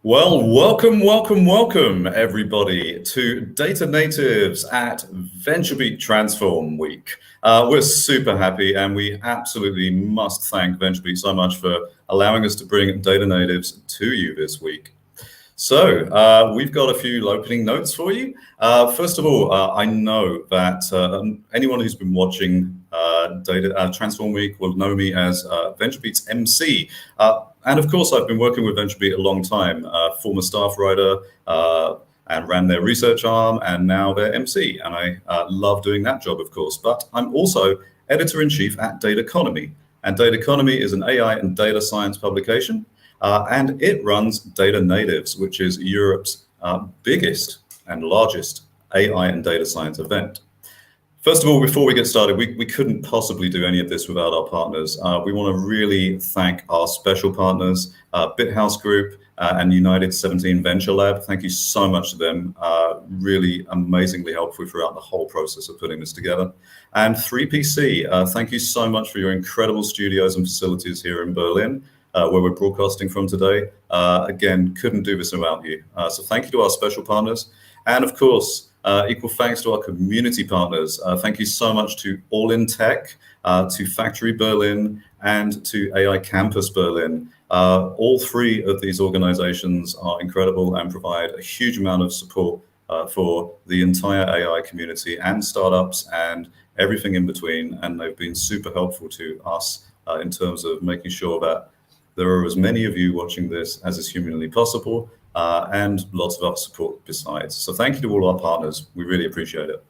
Well, welcome, everybody, to Data Natives at VentureBeat Transform Week. We're super happy, and we absolutely must thank VentureBeat so much for allowing us to bring Data Natives to you this week. So we've got a few opening notes for you. First of all, I know that anyone who's been watching Data Transform Week will know me as VentureBeat's MC. And of course, I've been working with VentureBeat a long time, former staff writer, and ran their research arm, and now their MC. And I love doing that job, of course. But I'm also editor-in-chief at Data Economy. And Data Economy is an AI and data science publication. And it runs Data Natives, which is Europe's biggest and largest AI and data science event. First of all, before we get started, we couldn't possibly do any of this without our partners. We want to really thank our special partners, BiTHouse Group and United 17 Venture Lab. Thank you so much to them. Really amazingly helpful throughout the whole process of putting this together. And 3PC, thank you so much for your incredible studios and facilities here in Berlin, where we're broadcasting from today. Again, couldn't do this without you. So thank you to our special partners. And of course, equal thanks to our community partners. Thank you so much to All in Tech, to Factory Berlin, and to AI Campus Berlin. All three of these organizations are incredible and provide a huge amount of support for the entire AI community and startups and everything in between. And they've been super helpful to us in terms of making sure that there are as many of you watching this as is humanly possible, and lots of other support besides. So thank you to all our partners. We really appreciate it.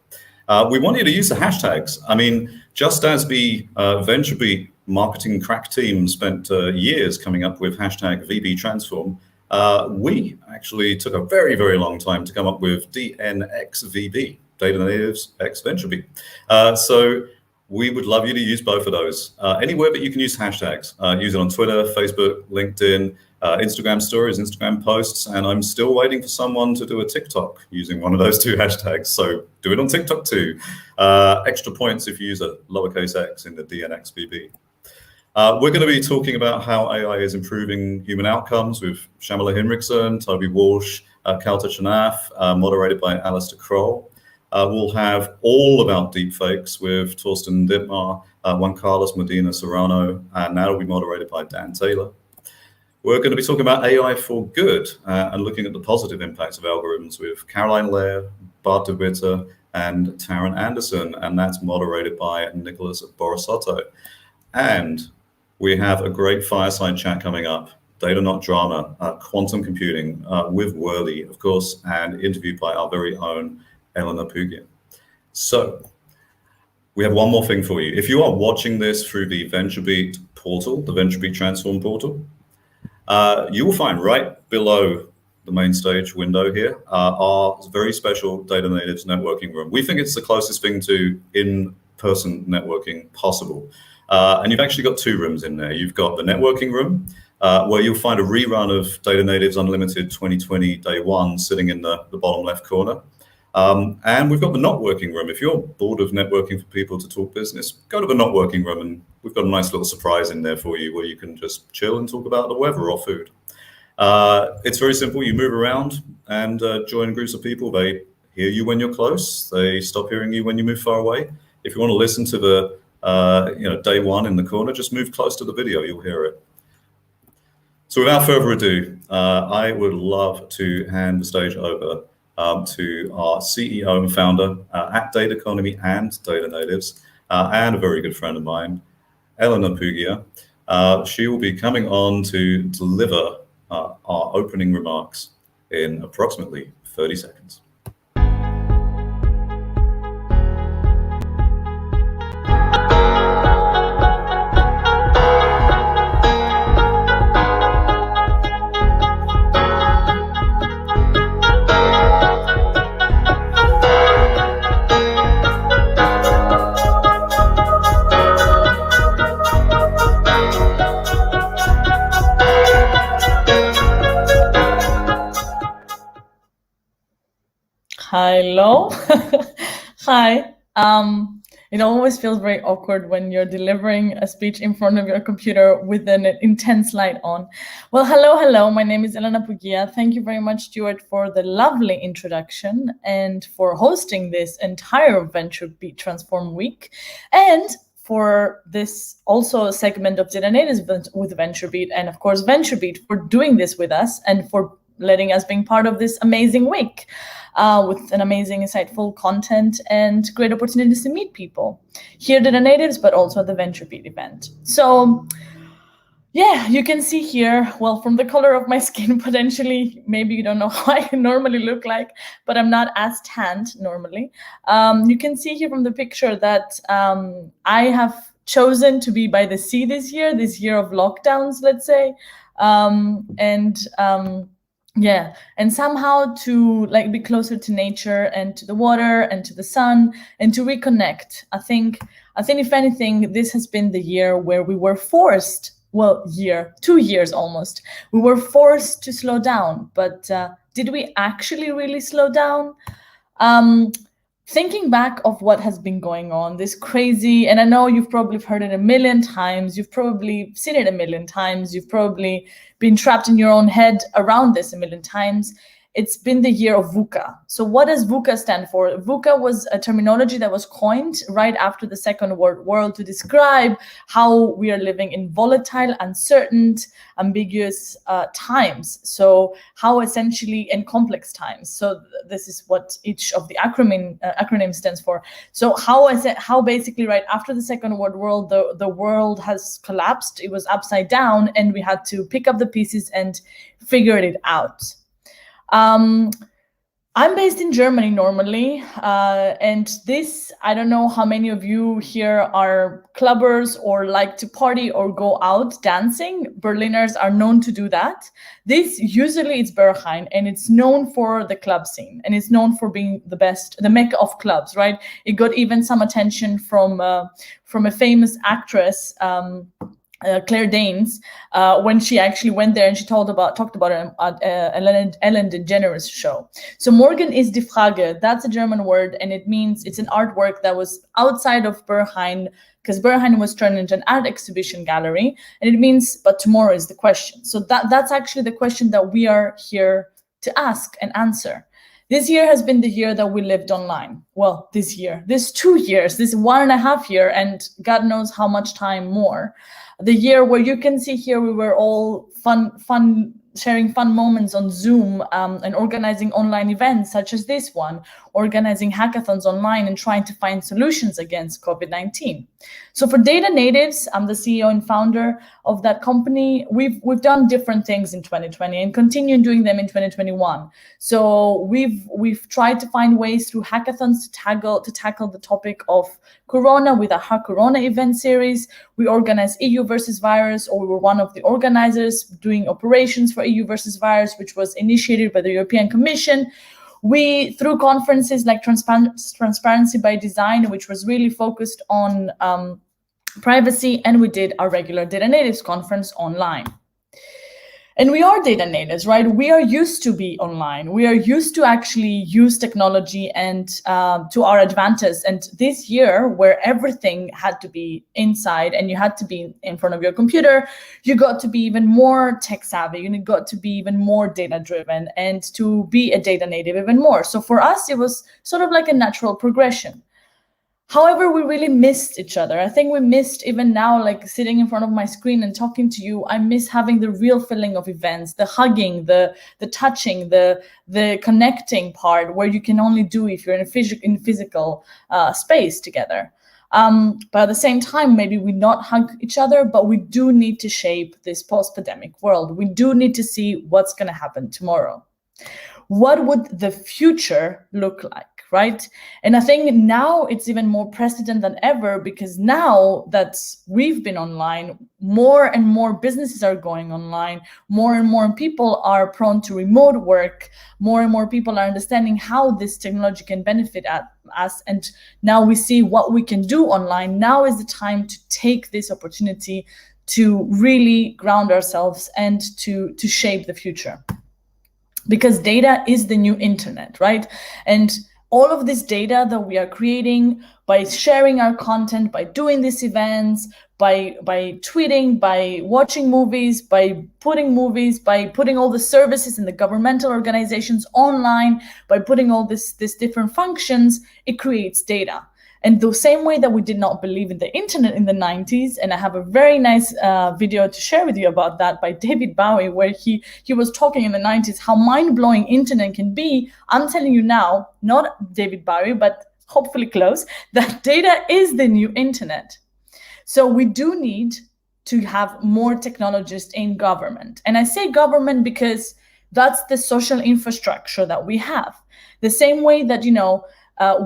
We want you to use the hashtags. I mean, just as the VentureBeat marketing crack team spent years coming up with hashtag VB we actually took a very, very long time to come up with DNXVB, Data Natives X VentureBeat. So we would love you to use both of those. Anywhere that you can use hashtags. Use it on Twitter, Facebook, LinkedIn, Instagram stories, Instagram posts, and I'm still waiting for someone to do a TikTok using one of those two hashtags. So do it on TikTok too. Extra points if you use a lowercase x in the DNXVB. We're going to be talking about how AI is improving human outcomes with Shamala Hinrichsen, Toby Walsh, Kalta Chanaf, moderated by Alistair Kroll. We'll have all about deepfakes with Torsten Dittmar, Juan Carlos Medina Serrano, and that'll be moderated by Dan Taylor. We're going to be talking about AI for good and looking at the positive impacts of algorithms with Caroline Lair, Bart de Witte, and Taryn Anderson, and that's moderated by Nicholas Borisotto. And we have a great fireside chat coming up, Data Not Drama, quantum computing with Worley, of course, and interviewed by our very own Elena Pugia. So we have one more thing for you. If you are watching this through the VentureBeat portal, the VentureBeat Transform portal, you will find right below the main stage window here our very special Data Natives networking room. We think it's the closest thing to in-person networking possible. And you've actually got two rooms in there. You've got the networking room, where you'll find a rerun of Data Natives Unlimited 2020 Day 1 sitting in the bottom left corner. And we've got the not working room. If you're bored of networking for people to talk business, go to the not working room, and we've got a nice little surprise in there for you where you can just chill and talk about the weather or food. It's very simple. You move around and join groups of people. They hear you when you're close. They stop hearing you when you move far away. If you want to listen to the Day 1 in the corner, just move close to the video. You'll hear it. So without further ado, I would love to hand the stage over to our CEO and founder at Data Economy and Data Natives, and a very good friend of mine, Elena Pugia. She will be coming on to deliver our opening remarks in approximately 30 seconds. Hello. Hi. It always feels very awkward when you're delivering a speech in front of your computer with an intense light on. Well, hello. My name is Elena Pugia. Thank you very much, Stuart, for the lovely introduction and for hosting this entire VentureBeat Transform week, and for this also segment of Data Natives with VentureBeat, and of course VentureBeat for doing this with us and for letting us being part of this amazing week with an amazing, insightful content and great opportunities to meet people here at Data Natives, but also at the VentureBeat event. So yeah, you can see here, well, from the color of my skin, potentially, maybe you don't know how I normally look like, but I'm not as tanned normally. You can see here from the picture that I have chosen to be by the sea this year of lockdowns, let's say. Yeah, and somehow to like be closer to nature and to the water and to the sun and to reconnect. I think if anything, this has been the year where we were forced, 2 years almost, we were forced to slow down. But did we actually really slow down? Thinking back of what has been going on, this crazy, and I know you've probably heard it a million times, you've probably seen it a million times, you've probably been trapped in your own head around this a million times. It's been the year of VUCA. So what does VUCA stand for? VUCA was a terminology that was coined right after the Second World War to describe how we are living in volatile, uncertain, ambiguous times. So how essentially, in complex times. So this is what each of the acronym stands for. So how basically right after the Second World War, the world has collapsed. It was upside down, and we had to pick up the pieces and figure it out. I'm based in Germany normally, and this, I don't know how many of you here are clubbers or like to party or go out dancing. Berliners are known to do that. This usually it's Berghain, and it's known for the club scene, and it's known for being the best, the mecca of clubs, right? It got even some attention from a famous actress, Claire Danes, when she actually went there and she talked about it at Ellen DeGeneres show. So Morgen ist die Frage, that's a German word, and it means it's an artwork that was outside of Berghain, because Berghain was turned into an art exhibition gallery, and it means, but tomorrow is the question. So that's actually the question that we are here to ask and answer. This year has been the year that we lived online. Well, this 2 years, this 1.5 year, and God knows how much time more. The year where you can see here we were all sharing fun moments on Zoom and organizing online events such as this one, organizing hackathons online and trying to find solutions against COVID-19. So for Data Natives, I'm the CEO and founder of that company. We've done different things in 2020 and continue doing them in 2021. So we've tried to find ways through hackathons to tackle the topic of Corona with a Hack Corona event series. We organized EU versus virus, or we were one of the organizers doing operations for EU versus virus, which was initiated by the European Commission. We, through conferences like Transparency by Design, which was really focused on privacy, and we did our regular Data Natives conference online. And we are data natives, right? We are used to be online. We are used to actually use technology and to our advantage. And this year, where everything had to be inside and you had to be in front of your computer, you got to be even more tech savvy. You got to be even more data driven and to be a data native even more. So for us, it was sort of like a natural progression. However, we really missed each other. I think we missed, even now, like sitting in front of my screen and talking to you, I miss having the real feeling of events, the hugging, the touching, the connecting part, where you can only do if you're in a physical space together. But at the same time, maybe we not hug each other, but we do need to shape this post-pandemic world. We do need to see what's going to happen tomorrow. What would the future look like? Right? And I think now it's even more precedent than ever, because now that we've been online, more and more businesses are going online, more and more people are prone to remote work, more and more people are understanding how this technology can benefit us. And now we see what we can do online. Now is the time to take this opportunity to really ground ourselves and to shape the future. Because data is the new internet, right? And all of this data that we are creating by sharing our content, by doing these events, by tweeting, by watching movies, by putting all the services in the governmental organizations online, by putting all these different functions, it creates data. And the same way that we did not believe in the internet in the 90s, and I have a very nice video to share with you about that by David Bowie, where he was talking in the 90s how mind-blowing internet can be. I'm telling you now, not David Bowie, but hopefully close, that data is the new internet. So we do need to have more technologists in government. And I say government because that's the social infrastructure that we have. The same way that,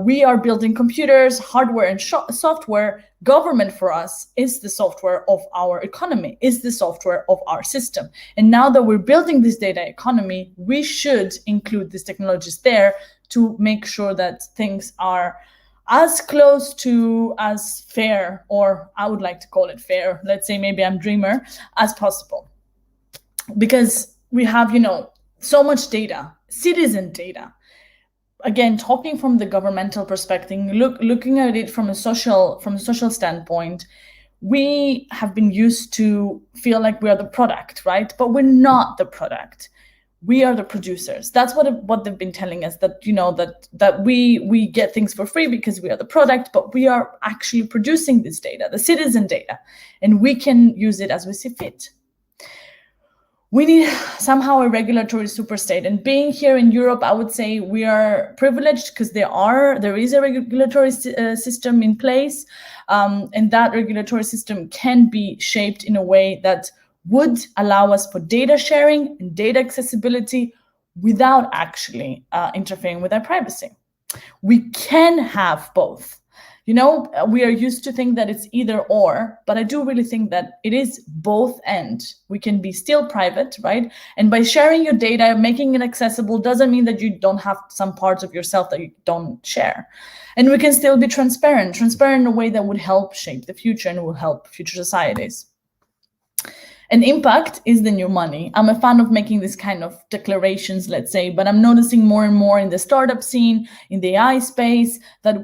we are building computers, hardware and software. Government for us is the software of our economy, is the software of our system. And now that we're building this data economy, we should include these technologies there to make sure that things are as close to as fair, or I would like to call it fair, let's say maybe I'm dreamer, as possible. Because we have, so much data, citizen data. Again, talking from the governmental perspective, looking at it from a social standpoint, we have been used to feel like we are the product, right? But we're not the product. We are the producers. That's what they've been telling us, that that we get things for free because we are the product, but we are actually producing this data, the citizen data, and we can use it as we see fit. We need somehow a regulatory superstate. And being here in Europe, I would say we are privileged because there is a regulatory system in place, and that regulatory system can be shaped in a way that would allow us for data sharing and data accessibility without actually interfering with our privacy. We can have both. We are used to think that it's either or, but I do really think that it is both and. We can be still private, right? And by sharing your data, making it accessible doesn't mean that you don't have some parts of yourself that you don't share. And we can still be transparent in a way that would help shape the future and will help future societies. And impact is the new money. I'm a fan of making this kind of declarations, let's say, but I'm noticing more and more in the startup scene, in the AI space, that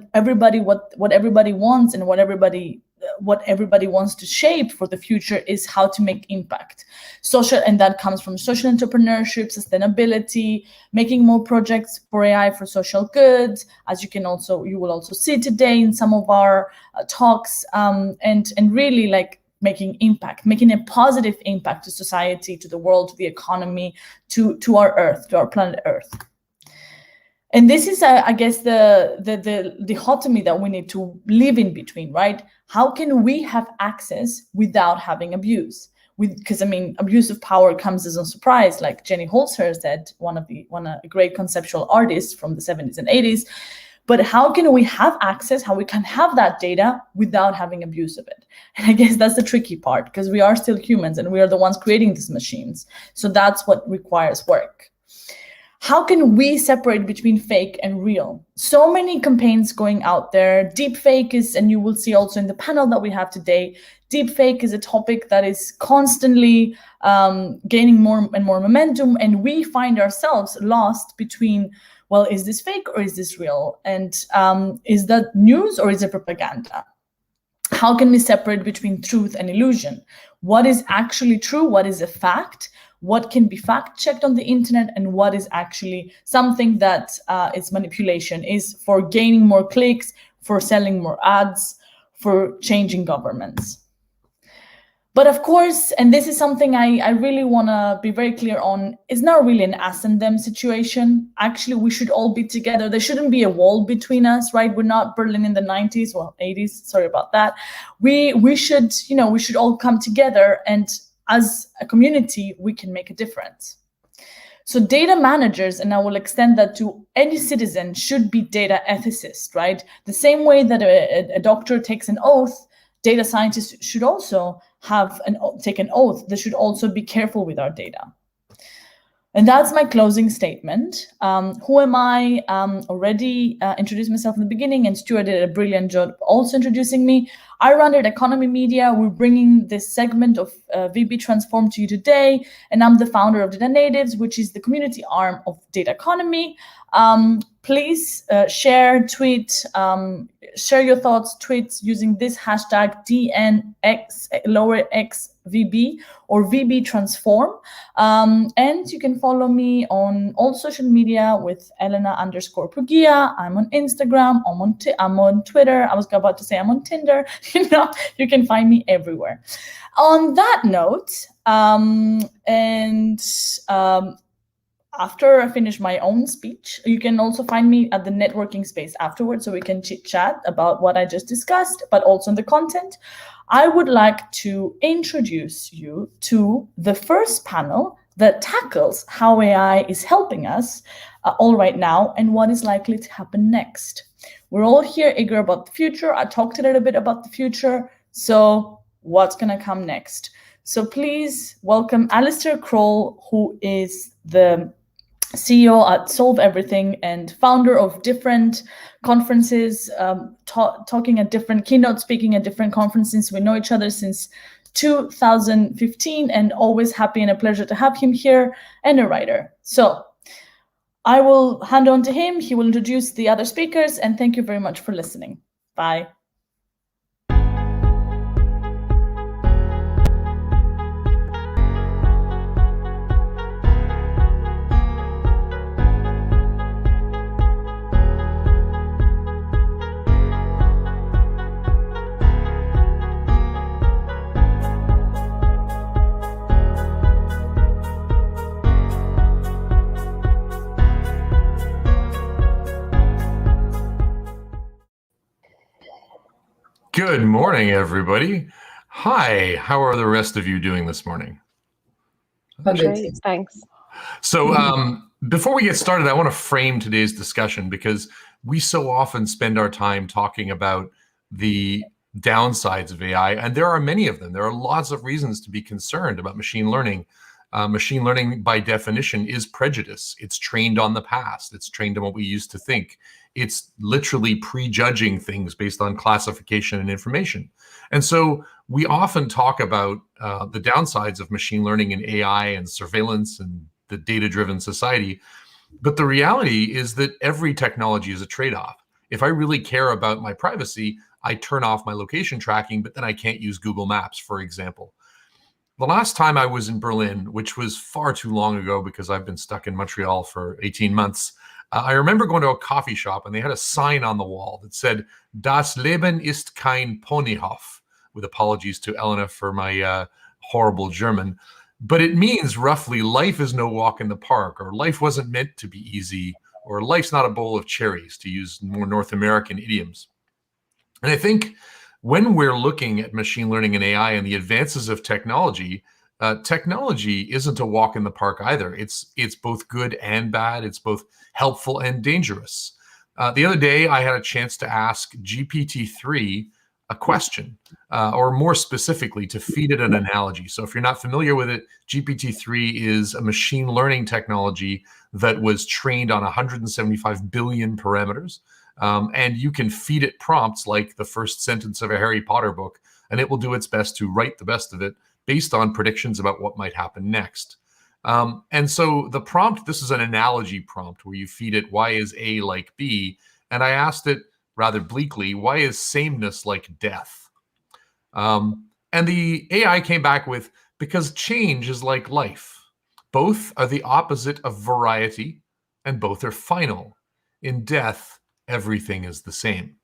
what everybody wants and what everybody wants to shape for the future is how to make impact. Social, and that comes from social entrepreneurship, sustainability, making more projects for AI for social good, as you will also see today in some of our talks, and really like making a positive impact to society, to the world, to the economy, to our Earth, to our planet Earth. And this is, I guess, the dichotomy that we need to live in between, right? How can we have access without having abuse? Because abuse of power comes as a surprise, like Jenny Holzer said, a great conceptual artist from the 70s and 80s. But how can we have access, how we can have that data without having abuse of it? And I guess that's the tricky part, because we are still humans and we are the ones creating these machines. So that's what requires work. How can we separate between fake and real? So many campaigns going out there. Deepfake is, and you will see also in the panel that we have today, deepfake is a topic that is constantly gaining more and more momentum. And we find ourselves lost between, well, is this fake or is this real? And is that news or is it propaganda? How can we separate between truth and illusion? What is actually true? What is a fact? What can be fact-checked on the internet? And what is actually something that is manipulation, is for gaining more clicks, for selling more ads, for changing governments? But of course, and this is something I really want to be very clear on, it's not really an us and them situation. Actually, we should all be together. There shouldn't be a wall between us, right? We're not Berlin in the 90s, well, 80s, sorry about that. We should all come together, and as a community, we can make a difference. So data managers, and I will extend that to any citizen, should be data ethicists, right? The same way that a doctor takes an oath, data scientists should also take an oath. They should also be careful with our data. And that's my closing statement. Who am I? Already introduced myself in the beginning, and Stuart did a brilliant job also introducing me. I run at Economy Media. We're bringing this segment of VB Transform to you today, and I'm the founder of Data Natives, which is the community arm of Data Economy. Please share, tweet, share your thoughts, tweets using this hashtag DNXVB or VB Transform. And you can follow me on all social media with Elena_Pugia. I'm on Instagram, I'm on Twitter. I was about to say I'm on Tinder. You can find me everywhere. On that note, after I finish my own speech, you can also find me at the networking space afterwards, so we can chit-chat about what I just discussed, but also in the content. I would like to introduce you to the first panel that tackles how AI is helping us all right now and what is likely to happen next. We're all here eager about the future. I talked a little bit about the future, so what's going to come next? So please welcome Alistair Kroll, who is the CEO at Solve Everything and founder of different conferences, talking at different keynote speaking at different conferences. We know each other since 2015 and always happy and a pleasure to have him here, and a writer. So I will hand on to him. He will introduce the other speakers, and thank you very much for listening. Bye. Good morning, everybody. Hi, how are the rest of you doing this morning? Great, thanks. So before we get started, I want to frame today's discussion because we so often spend our time talking about the downsides of AI, and there are many of them. There are lots of reasons to be concerned about machine learning. Machine learning, by definition, is prejudice. It's trained on the past. It's trained on what we used to think. It's literally prejudging things based on classification and information. And so we often talk about the downsides of machine learning and AI and surveillance and the data-driven society. But the reality is that every technology is a trade-off. If I really care about my privacy, I turn off my location tracking, but then I can't use Google Maps, for example. The last time I was in Berlin, which was far too long ago because I've been stuck in Montreal for 18 months, I remember going to a coffee shop and they had a sign on the wall that said, "Das Leben ist kein Ponyhof," with apologies to Elena for my horrible German. But it means roughly life is no walk in the park, or life wasn't meant to be easy, or life's not a bowl of cherries, to use more North American idioms. And I think when we're looking at machine learning and AI and the advances of technology, technology isn't a walk in the park either. It's both good and bad. It's both helpful and dangerous. The other day, I had a chance to ask GPT-3 a question, or more specifically, to feed it an analogy. So if you're not familiar with it, GPT-3 is a machine learning technology that was trained on 175 billion parameters. And you can feed it prompts like the first sentence of a Harry Potter book, and it will do its best to write the best of it based on predictions about what might happen next. And so the prompt, this is an analogy prompt where you feed it, why is A like B? And I asked it rather bleakly, why is sameness like death? And the AI came back with, because change is like life. Both are the opposite of variety, and both are final. In death, everything is the same.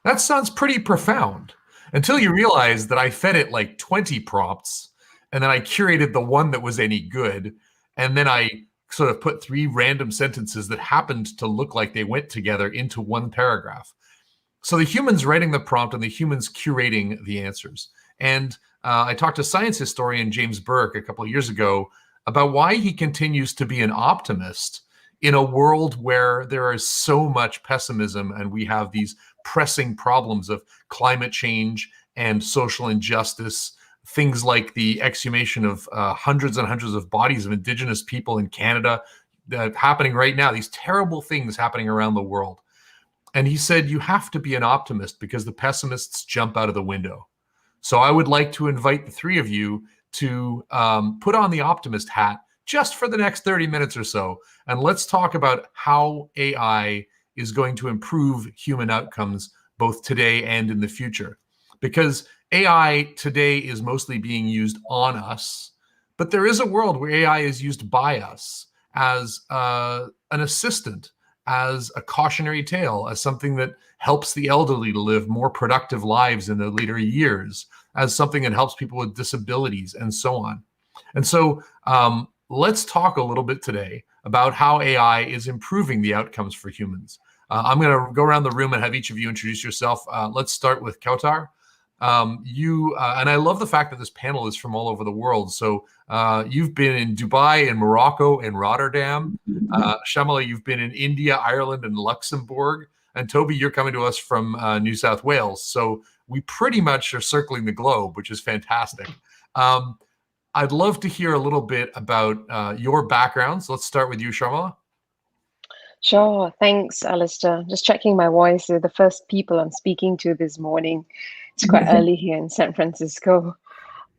That sounds pretty profound until you realize that I fed it like 20 prompts, and then I curated the one that was any good, and then I sort of put 3 random sentences that happened to look like they went together into one paragraph. So the humans writing the prompt and the humans curating the answers. And I talked to science historian James Burke a couple of years ago about why he continues to be an optimist in a world where there is so much pessimism and we have these pressing problems of climate change and social injustice, things like the exhumation of hundreds and hundreds of bodies of indigenous people in Canada happening right now, these terrible things happening around the world. And he said, you have to be an optimist because the pessimists jump out of the window. So I would like to invite the three of you to put on the optimist hat just for the next 30 minutes or so. And let's talk about how AI is going to improve human outcomes both today and in the future. Because AI today is mostly being used on us, but there is a world where AI is used by us as an assistant, as a cautionary tale, as something that helps the elderly to live more productive lives in their later years, as something that helps people with disabilities, and so on. And so let's talk a little bit today about how AI is improving the outcomes for humans. I'm going to go around the room and have each of you introduce yourself. Let's start with Kautar. And I love the fact that this panel is from all over the world. So you've been in Dubai, in Morocco, in Rotterdam. Shamala, you've been in India, Ireland, and Luxembourg. And Toby, you're coming to us from New South Wales. So we pretty much are circling the globe, which is fantastic. I'd love to hear a little bit about your backgrounds. Let's start with you, Shamala. Sure. Thanks, Alistair. Just checking my voice. You're the first people I'm speaking to this morning. It's quite early here in San Francisco.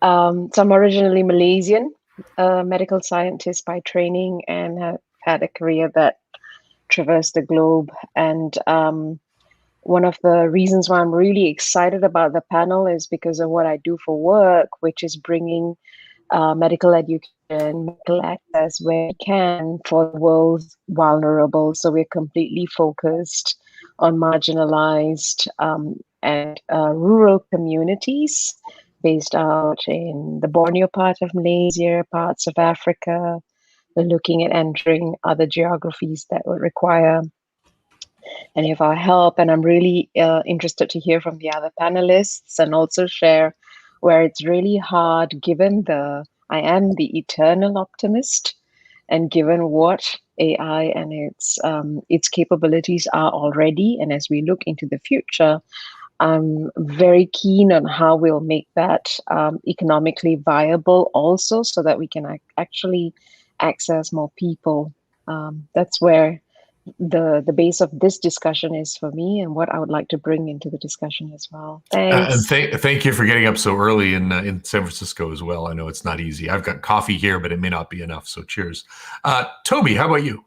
So I'm originally Malaysian, a medical scientist by training, and have had a career that traversed the globe. And one of the reasons why I'm really excited about the panel is because of what I do for work, which is bringing medical education, medical access where we can for the world's vulnerable. So we're completely focused on marginalized and rural communities based out in the Borneo part of Malaysia, parts of Africa. We're looking at entering other geographies that would require any of our help. And I'm really interested to hear from the other panelists and also share where it's really hard given I am the eternal optimist, and given what AI and its capabilities are already, and as we look into the future, I'm very keen on how we'll make that economically viable also, so that we can actually access more people. That's where the base of this discussion is for me, and what I would like to bring into the discussion as well. Thanks. And thank you for getting up so early in San Francisco as well. I know it's not easy. I've got coffee here, but it may not be enough. So cheers. Toby, how about you?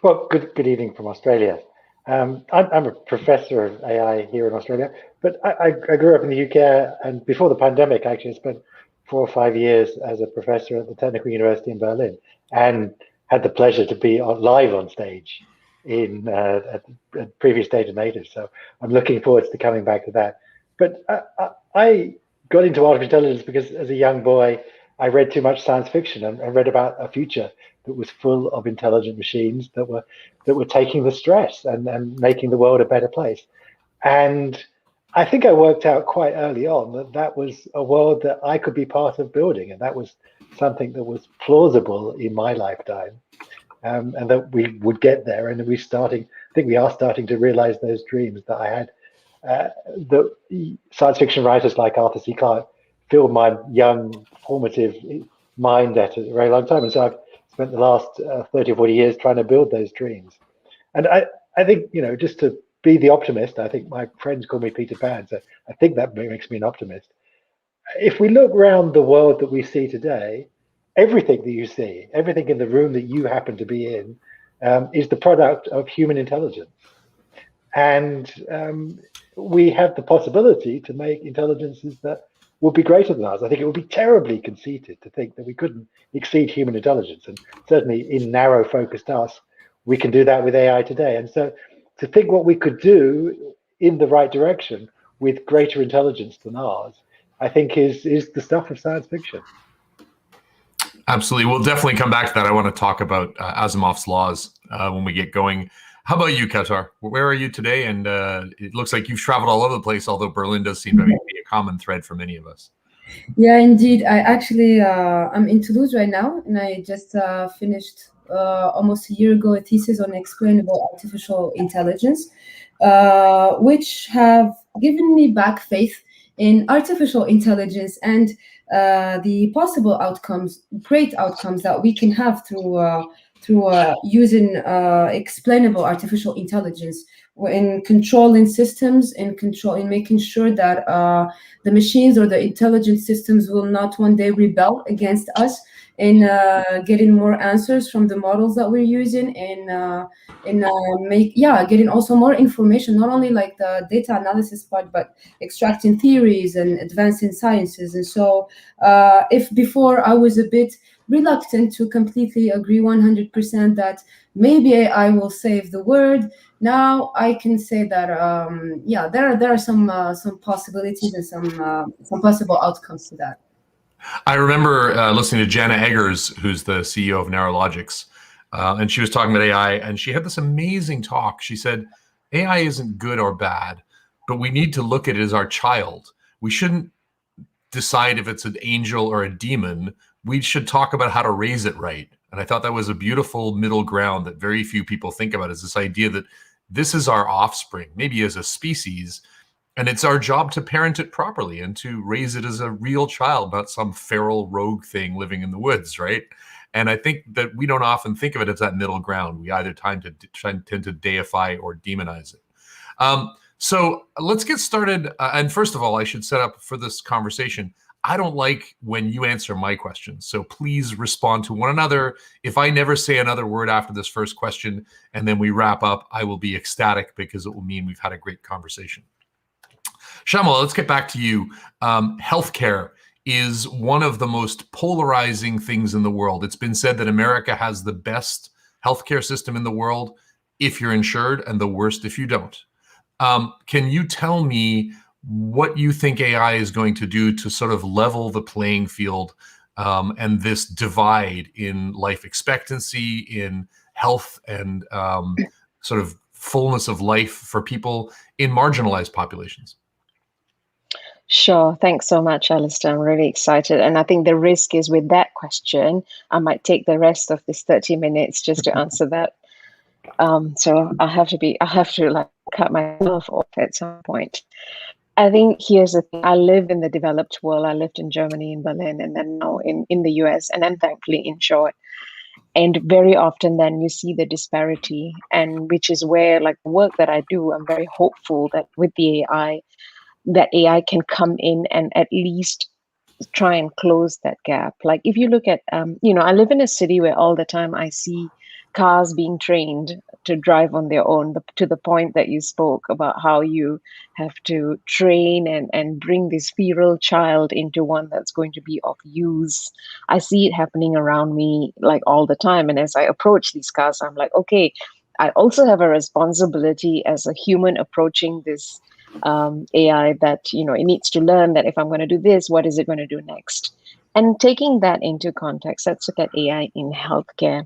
Well, good evening from Australia. I'm a professor of AI here in Australia, but I grew up in the UK, and before the pandemic, I actually spent 4 or 5 years as a professor at the Technical University in Berlin, and had the pleasure to be live on stage in at previous Data Natives. So I'm looking forward to coming back to that. But I got into artificial intelligence because as a young boy, I read too much science fiction and read about a future that was full of intelligent machines that were taking the stress and making the world a better place. And I think I worked out quite early on that was a world that I could be part of building, and that was something that was plausible in my lifetime, and that we would get there. And I think we are starting to realize those dreams that I had. The science fiction writers like Arthur C. Clarke filled my young, formative mind at a very long time. And so I've spent the last 30 or 40 years trying to build those dreams. And I think, just to be the optimist, I think my friends call me Peter Pan, so I think that makes me an optimist. If we look around the world that we see today, everything that you see, everything in the room that you happen to be in, is the product of human intelligence. And we have the possibility to make intelligences that would be greater than ours. I think it would be terribly conceited to think that we couldn't exceed human intelligence. And certainly in narrow focused tasks, we can do that with AI today. And so to think what we could do in the right direction with greater intelligence than ours, I think is the stuff of science fiction. Absolutely. We'll definitely come back to that. I want to talk about Asimov's laws when we get going. How about you, Kautar? Where are you today? And it looks like you've traveled all over the place, although Berlin does seem to be a common thread for many of us. Yeah, indeed. I actually, I'm in Toulouse right now, and I just finished almost a year ago a thesis on explainable artificial intelligence, which have given me back faith in artificial intelligence and the possible outcomes, great outcomes that we can have through using explainable artificial intelligence in controlling systems, in making sure that the machines or the intelligent systems will not one day rebel against us, in getting more answers from the models that we're using, getting also more information, not only like the data analysis part, but extracting theories and advancing sciences. And so if before I was a bit reluctant to completely agree 100% that maybe AI will save the world, now I can say that there are some possibilities and some possible outcomes to that. I remember listening to Jana Eggers, who's the CEO of Neurologics, and she was talking about AI, and she had this amazing talk. She said, AI isn't good or bad, but we need to look at it as our child. We shouldn't decide if it's an angel or a demon. We should talk about how to raise it right. And I thought that was a beautiful middle ground that very few people think about, is this idea that this is our offspring, maybe as a species, and it's our job to parent it properly and to raise it as a real child, not some feral rogue thing living in the woods, right? And I think that we don't often think of it as that middle ground. We either tend to deify or demonize it. So let's get started. And first of all, I should set up for this conversation, I don't like when you answer my questions. So please respond to one another. If I never say another word after this first question and then we wrap up, I will be ecstatic because it will mean we've had a great conversation. Shyamala, let's get back to you. Healthcare is one of the most polarizing things in the world. It's been said that America has the best healthcare system in the world if you're insured and the worst if you don't. Can you tell me what you think AI is going to do to sort of level the playing field and this divide in life expectancy, in health, and sort of fullness of life for people in marginalized populations? Sure. Thanks so much, Alistair. I'm really excited. And I think the risk is with that question, I might take the rest of this 30 minutes just to answer that. So I have to like cut myself off at some point. I think here's the thing. I live in the developed world. I lived in Germany, in Berlin, and then now in the US, and I'm thankfully insured. And very often then you see the disparity, and which is where like the work that I do, I'm very hopeful that with the AI, that AI can come in and at least try and close that gap. Like if you look at, I live in a city where all the time I see cars being trained to drive on their own, to the point that you spoke about how you have to train and bring this feral child into one that's going to be of use. I see it happening around me like all the time. And as I approach these cars, I'm like, okay, I also have a responsibility as a human approaching this AI that, it needs to learn that if I'm going to do this, what is it going to do next? And taking that into context, let's look at AI in healthcare.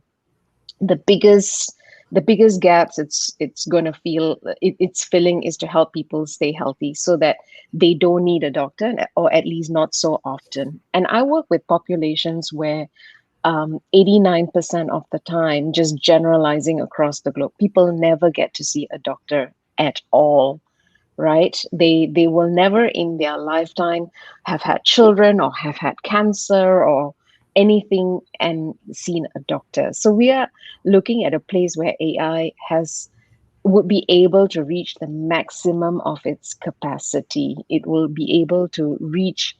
The biggest gaps it's going to feel it's filling is to help people stay healthy so that they don't need a doctor, or at least not so often. And I work with populations where 89% of the time, just generalizing across the globe, people never get to see a doctor at all. Right? They will never in their lifetime have had children or have had cancer or anything and seen a doctor. So we are looking at a place where AI would be able to reach the maximum of its capacity. It will be able to reach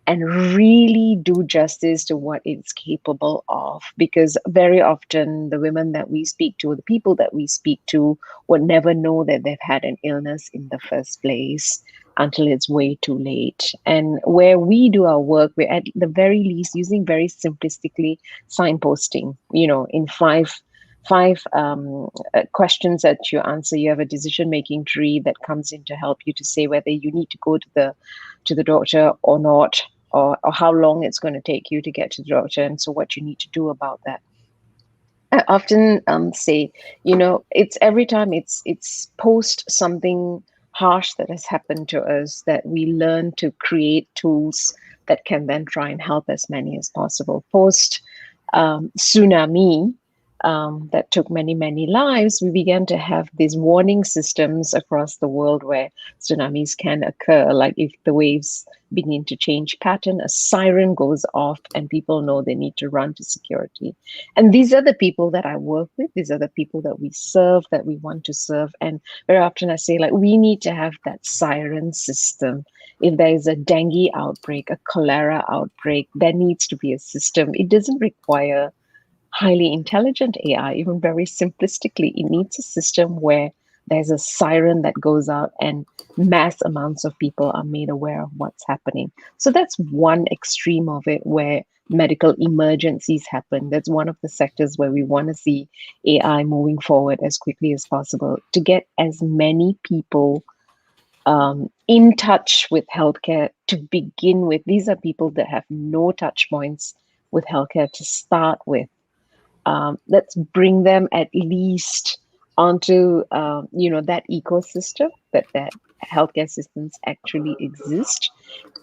and really do justice to what it's capable of. Because very often the women that we speak to, the people that we speak to, would never know that they've had an illness in the first place until it's way too late. And where we do our work, we're at the very least using very simplistically signposting, in five questions that you answer. You have a decision-making tree that comes in to help you to say whether you need to go to the doctor or not, or how long it's going to take you to get to the doctor, and so what you need to do about that. I often say, it's every time it's post something harsh that has happened to us that we learn to create tools that can then try and help as many as possible. Post tsunami, that took many, many lives, we began to have these warning systems across the world where tsunamis can occur. Like if the waves begin to change pattern, a siren goes off and people know they need to run to security. And these are the people that I work with. These are the people that we serve, that we want to serve. And very often I say, like, we need to have that siren system. If there is a dengue outbreak, a cholera outbreak, there needs to be a system. It doesn't require highly intelligent AI, even very simplistically. It needs a system where there's a siren that goes out and mass amounts of people are made aware of what's happening. So that's one extreme of it, where medical emergencies happen. That's one of the sectors where we want to see AI moving forward as quickly as possible to get as many people in touch with healthcare to begin with. These are people that have no touch points with healthcare to start with. Let's bring them at least onto that ecosystem, that healthcare systems actually exist,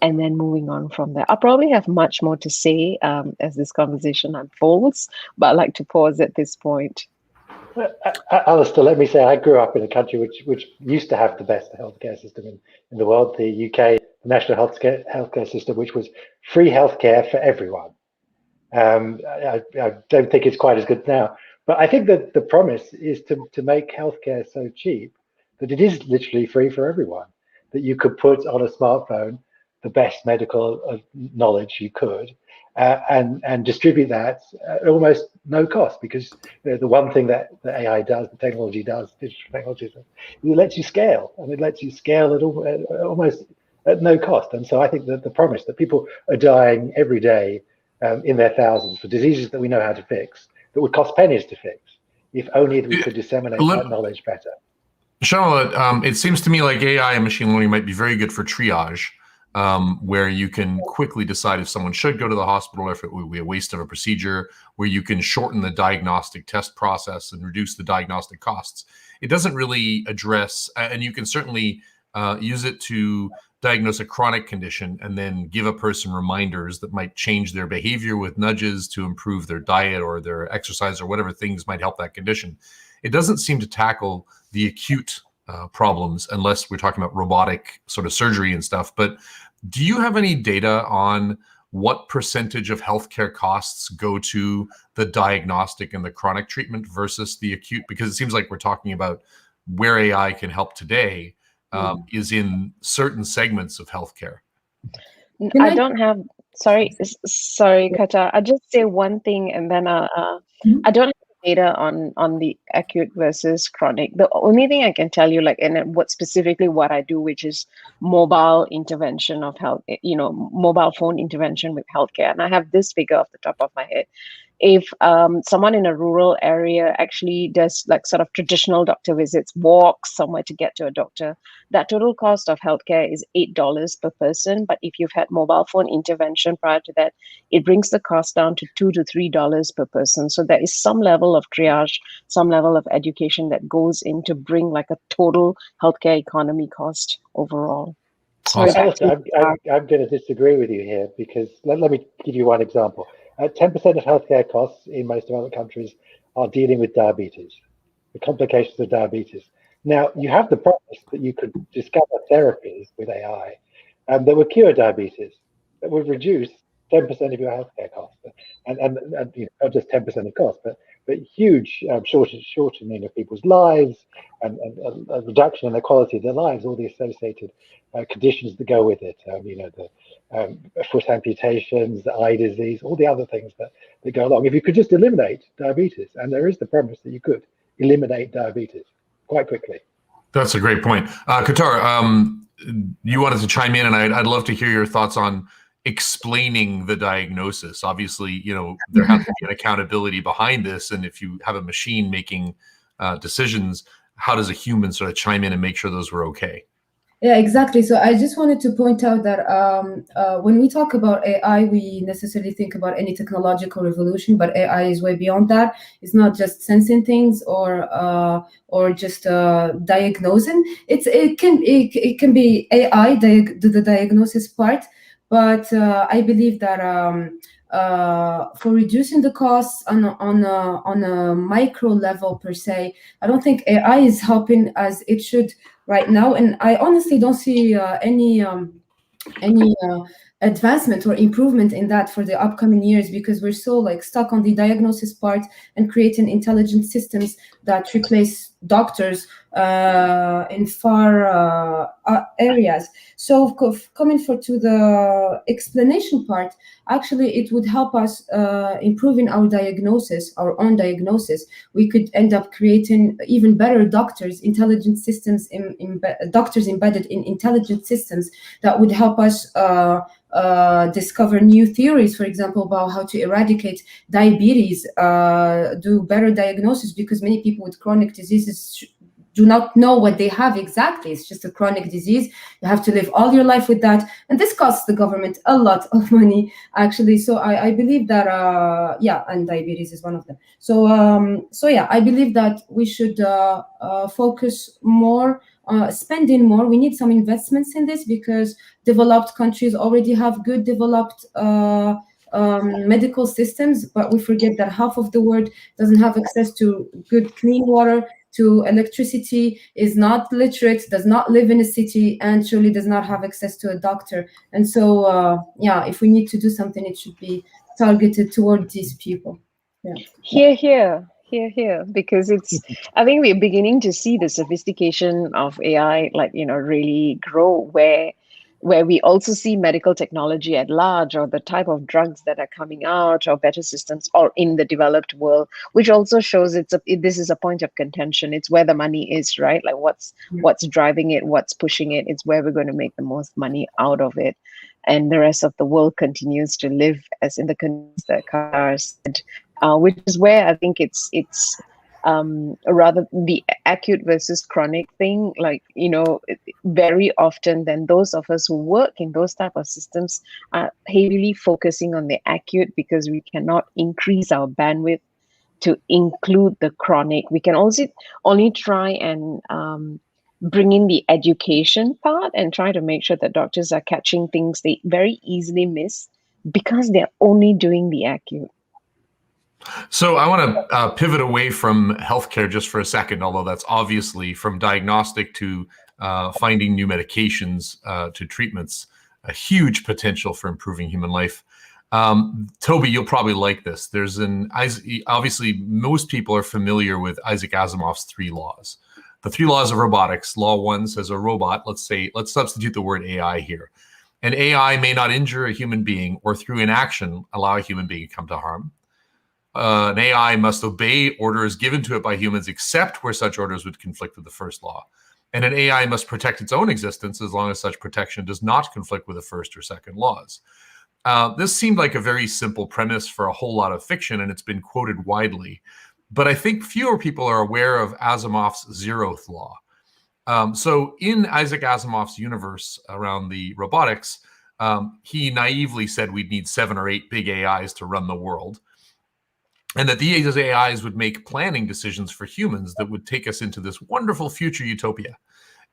and then moving on from there. I'll probably have much more to say as this conversation unfolds, but I'd like to pause at this point. Alistair, let me say, I grew up in a country which used to have the best healthcare system in the world, the UK, the national healthcare system, which was free healthcare for everyone. I don't think it's quite as good now, but I think that the promise is to make healthcare so cheap that it is literally free for everyone, that you could put on a smartphone the best medical knowledge you could, and distribute that at almost no cost, because the one thing that the AI does, the technology does, digital technology, it lets you scale, and it lets you scale at almost at no cost. And so I think that the promise that people are dying every day in their thousands for diseases that we know how to fix, that would cost pennies to fix, if only we could disseminate that knowledge better. Charlotte, it seems to me like AI and machine learning might be very good for triage, where you can quickly decide if someone should go to the hospital or if it would be a waste of a procedure, where you can shorten the diagnostic test process and reduce the diagnostic costs. It doesn't really address, and you can certainly use it to diagnose a chronic condition and then give a person reminders that might change their behavior with nudges to improve their diet or their exercise or whatever things might help that condition. It doesn't seem to tackle the acute problems unless we're talking about robotic sort of surgery and stuff. But do you have any data on what percentage of healthcare costs go to the diagnostic and the chronic treatment versus the acute? Because it seems like we're talking about where AI can help today is in certain segments of healthcare. I don't have, sorry, Kata. I'll just say one thing, and then I don't have data on the acute versus chronic. The only thing I can tell you, like, and what specifically what I do, which is mobile intervention of health, mobile phone intervention with healthcare. And I have this figure off the top of my head. If someone in a rural area actually does like sort of traditional doctor visits, walks somewhere to get to a doctor, that total cost of healthcare is $8 per person. But if you've had mobile phone intervention prior to that, it brings the cost down to $2 to $3 per person. So there is some level of triage, some level of education that goes in to bring like a total healthcare economy cost overall. Sorry, Alistair, I'm going to disagree with you here, because let me give you one example. 10% of healthcare costs in most developed countries are dealing with diabetes, the complications of diabetes. Now, you have the promise that you could discover therapies with AI that would cure diabetes, that would reduce 10% of your healthcare costs, and not just 10% of costs, but huge shortening of people's lives, and a reduction in the quality of their lives, all the associated conditions that go with it, the foot amputations, the eye disease, all the other things that go along. If you could just eliminate diabetes, and there is the promise that you could eliminate diabetes quite quickly. That's a great point. Qatar, you wanted to chime in, and I'd love to hear your thoughts on explaining the diagnosis. Obviously, there has to be an accountability behind this, and if you have a machine making decisions, how does a human sort of chime in and make sure those were okay? Yeah, exactly. So I just wanted to point out that when we talk about AI, we necessarily think about any technological revolution, but AI is way beyond that. It's not just sensing things or just diagnosing. It can be AI do the diagnosis part, but I believe that for reducing the costs on a micro level per se. I don't think AI is helping as it should right now, and I honestly don't see any advancement or improvement in that for the upcoming years, because we're so like stuck on the diagnosis part and creating intelligent systems that replace doctors in far areas. So coming to the explanation part, actually it would help us improving our diagnosis, our own diagnosis. We could end up creating even better doctors, intelligent systems, doctors embedded in intelligent systems that would help us discover new theories, for example, about how to eradicate diabetes, do better diagnosis, because many people with chronic diseases do not know what they have exactly. It's just a chronic disease. You have to live all your life with that. And this costs the government a lot of money, actually. So I believe that, and diabetes is one of them. So yeah, I believe that we should focus more, spending more. We need some investments in this, because developed countries already have good developed medical systems, but we forget that half of the world doesn't have access to good clean water, to electricity, is not literate, does not live in a city, and surely does not have access to a doctor. And so, if we need to do something, it should be targeted toward these people. Yeah. Here, because I think we're beginning to see the sophistication of AI, really grow, where we also see medical technology at large, or the type of drugs that are coming out, or better systems, or in the developed world, which also shows this is a point of contention. It's where the money is, right? Like what's driving it, what's pushing it. It's where we're going to make the most money out of it. And the rest of the world continues to live as in the countries that Kara said, which is where I think it's rather the acute versus chronic thing. Very often then those of us who work in those type of systems are heavily focusing on the acute, because we cannot increase our bandwidth to include the chronic. We can also only try and bring in the education part and try to make sure that doctors are catching things they very easily miss, because they're only doing the acute. So I want to pivot away from healthcare just for a second, although that's obviously from diagnostic to finding new medications to treatments, a huge potential for improving human life. Toby, you'll probably like this. Obviously, most people are familiar with Isaac Asimov's 3 laws. The 3 laws of robotics. Law 1 says a robot, let's substitute the word AI here. An AI may not injure a human being, or through inaction allow a human being to come to harm. An AI must obey orders given to it by humans, except where such orders would conflict with the first law. And an AI must protect its own existence as long as such protection does not conflict with the first or second laws. This seemed like a very simple premise for a whole lot of fiction, and it's been quoted widely. But I think fewer people are aware of Asimov's Zeroth law. So in Isaac Asimov's universe around the robotics, he naively said we'd need 7 or 8 big AIs to run the world, and that these AIs would make planning decisions for humans that would take us into this wonderful future utopia.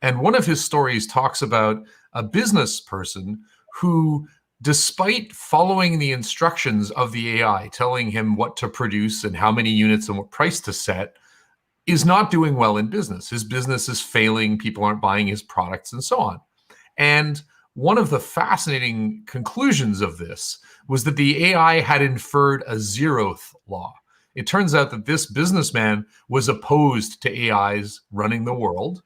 And one of his stories talks about a business person who, despite following the instructions of the AI, telling him what to produce and how many units and what price to set, is not doing well in business. His business is failing, people aren't buying his products, and so on. And one of the fascinating conclusions of this was that the AI had inferred a Zeroth law. It turns out that this businessman was opposed to AIs running the world,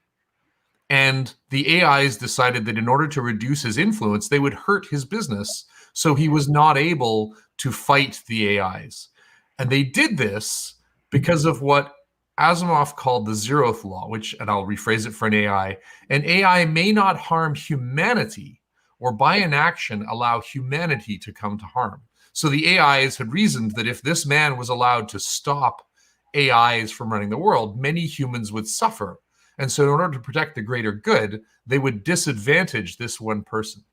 and the AIs decided that in order to reduce his influence, they would hurt his business, so he was not able to fight the AIs. And they did this because of what Asimov called the Zeroth law, which, and I'll rephrase it for an AI may not harm humanity, or by inaction allow humanity to come to harm. So the AIs had reasoned that if this man was allowed to stop AIs from running the world, many humans would suffer. And so in order to protect the greater good, they would disadvantage this one person.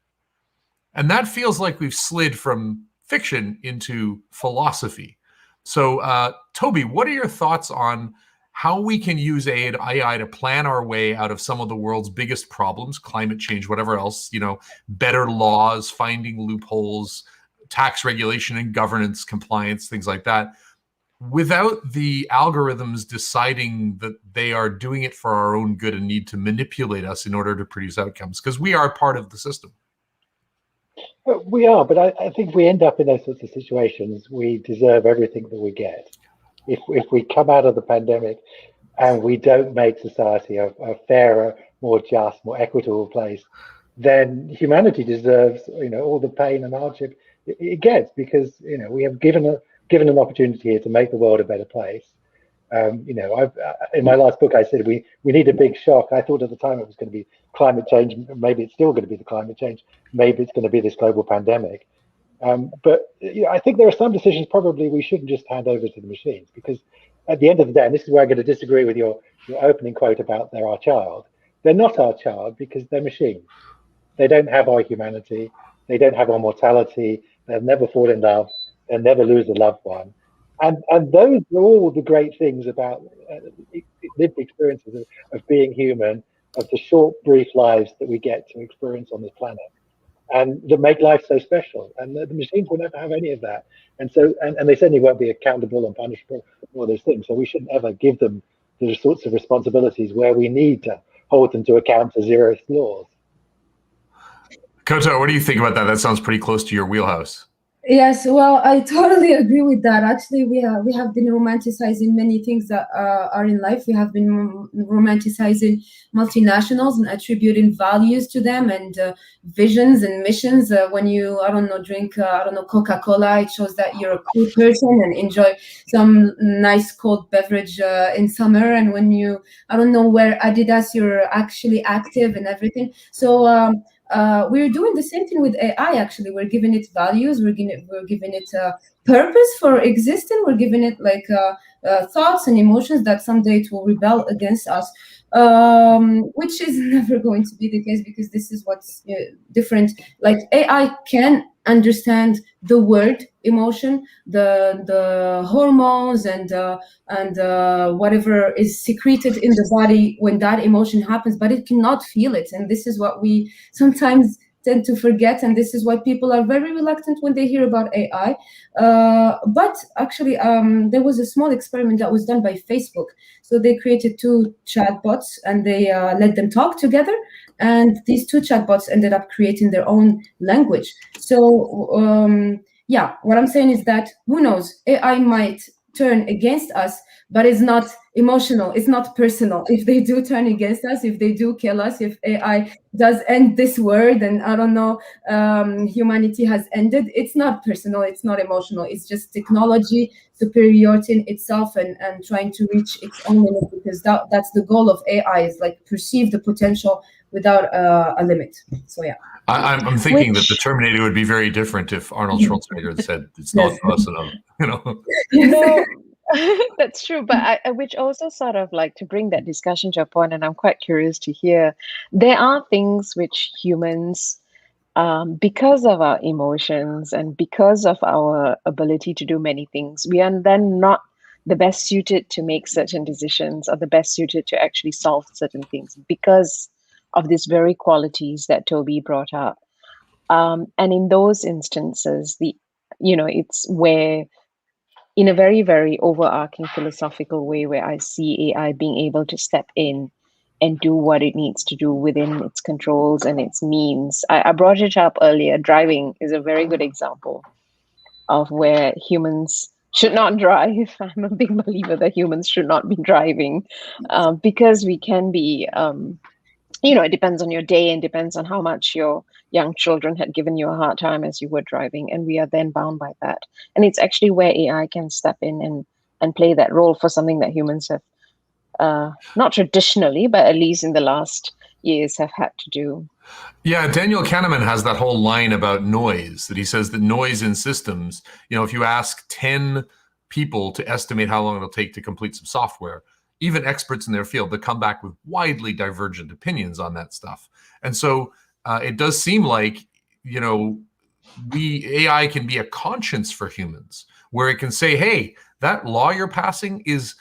And that feels like we've slid from fiction into philosophy. So Toby, what are your thoughts on how we can use AI to plan our way out of some of the world's biggest problems, climate change, whatever else, better laws, finding loopholes, tax regulation and governance, compliance, things like that, without the algorithms deciding that they are doing it for our own good and need to manipulate us in order to produce outcomes, because we are part of the system. We are, but I think if we end up in those sorts of situations, we deserve everything that we get. If we come out of the pandemic and we don't make society a fairer, more just, more equitable place, then humanity deserves, all the pain and hardship it gets, because we have given an opportunity here to make the world a better place. In my last book, I said we need a big shock. I thought at the time it was going to be climate change. Maybe it's still going to be the climate change. Maybe it's going to be this global pandemic. But I think there are some decisions probably we shouldn't just hand over to the machines, because at the end of the day, and this is where I'm going to disagree with your opening quote about they're our child. They're not our child because they're machines. They don't have our humanity. They don't have our mortality. They'll never fall in love. They'll never lose a loved one. And those are all the great things about lived experiences of being human, of the short, brief lives that we get to experience on this planet, and that make life so special. And the machines will never have any of that. And so, and they certainly won't be accountable and punishable for all those things. So we shouldn't ever give them the sorts of responsibilities where we need to hold them to account for Zeroth laws. Koto, what do you think about that? That sounds pretty close to your wheelhouse. Yes, well, I totally agree with that. Actually, we have been romanticizing many things that are in life. We have been romanticizing multinationals and attributing values to them and visions and missions. When you, drink, Coca-Cola, it shows that you're a cool person and enjoy some nice cold beverage in summer. And when you, wear Adidas, you're actually active and everything. So, we're doing the same thing with AI. Actually, we're giving it values. We're giving it purpose for existing. We're giving it thoughts and emotions that someday it will rebel against us, which is never going to be the case, because this is what's different. Like, AI can understand the word emotion, the hormones and whatever is secreted in the body when that emotion happens, but it cannot feel it. And this is what we sometimes tend to forget, and this is why people are very reluctant when they hear about AI. But actually, there was a small experiment that was done by Facebook. So they created 2 chatbots and they let them talk together. And these 2 chatbots ended up creating their own language. So what I'm saying is that, who knows, AI might turn against us, but it's not emotional, it's not personal. If they do turn against us, if they do kill us, if AI does end this world and humanity has ended, it's not personal, it's not emotional, it's just technology superiority in itself and trying to reach its own limit, because that's the goal of AI, is perceive the potential without a limit. So yeah. I'm thinking that the Terminator would be very different if Arnold Schwarzenegger had said it's not personal, No, that's true. But which also sort of to bring that discussion to a point, and I'm quite curious to hear, there are things which humans, because of our emotions and because of our ability to do many things, we are then not the best suited to make certain decisions or the best suited to actually solve certain things because of these very qualities that Toby brought up. And in those instances, it's where, in a very, very overarching philosophical way, where I see AI being able to step in and do what it needs to do within its controls and its means. I brought it up earlier. Driving is a very good example of where humans should not drive. I'm a big believer that humans should not be driving because we can be... it depends on your day and depends on how much your young children had given you a hard time as you were driving. And we are then bound by that. And it's actually where AI can step in and play that role for something that humans have, not traditionally, but at least in the last years have had to do. Yeah, Daniel Kahneman has that whole line about noise, that he says that noise in systems, if you ask 10 people to estimate how long it'll take to complete some software, even experts in their field, that come back with widely divergent opinions on that stuff. And so it does seem like, AI can be a conscience for humans, where it can say, hey, that law you're passing is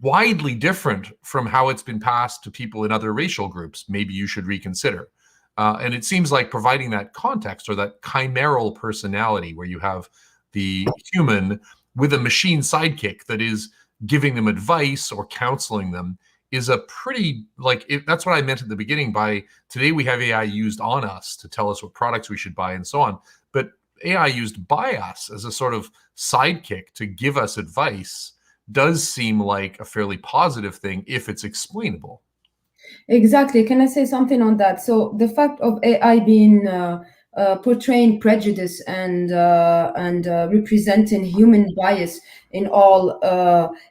widely different from how it's been passed to people in other racial groups. Maybe you should reconsider. And it seems like providing that context or that chimeral personality where you have the human with a machine sidekick that is giving them advice or counseling them is a pretty, that's what I meant at the beginning by today we have AI used on us to tell us what products we should buy and so on. But AI used by us as a sort of sidekick to give us advice does seem like a fairly positive thing if it's explainable. Exactly. Can I say something on that? So the fact of AI being portraying prejudice and representing human bias in all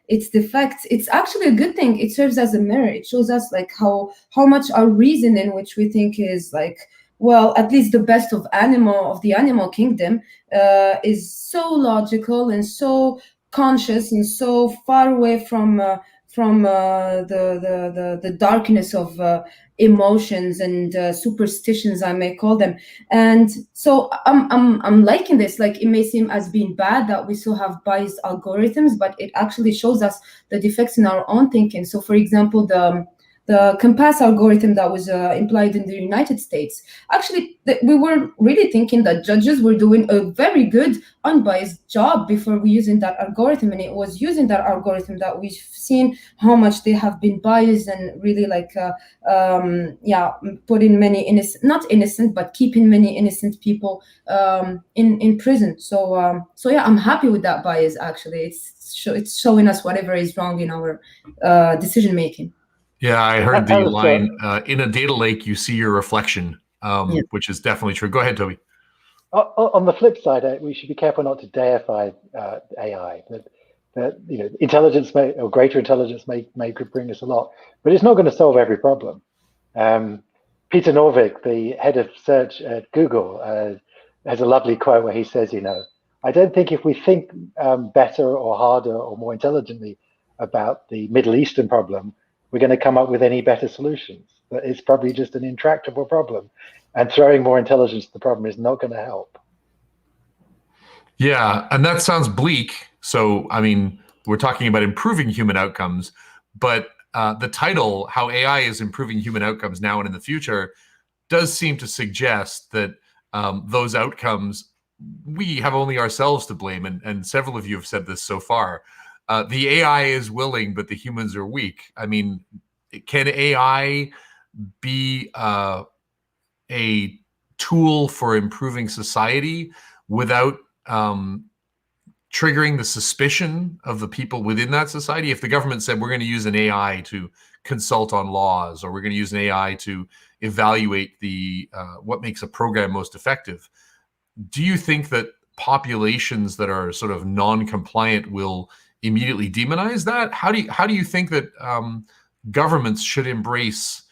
its defects, it's actually a good thing. It serves as a mirror. It shows us like how much our reasoning, which we think is like, well, at least the best of the animal kingdom, is so logical and so conscious and so far away from the darkness of emotions and superstitions, I may call them. And so I'm liking this. Like, it may seem as being bad that we still have biased algorithms, but it actually shows us the defects in our own thinking. So, for example, the compass algorithm that was employed in the United States, actually, we were really thinking that judges were doing a very good, unbiased job before we using that algorithm. And it was using that algorithm that we've seen how much they have been biased and really putting many not innocent, but keeping many innocent people in prison. So yeah, I'm happy with that bias, actually. It's showing us whatever is wrong in our decision making. Yeah, I heard the line, in a data lake, you see your reflection, which is definitely true. Go ahead, Toby. On the flip side, we should be careful not to deify AI. That intelligence or greater intelligence may bring us a lot, but it's not going to solve every problem. Peter Norvig, the head of search at Google, has a lovely quote where he says, I don't think if we think better or harder or more intelligently about the Middle Eastern problem, we're going to come up with any better solutions. That it's probably just an intractable problem, and throwing more intelligence at the problem is not going to help. Yeah, and that sounds bleak. So, I mean, we're talking about improving human outcomes, but the title, How AI is Improving Human Outcomes Now and in the Future, does seem to suggest that those outcomes, we have only ourselves to blame. And several of you have said this so far. The AI is willing, but the humans are weak. I mean, can AI be a tool for improving society without triggering the suspicion of the people within that society? If the government said, we're going to use an AI to consult on laws, or we're going to use an AI to evaluate what makes a program most effective, do you think that populations that are sort of non-compliant will immediately demonize that? How do you think that governments should embrace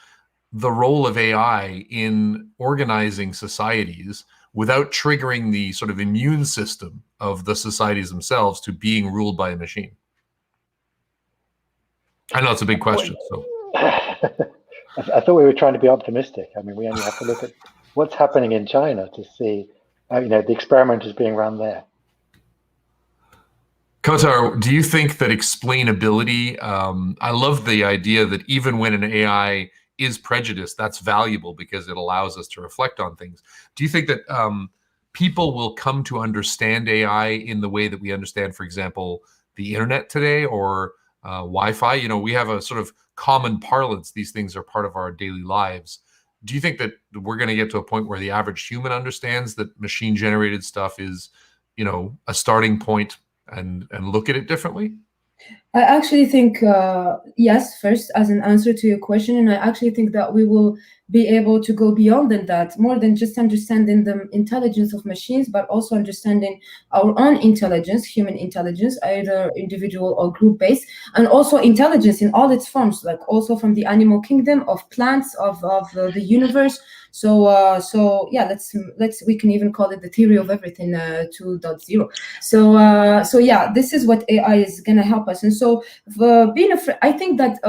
the role of AI in organizing societies without triggering the sort of immune system of the societies themselves to being ruled by a machine? I know it's a big question. So I thought we were trying to be optimistic. I mean, we only have to look at what's happening in China to see, the experiment is being run there. Kotar, do you think that explainability, I love the idea that even when an AI is prejudiced, that's valuable because it allows us to reflect on things. Do you think that people will come to understand AI in the way that we understand, for example, the internet today or Wi-Fi? We have a sort of common parlance. These things are part of our daily lives. Do you think that we're going to get to a point where the average human understands that machine-generated stuff is, a starting point and look at it differently? I actually think, yes, first, as an answer to your question, and I actually think that we will be able to go beyond that, more than just understanding the intelligence of machines, but also understanding our own intelligence, human intelligence, either individual or group-based, and also intelligence in all its forms, like also from the animal kingdom, of plants, of the universe. So yeah, we can even call it the theory of everything 2.0. So yeah, this is what AI is gonna help us. And so being afraid, I think that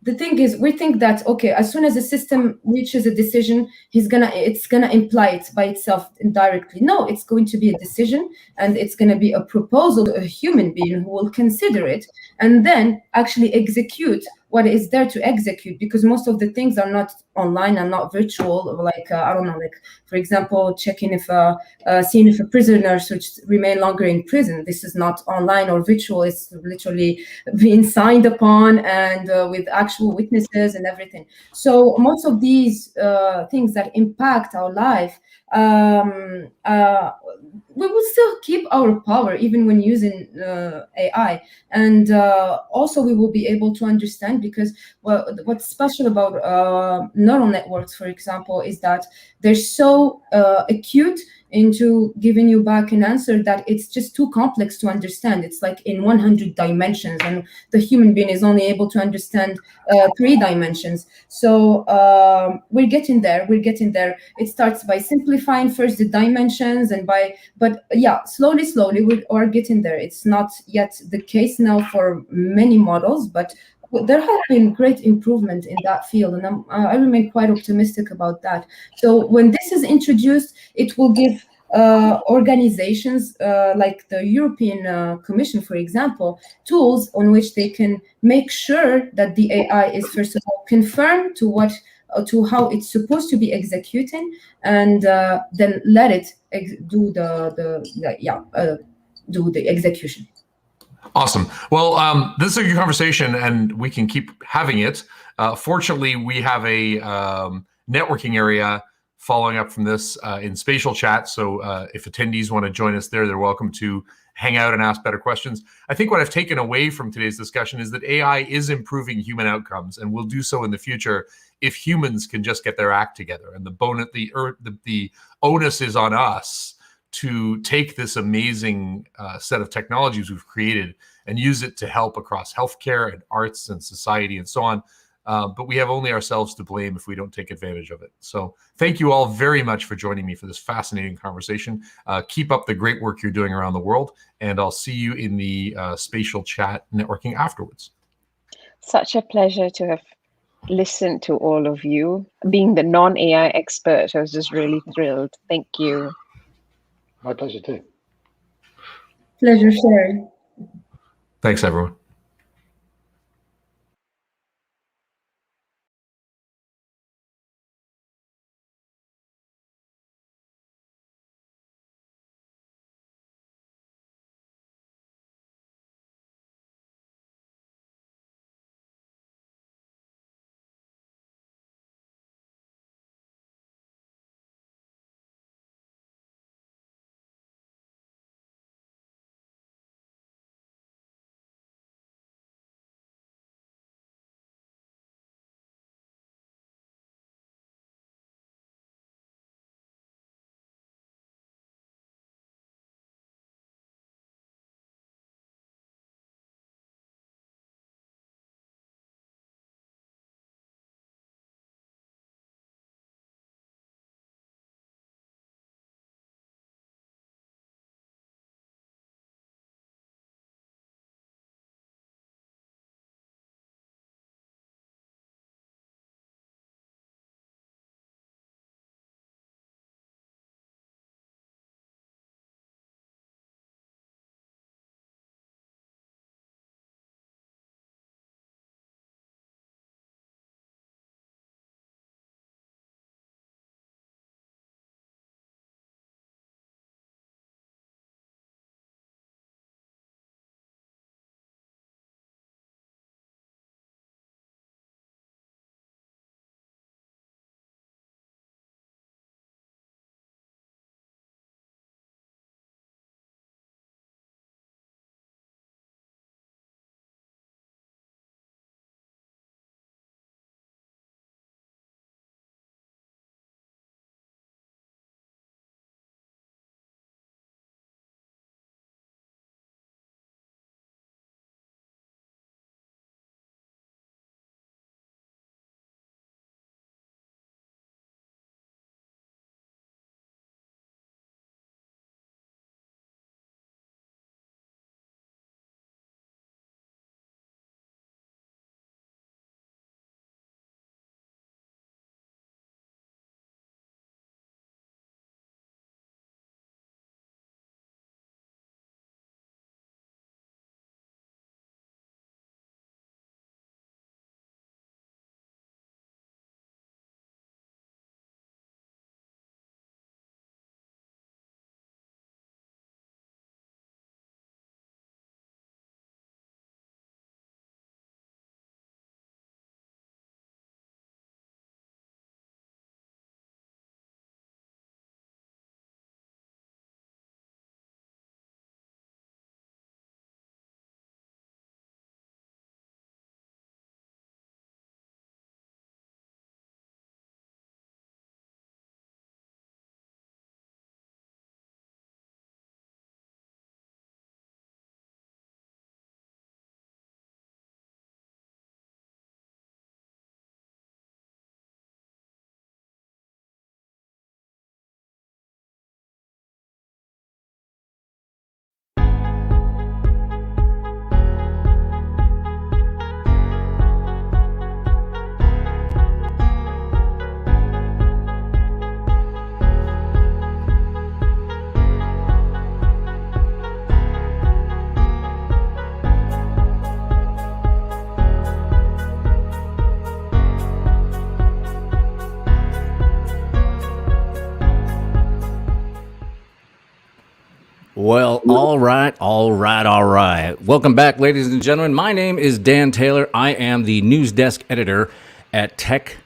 the thing is, we think that, okay, as soon as a system reaches a decision, it's gonna imply it by itself indirectly. No, it's going to be a decision, and it's gonna be a proposal to a human being who will consider it and then actually execute what is there to execute, because most of the things are not online and not virtual. Like I don't know, like for example, checking if seeing if a prisoner should remain longer in prison. This is not online or virtual. It's literally being signed upon and with actual witnesses and everything. So most of these things that impact our life, we will still keep our power even when using AI. And also we will be able to understand, because what's special about neural networks, for example, is that they're so acute into giving you back an answer that it's just too complex to understand. It's like in 100 dimensions, and the human being is only able to understand 3 dimensions. So we're getting there. It starts by simplifying first the dimensions, but yeah, slowly we are getting there. It's not yet the case now for many models, but there has been great improvement in that field, and I remain quite optimistic about that. So when this is introduced, it will give organizations like the European Commission, for example, tools on which they can make sure that the AI is, first of all, confirmed to how it's supposed to be executing, and then let it do the execution. Awesome. Well, this is a good conversation, and we can keep having it. Fortunately, we have a networking area following up from this in spatial chat. So if attendees want to join us there, they're welcome to hang out and ask better questions. I think what I've taken away from today's discussion is that AI is improving human outcomes, and will do so in the future if humans can just get their act together. And the onus is on us to take this amazing set of technologies we've created and use it to help across healthcare and arts and society and so on. But we have only ourselves to blame if we don't take advantage of it. So thank you all very much for joining me for this fascinating conversation. Keep up the great work you're doing around the world, and I'll see you in the spatial chat networking afterwards. Such a pleasure to have listened to all of you. Being the non-AI expert, I was just really thrilled. Thank you. My pleasure too. Pleasure sharing. Thanks, everyone. Well, all right. Welcome back, ladies and gentlemen. My name is Dan Taylor. I am the news desk editor at tech.eu.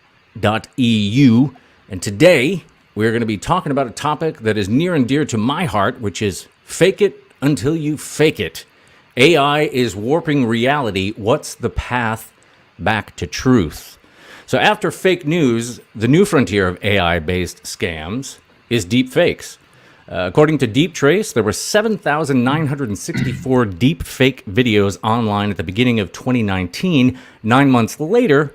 And today we're going to be talking about a topic that is near and dear to my heart, which is fake it until you fake it. AI is warping reality. What's the path back to truth? So after fake news, the new frontier of AI-based scams is deep fakes. According to Deep Trace, there were 7,964 deep fake videos online at the beginning of 2019. 9 months later,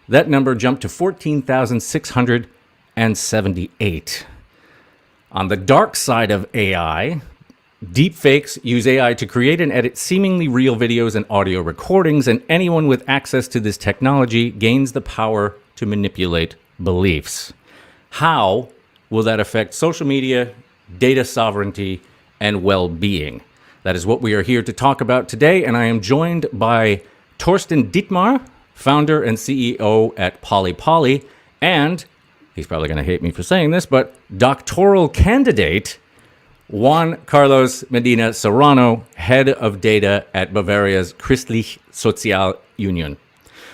that number jumped to 14,678. On the dark side of AI, deep fakes use AI to create and edit seemingly real videos and audio recordings, and anyone with access to this technology gains the power to manipulate beliefs. How will that affect social media, data sovereignty, and well-being? That is what we are here to talk about today, and I am joined by Torsten Dietmar, founder and CEO at Poly, and, he's probably going to hate me for saying this, but doctoral candidate Juan Carlos Medina Serrano, head of data at Bavaria's Christliche Sozial Union.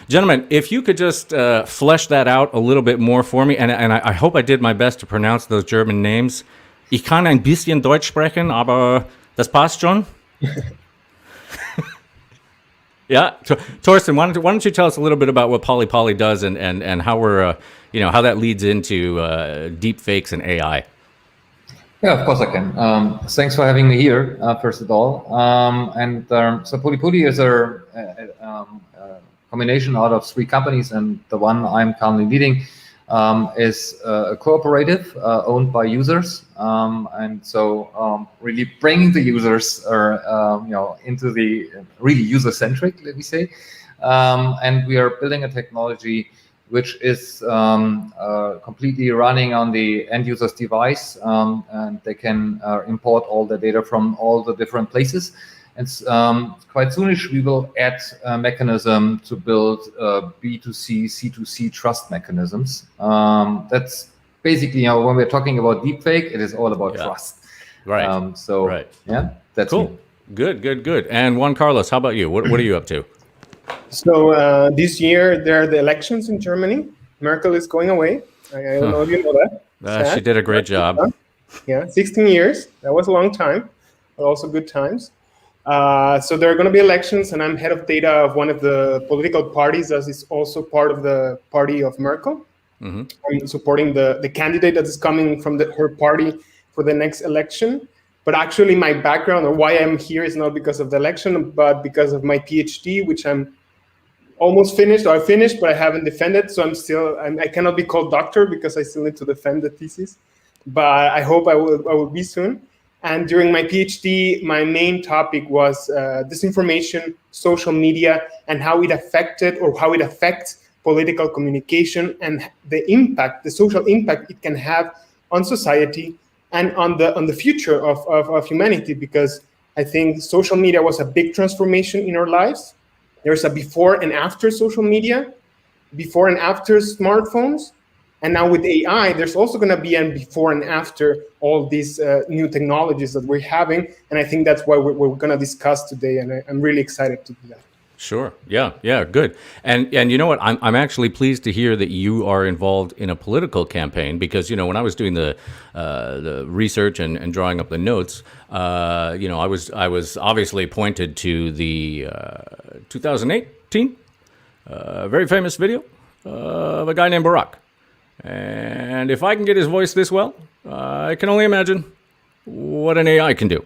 Gentlemen, if you could just flesh that out a little bit more for me, and I hope I did my best to pronounce those German names. Ich kann ein bisschen Deutsch sprechen, aber das passt schon. Yeah, Torsten, why don't you tell us a little bit about what Poly does and how we're how that leads into deep fakes and AI. Yeah, of course I can. Thanks for having me here, first of all. So Poly is a combination out of 3 companies, and the one I'm currently leading is a cooperative owned by users, and so really bringing the users into the really user-centric, let me say, and we are building a technology which is completely running on the end user's device, and they can import all the data from all the different places. And quite soonish, we will add a mechanism to build B2C, C2C trust mechanisms. That's basically, when we're talking about deepfake, it is all about trust. Right. Right. Yeah, that's cool. Me. Good. And Juan Carlos, how about you? What are you up to? So this year, there are the elections in Germany. Merkel is going away. I don't know if you know that. She did a great job. Yeah, 16 years. That was a long time, but also good times. So there are going to be elections, and I'm head of data of one of the political parties that is also part of the party of Merkel. Mm-hmm. I'm supporting the candidate that is coming from her party for the next election. But actually, my background or why I'm here is not because of the election, but because of my PhD, which I'm almost finished, or I finished, but I haven't defended. So I cannot be called doctor because I still need to defend the thesis. But I hope I will be soon. And during my PhD, my main topic was disinformation, social media, and how it affected or how it affects political communication and the social impact it can have on society and on the future of humanity. Because I think social media was a big transformation in our lives. There's a before and after social media, before and after smartphones. And now with AI, there's also going to be a before and after all these new technologies that we're having. And I think that's what we're going to discuss today. And I'm really excited to do that. Sure. Yeah, good. And you know what? I'm actually pleased to hear that you are involved in a political campaign, because, when I was doing the research and drawing up the notes, I was obviously pointed to the 2018 very famous video of a guy named Burke. And if I can get his voice this well, I can only imagine what an AI can do.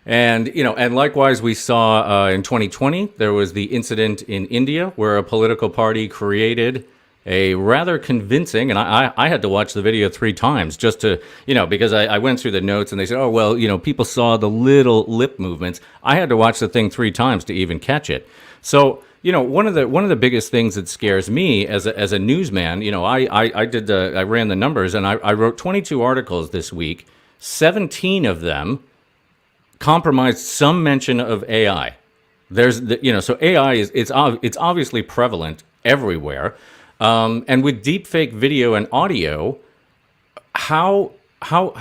And, and likewise, we saw in 2020, there was the incident in India where a political party created a rather convincing, and I had to watch the video 3 times just to, because I went through the notes and they said, oh, well, people saw the little lip movements. I had to watch the thing 3 times to even catch it. So, one of the biggest things that scares me as a newsman, I ran the numbers and I wrote 22 articles this week. 17 of them compromised some mention of AI. So AI it's obviously prevalent everywhere. And with deepfake video and audio, how how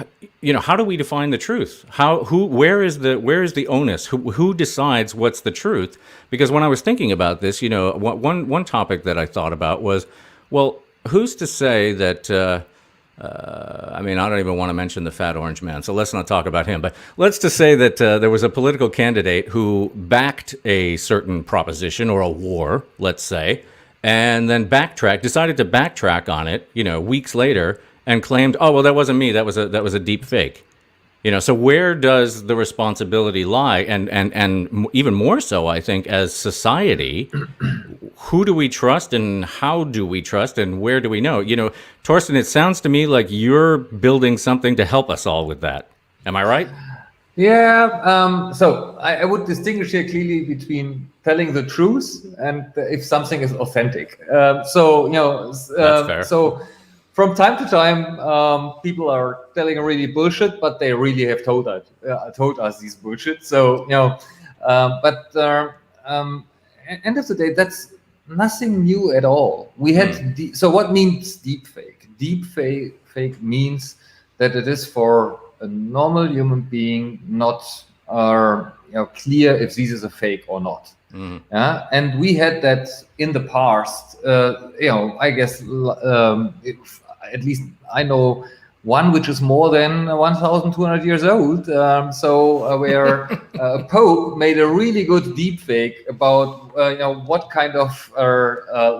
how do we define the truth? Where is the onus? Who decides what's the truth? Because when I was thinking about this, one topic that I thought about was, well, who's to say that? I don't even want to mention the fat orange man, so let's not talk about him. But let's just say that there was a political candidate who backed a certain proposition or a war, let's say, and then decided to backtrack on it, weeks later, and claimed, oh, well, that wasn't me. That was a deep fake. So where does the responsibility lie? And even more so, I think, as society, who do we trust and how do we trust and where do we know? Torsten, it sounds to me like you're building something to help us all with that. Am I right? Yeah. So I would distinguish here clearly between telling the truth and if something is authentic. That's fair. So from time to time, people are telling really bullshit, but they really have told us these bullshit. So end of the day, that's nothing new at all. We had so what means deep fake? Deep fake means that it is for a normal human being not clear if this is a fake or not. Yeah, and we had that in the past. I guess at least I know one which is more than 1,200 years old. Where a Pope made a really good deep fake about what kind of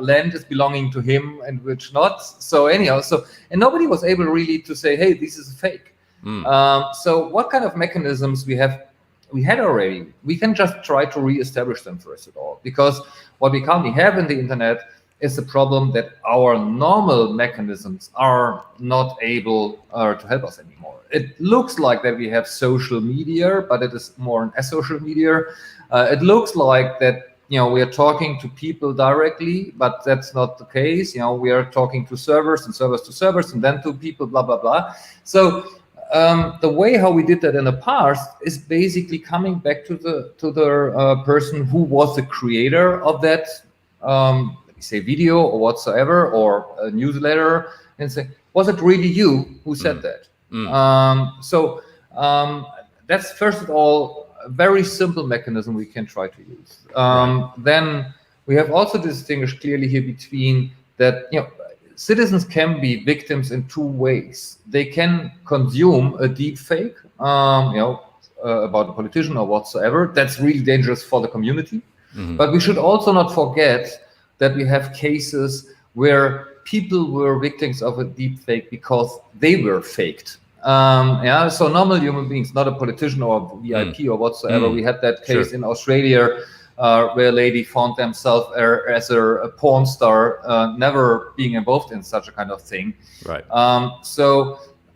land is belonging to him and which not. And nobody was able really to say, hey, this is a fake. So what kind of mechanisms we had already, we can just try to re-establish them first of all, because what we currently have in the internet is the problem that our normal mechanisms are not able to help us anymore. It looks like that we have social media, but it is more an asocial media. It looks like that we are talking to people directly, but that's not the case. We are talking to servers and servers to servers and then to people, blah, blah, blah. So the way how we did that in the past is basically coming back to the person who was the creator of that say video or whatsoever or a newsletter, and say, was it really you who said that? That's first of all a very simple mechanism we can try to use. Then we have also distinguished clearly here between that citizens can be victims in two ways. They can consume a deep fake about a politician or whatsoever. That's really dangerous for the community. But we should also not forget that we have cases where people were victims of a deep fake because they were faked. So normal human beings, not a politician or VIP or whatsoever. We had that case in Australia where a lady found themselves as a porn star, never being involved in such a kind of thing. Right.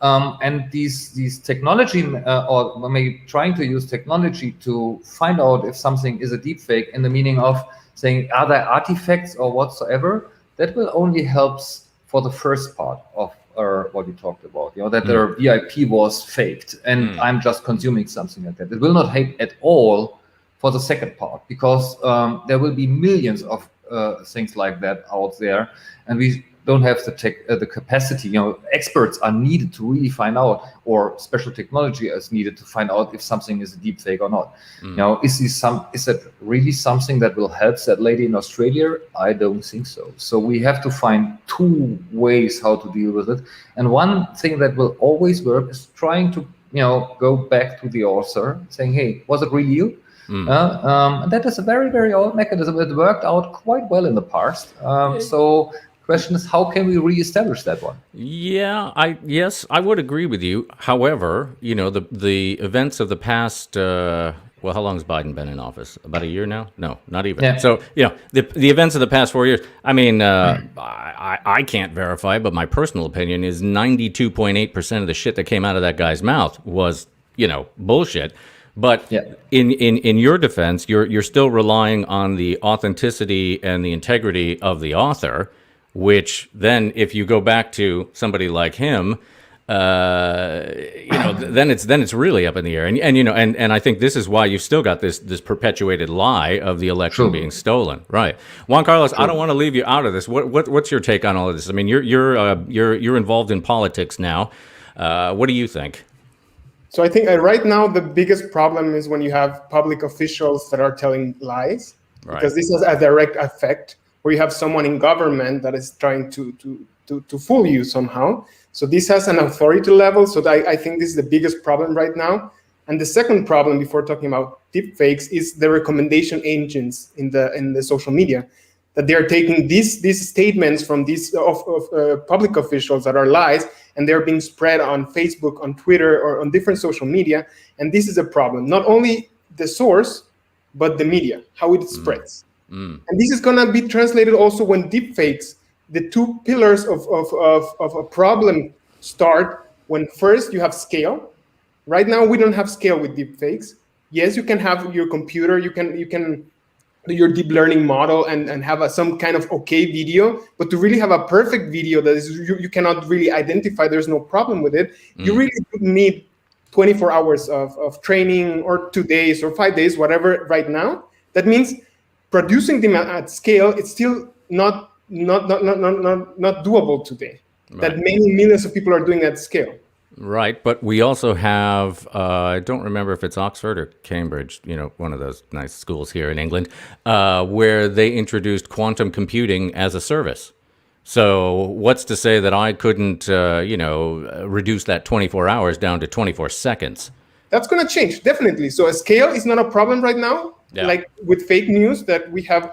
And these technology, or maybe trying to use technology to find out if something is a deep fake in the meaning of saying, are there artifacts or whatsoever, that will only helps for the first part of what we talked about, that their VIP was faked and I'm just consuming something like that. It will not help at all for the second part, because there will be millions of things like that out there, and we don't have the capacity. Experts are needed to really find out, or special technology is needed to find out if something is a deep fake or not. Is that really something that will help that lady in Australia? I don't think so. So we have to find two ways how to deal with it. And one thing that will always work is trying to go back to the author, saying, hey, was it really you? And that is a very, very old mechanism. It worked out quite well in the past. So question is, how can we reestablish that one? Yes, I would agree with you. However, the events of the past. How long has Biden been in office? About a year now? No, not even. Yeah. So the events of the past 4 years. I mean, I can't verify, but my personal opinion is 92.8% of the shit that came out of that guy's mouth was bullshit. But in your defense, you're still relying on the authenticity and the integrity of the author, which then, if you go back to somebody like him, then it's really up in the air. And I think this is why you've still got this perpetuated lie of the election being stolen, right? Juan Carlos, I don't want to leave you out of this. What's your take on all of this? I mean, you're involved in politics now. What do you think? So I think right now the biggest problem is when you have public officials that are telling lies, because this has a direct effect where you have someone in government that is trying to fool you somehow. So this has an authority level. So I think this is the biggest problem right now. And the second problem, before talking about deepfakes, is the recommendation engines in the social media, that they are taking these statements from these of public officials that are lies, and they're being spread on Facebook, on Twitter, or on different social media. And this is a problem. Not only the source, but the media, how it spreads. And this is going to be translated also when deepfakes, the two pillars of a problem start when first you have scale. Right now, we don't have scale with deepfakes. Yes, you can have your computer, you can do your deep learning model and have some kind of okay video, but to really have a perfect video that is you cannot really identify, there's no problem with it, you really need 24 hours of training, or 2 days or 5 days, whatever right now. That means producing them at scale, it's still not doable today. Right. That many millions of people are doing at scale. Right, but we also have, I don't remember if it's Oxford or Cambridge, one of those nice schools here in England, where they introduced quantum computing as a service. So what's to say that I couldn't, reduce that 24 hours down to 24 seconds? That's going to change, definitely. So a scale is not a problem right now. Yeah. Like with fake news, that we have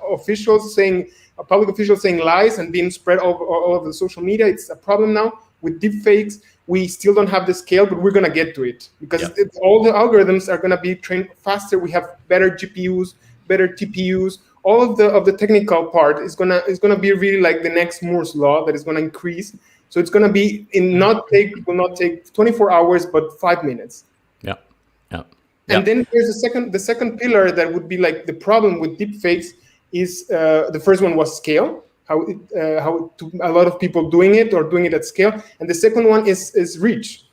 public officials saying lies and being spread all over the social media. It's a problem now. With deepfakes, we still don't have the scale, but we're going to get to it, because all the algorithms are going to be trained faster. We have better GPUs, better TPUs. All of the technical part is going to be really like the next Moore's law that is going to increase. So it's going to be will not take 24 hours, but 5 minutes. Yeah. And then there's the second pillar that would be like the problem with deepfakes is the first one was scale. How a lot of people doing it at scale, and the second one is reach.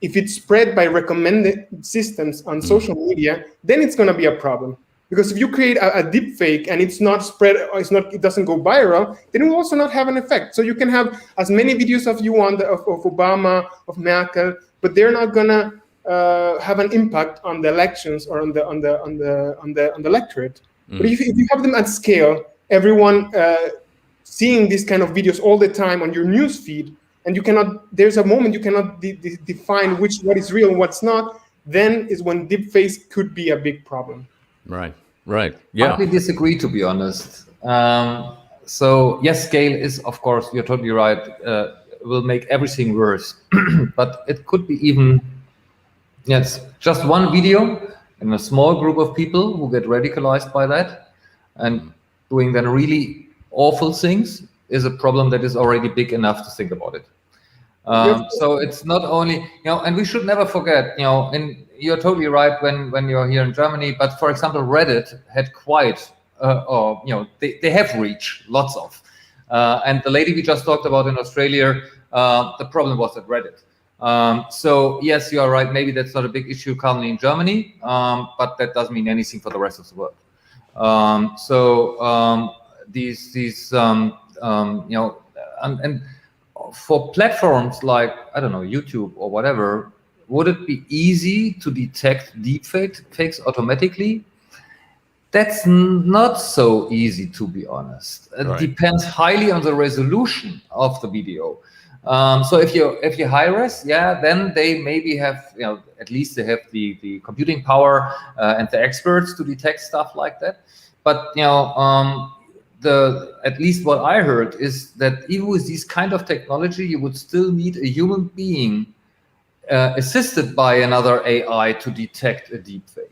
If it's spread by recommended systems on social media, then it's going to be a problem. Because if you create a deep fake and it's not spread, it doesn't go viral, then it will also not have an effect. So you can have as many videos as you want of Obama, of Merkel, but they're not going to have an impact on the elections or on the electorate. But if you have them at scale, everyone seeing these kind of videos all the time on your news feed, and there's a moment you cannot define what is real and what's not, then is when deepfakes could be a big problem. Right. Yeah. I disagree, to be honest. So yes, scale is, of course, you're totally right, will make everything worse. But it could be even, just one video in a small group of people who get radicalized by that and doing then really awful things is a problem that is already big enough to think about it. So it's not only, and we should never forget, and you're totally right when you're here in Germany, but for example, Reddit had quite, they have reach, lots of. And the lady we just talked about in Australia, the problem was at Reddit. So yes, you are right, maybe that's not a big issue currently in Germany, but that doesn't mean anything for the rest of the world. And for platforms like, I don't know, YouTube or whatever, would it be easy to detect deepfakes automatically? That's not so easy, to be honest. It depends highly on the resolution of the video. So if you high res, then they maybe have, at least they have the computing power and the experts to detect stuff like that. But at least what I heard is that even with this kind of technology, you would still need a human being assisted by another AI to detect a deepfake.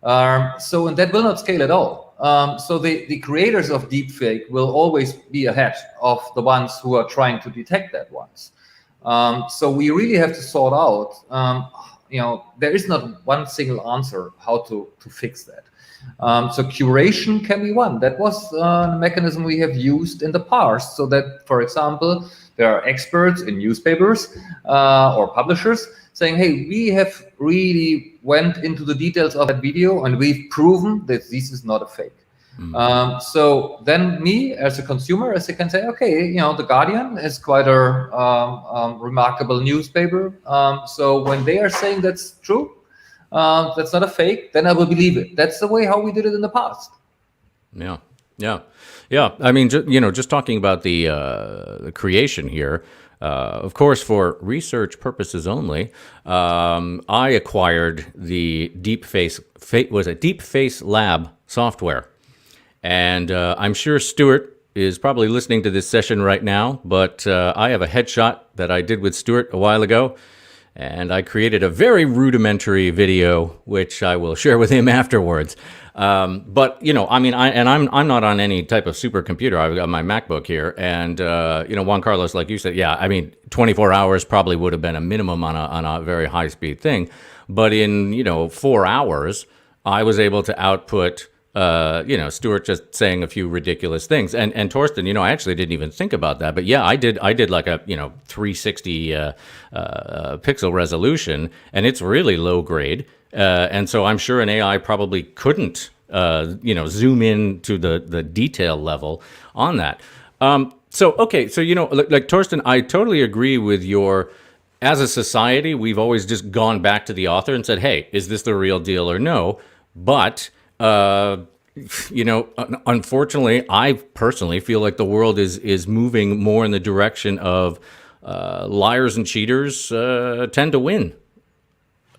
And that will not scale at all. So the creators of deepfake will always be ahead of the ones who are trying to detect that ones. So we really have to sort out, there is not one single answer how to fix that. So curation can be one. That was a mechanism we have used in the past, so that, for example, there are experts in newspapers or publishers saying, hey, we have really went into the details of that video and we've proven that this is not a fake. So then me as a consumer, as I can say, okay, the Guardian is quite a remarkable newspaper. So when they are saying that's true, that's not a fake, then I will believe it. That's the way how we did it in the past. Yeah. I mean, just talking about the creation here. Of course, for research purposes only, I acquired the DeepFace Lab software. And I'm sure Stuart is probably listening to this session right now, but I have a headshot that I did with Stuart a while ago, and I created a very rudimentary video, which I will share with him afterwards. But I'm not on any type of supercomputer. I've got my MacBook here, and Juan Carlos, like you said, 24 hours probably would have been a minimum on a very high speed thing, but in 4 hours, I was able to output. Stuart just saying a few ridiculous things, and Torsten, I actually didn't even think about that, but yeah, I did like a 360 pixel resolution, and it's really low grade, and so I'm sure an AI probably couldn't zoom in to the detail level on that. So like Torsten, I totally agree with your. As a society, we've always just gone back to the author and said, hey, is this the real deal or no? But unfortunately, I personally feel like the world is moving more in the direction of liars and cheaters tend to win.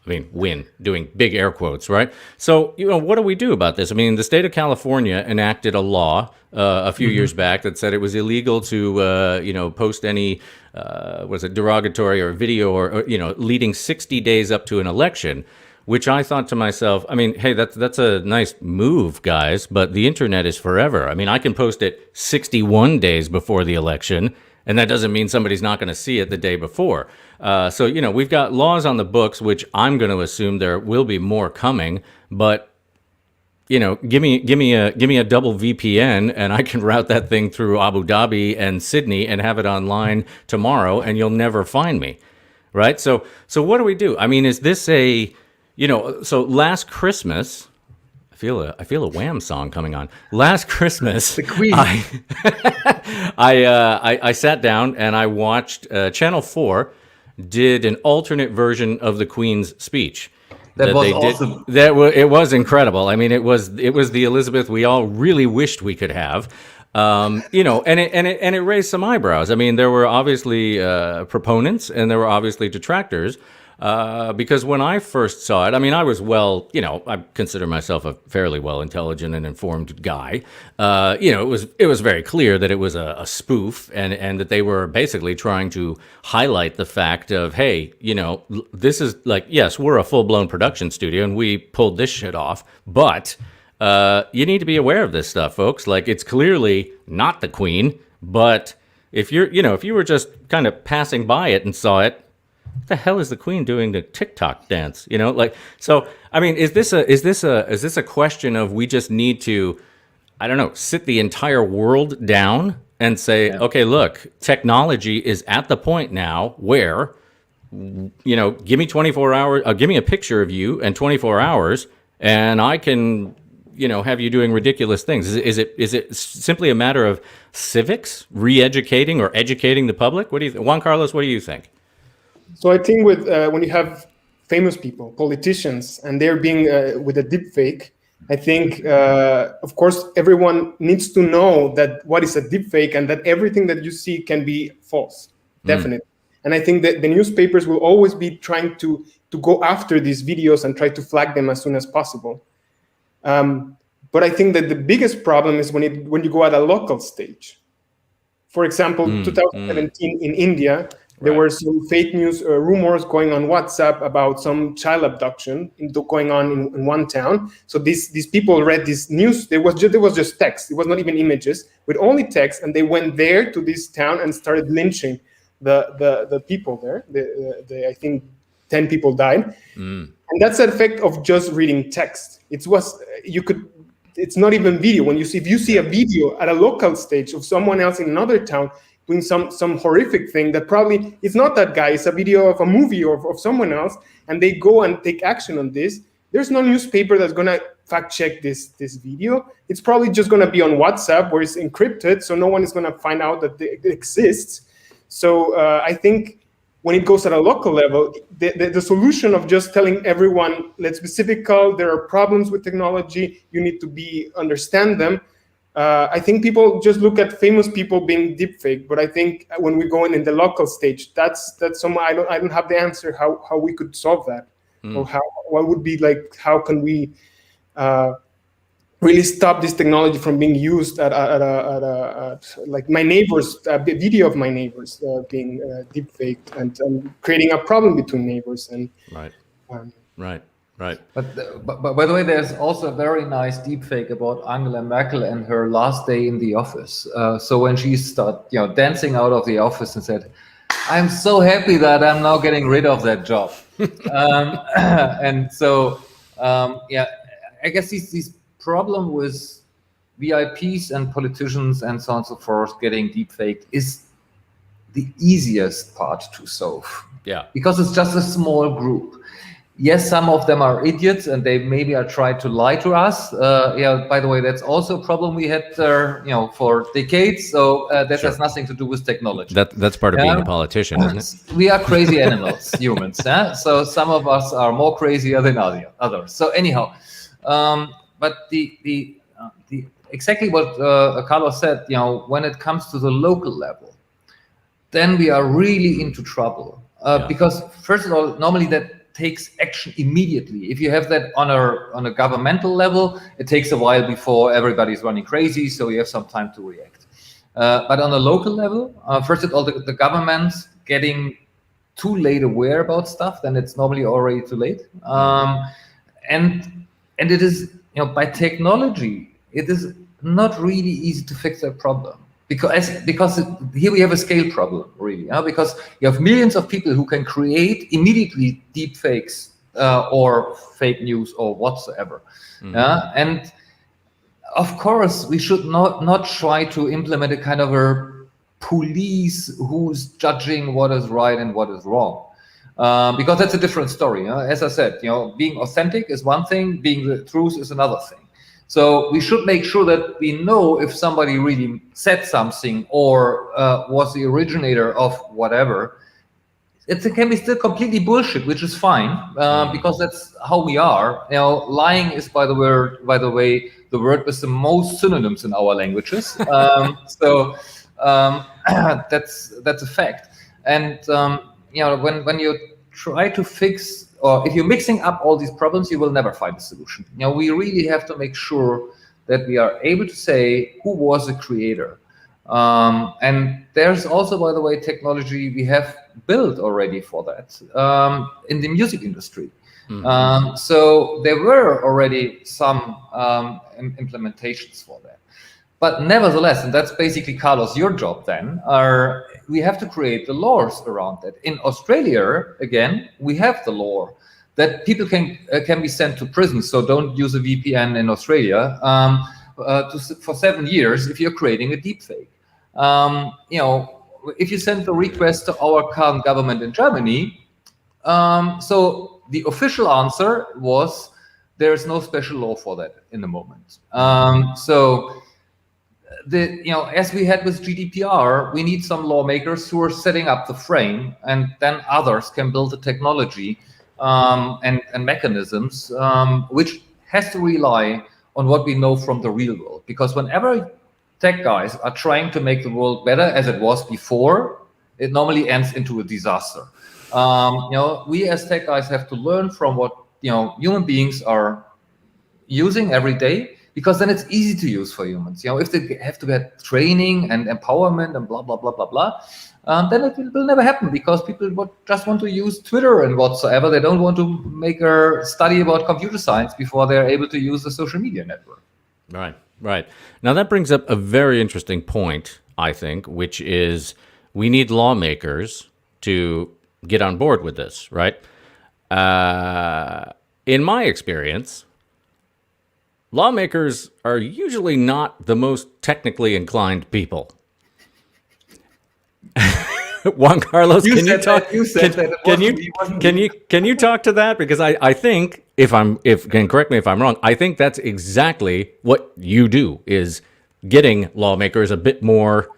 I mean, win, doing big air quotes, right? So, what do we do about this? I mean, the state of California enacted a law a few years back that said it was illegal to, post any, derogatory or video or leading 60 days up to an election. Which I thought to myself, I mean, hey, that's a nice move, guys, but the internet is forever. I mean, I can post it 61 days before the election, and that doesn't mean somebody's not going to see it the day before. So, we've got laws on the books, which I'm going to assume there will be more coming, but, give me a double VPN, and I can route that thing through Abu Dhabi and Sydney and have it online tomorrow, and you'll never find me, right? So what do we do? I mean, is this so last Christmas, I feel a Wham song coming on. Last Christmas, the Queen. I sat down and I watched Channel 4 did an alternate version of the Queen's speech. That was awesome. It was incredible. I mean, it was the Elizabeth we all really wished we could have. And it raised some eyebrows. I mean, there were obviously proponents and there were obviously detractors. Because when I first saw it, I mean, I was I consider myself a fairly well-intelligent and informed guy. It was very clear that it was a spoof and that they were basically trying to highlight the fact of, hey, this is like, yes, we're a full-blown production studio and we pulled this shit off, but you need to be aware of this stuff, folks. Like, it's clearly not the Queen, but if you were just kind of passing by it and saw it, what the hell is the Queen doing the TikTok dance? So I mean, is this a question of we just need to, I don't know, sit the entire world down and say, okay, look, technology is at the point now where, give me 24 hours, give me a picture of you and 24 hours, and I can, have you doing ridiculous things. Is it simply a matter of civics, re-educating or educating the public? What do you, Juan Carlos? What do you think? So I think with when you have famous people, politicians, and they're being with a deep fake, I think, of course, everyone needs to know that what is a deep fake and that everything that you see can be false, definitely. And I think that the newspapers will always be trying to go after these videos and try to flag them as soon as possible. But I think that the biggest problem is when you go at a local stage. For example, 2017 in India, there were some fake news rumors going on WhatsApp about some child abduction going on in one town. So these people read this news. There was just text. It was not even images, with only text, and they went there to this town and started lynching the people there. I think 10 people died, and that's the effect of just reading text. It's not even video. If you see a video at a local stage of someone else in another town doing some horrific thing that probably it's not that guy, it's a video of a movie or of someone else, and they go and take action on this, there's no newspaper that's going to fact check this video. It's probably just going to be on WhatsApp where it's encrypted, so no one is going to find out that it exists. So I think when it goes at a local level, the solution of just telling everyone, let's be cynical, there are problems with technology, you need to understand them. I think people just look at famous people being deepfake, but I think when we go in the local stage, that's some I don't have the answer how we could solve that, or what would be like, how can we really stop this technology from being used at like my neighbors, a video of my neighbors being deepfaked and creating a problem between neighbors and Right. But by the way, there's also a very nice deepfake about Angela Merkel and her last day in the office. So when she started, dancing out of the office and said, "I'm so happy that I'm now getting rid of that job," and so I guess these problem with VIPs and politicians and so on and so forth getting deepfaked is the easiest part to solve. Yeah, because it's just a small group. Yes, some of them are idiots and they maybe are trying to lie to us. By the way, that's also a problem we had for decades. So that has nothing to do with technology. That's part of being a politician, isn't it? We are crazy animals, humans. So some of us are more crazier than others. So anyhow, but the exactly what Carlos said, when it comes to the local level, then we are really into trouble. Because first of all, normally that takes action immediately. If you have that on a governmental level, it takes a while before everybody's running crazy, so you have some time to react. But on a local level, first of all, the government's getting too late aware about stuff, then it's normally already too late. And it is, by technology, it is not really easy to fix that problem. Because here we have a scale problem, really, because you have millions of people who can create immediately deep fakes or fake news or whatsoever. And of course, we should not try to implement a kind of a police who's judging what is right and what is wrong. Because that's a different story. As I said, being authentic is one thing, being the truth is another thing. So we should make sure that we know if somebody really said something or was the originator of whatever. It can be still completely bullshit, which is fine, because that's how we are. Lying is, by the way, the word with the most synonyms in our languages. So that's a fact. And when you try to fix, or if you're mixing up all these problems, you will never find a solution. We really have to make sure that we are able to say who was the creator. And there's also, by the way, technology we have built already for that in the music industry. So there were already some implementations for that. But nevertheless, and that's basically, Carlos, your job then, we have to create the laws around that. In Australia, again, we have the law that people can be sent to prison. So don't use a VPN in Australia for 7 years if you're creating a deepfake. If you send the request to our current government in Germany, so the official answer was there is no special law for that in the moment. As we had with GDPR, we need some lawmakers who are setting up the frame, and then others can build the technology and mechanisms, which has to rely on what we know from the real world. Because whenever tech guys are trying to make the world better as it was before, it normally ends into a disaster. We as tech guys have to learn from what human beings are using every day, because then it's easy to use for humans. If they have to get training and empowerment and blah, blah, blah, blah, blah, then it will never happen, because people just want to use Twitter and whatsoever. They don't want to make a study about computer science before they're able to use the social media network. Right. Now that brings up a very interesting point, I think, which is we need lawmakers to get on board with this, right? In my experience, lawmakers are usually not the most technically inclined people. Juan Carlos, You can you said talk? that- you said that it Can you talk to that? Because I think if correct me if I'm wrong, I think that's exactly what you do, is getting lawmakers a bit more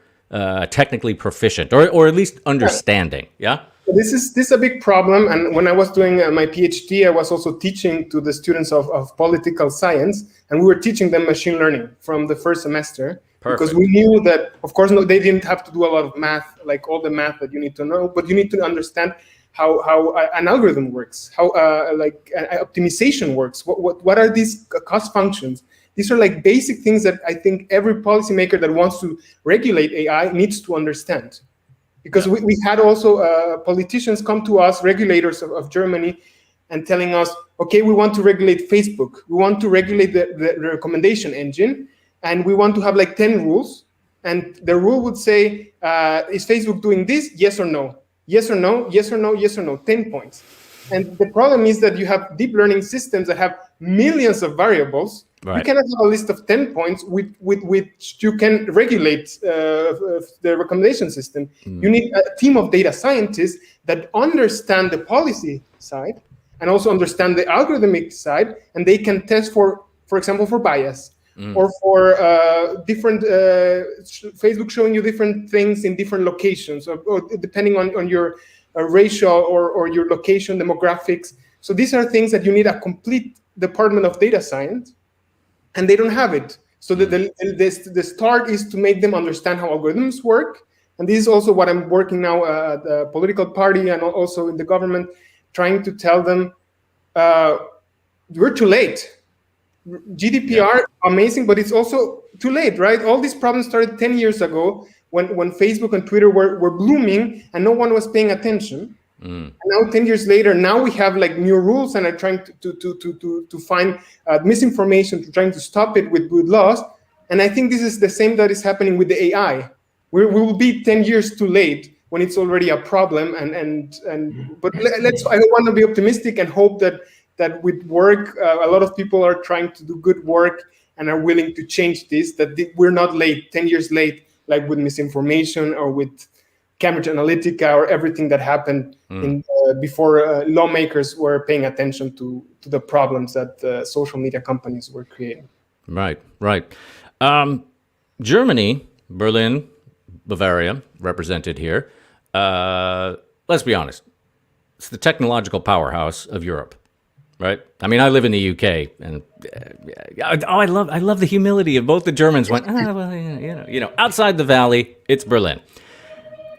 technically proficient, or at least understanding. Yeah. This is a big problem, and when I was doing my PhD, I was also teaching to the students of political science, and we were teaching them machine learning from the first semester. Perfect. Because we knew that, of course, no, they didn't have to do a lot of math, like all the math that you need to know, but you need to understand how an algorithm works, how optimization works. What are these cost functions? These are like basic things that I think every policymaker that wants to regulate AI needs to understand. Because we had also politicians come to us, regulators of Germany, and telling us, okay, we want to regulate Facebook. We want to regulate the recommendation engine, and we want to have like 10 rules. And the rule would say, is Facebook doing this? Yes or no? Yes or no? Yes or no? Yes or no? 10 points. And the problem is that you have deep learning systems that have millions of variables. Right. You cannot have a list of 10 points with which you can regulate the recommendation system. You need a team of data scientists that understand the policy side and also understand the algorithmic side, and they can test for example, for bias or for different Facebook showing you different things in different locations, or depending on your racial or your location demographics. So these are things that you need a complete department of data science, and they don't have it. So the start is to make them understand how algorithms work. And this is also what I'm working now at the political party and also in the government, trying to tell them, we're too late. GDPR, amazing, but it's also too late, right? All these problems started 10 years ago when Facebook and Twitter were blooming and no one was paying attention. And now 10 years later, now we have like new rules and are trying to find misinformation, trying to stop it with good laws. And I think this is the same that is happening with the AI. We will be 10 years too late when it's already a problem. But I want to be optimistic and hope that with work, a lot of people are trying to do good work and are willing to change this, that we're not late, 10 years late, like with misinformation or with Cambridge Analytica or everything that happened before lawmakers were paying attention to the problems that social media companies were creating. Right. Germany, Berlin, Bavaria, represented here. Let's be honest. It's the technological powerhouse of Europe, right? I mean, I live in the UK, and I love the humility of both the Germans. Went, outside the valley, it's Berlin.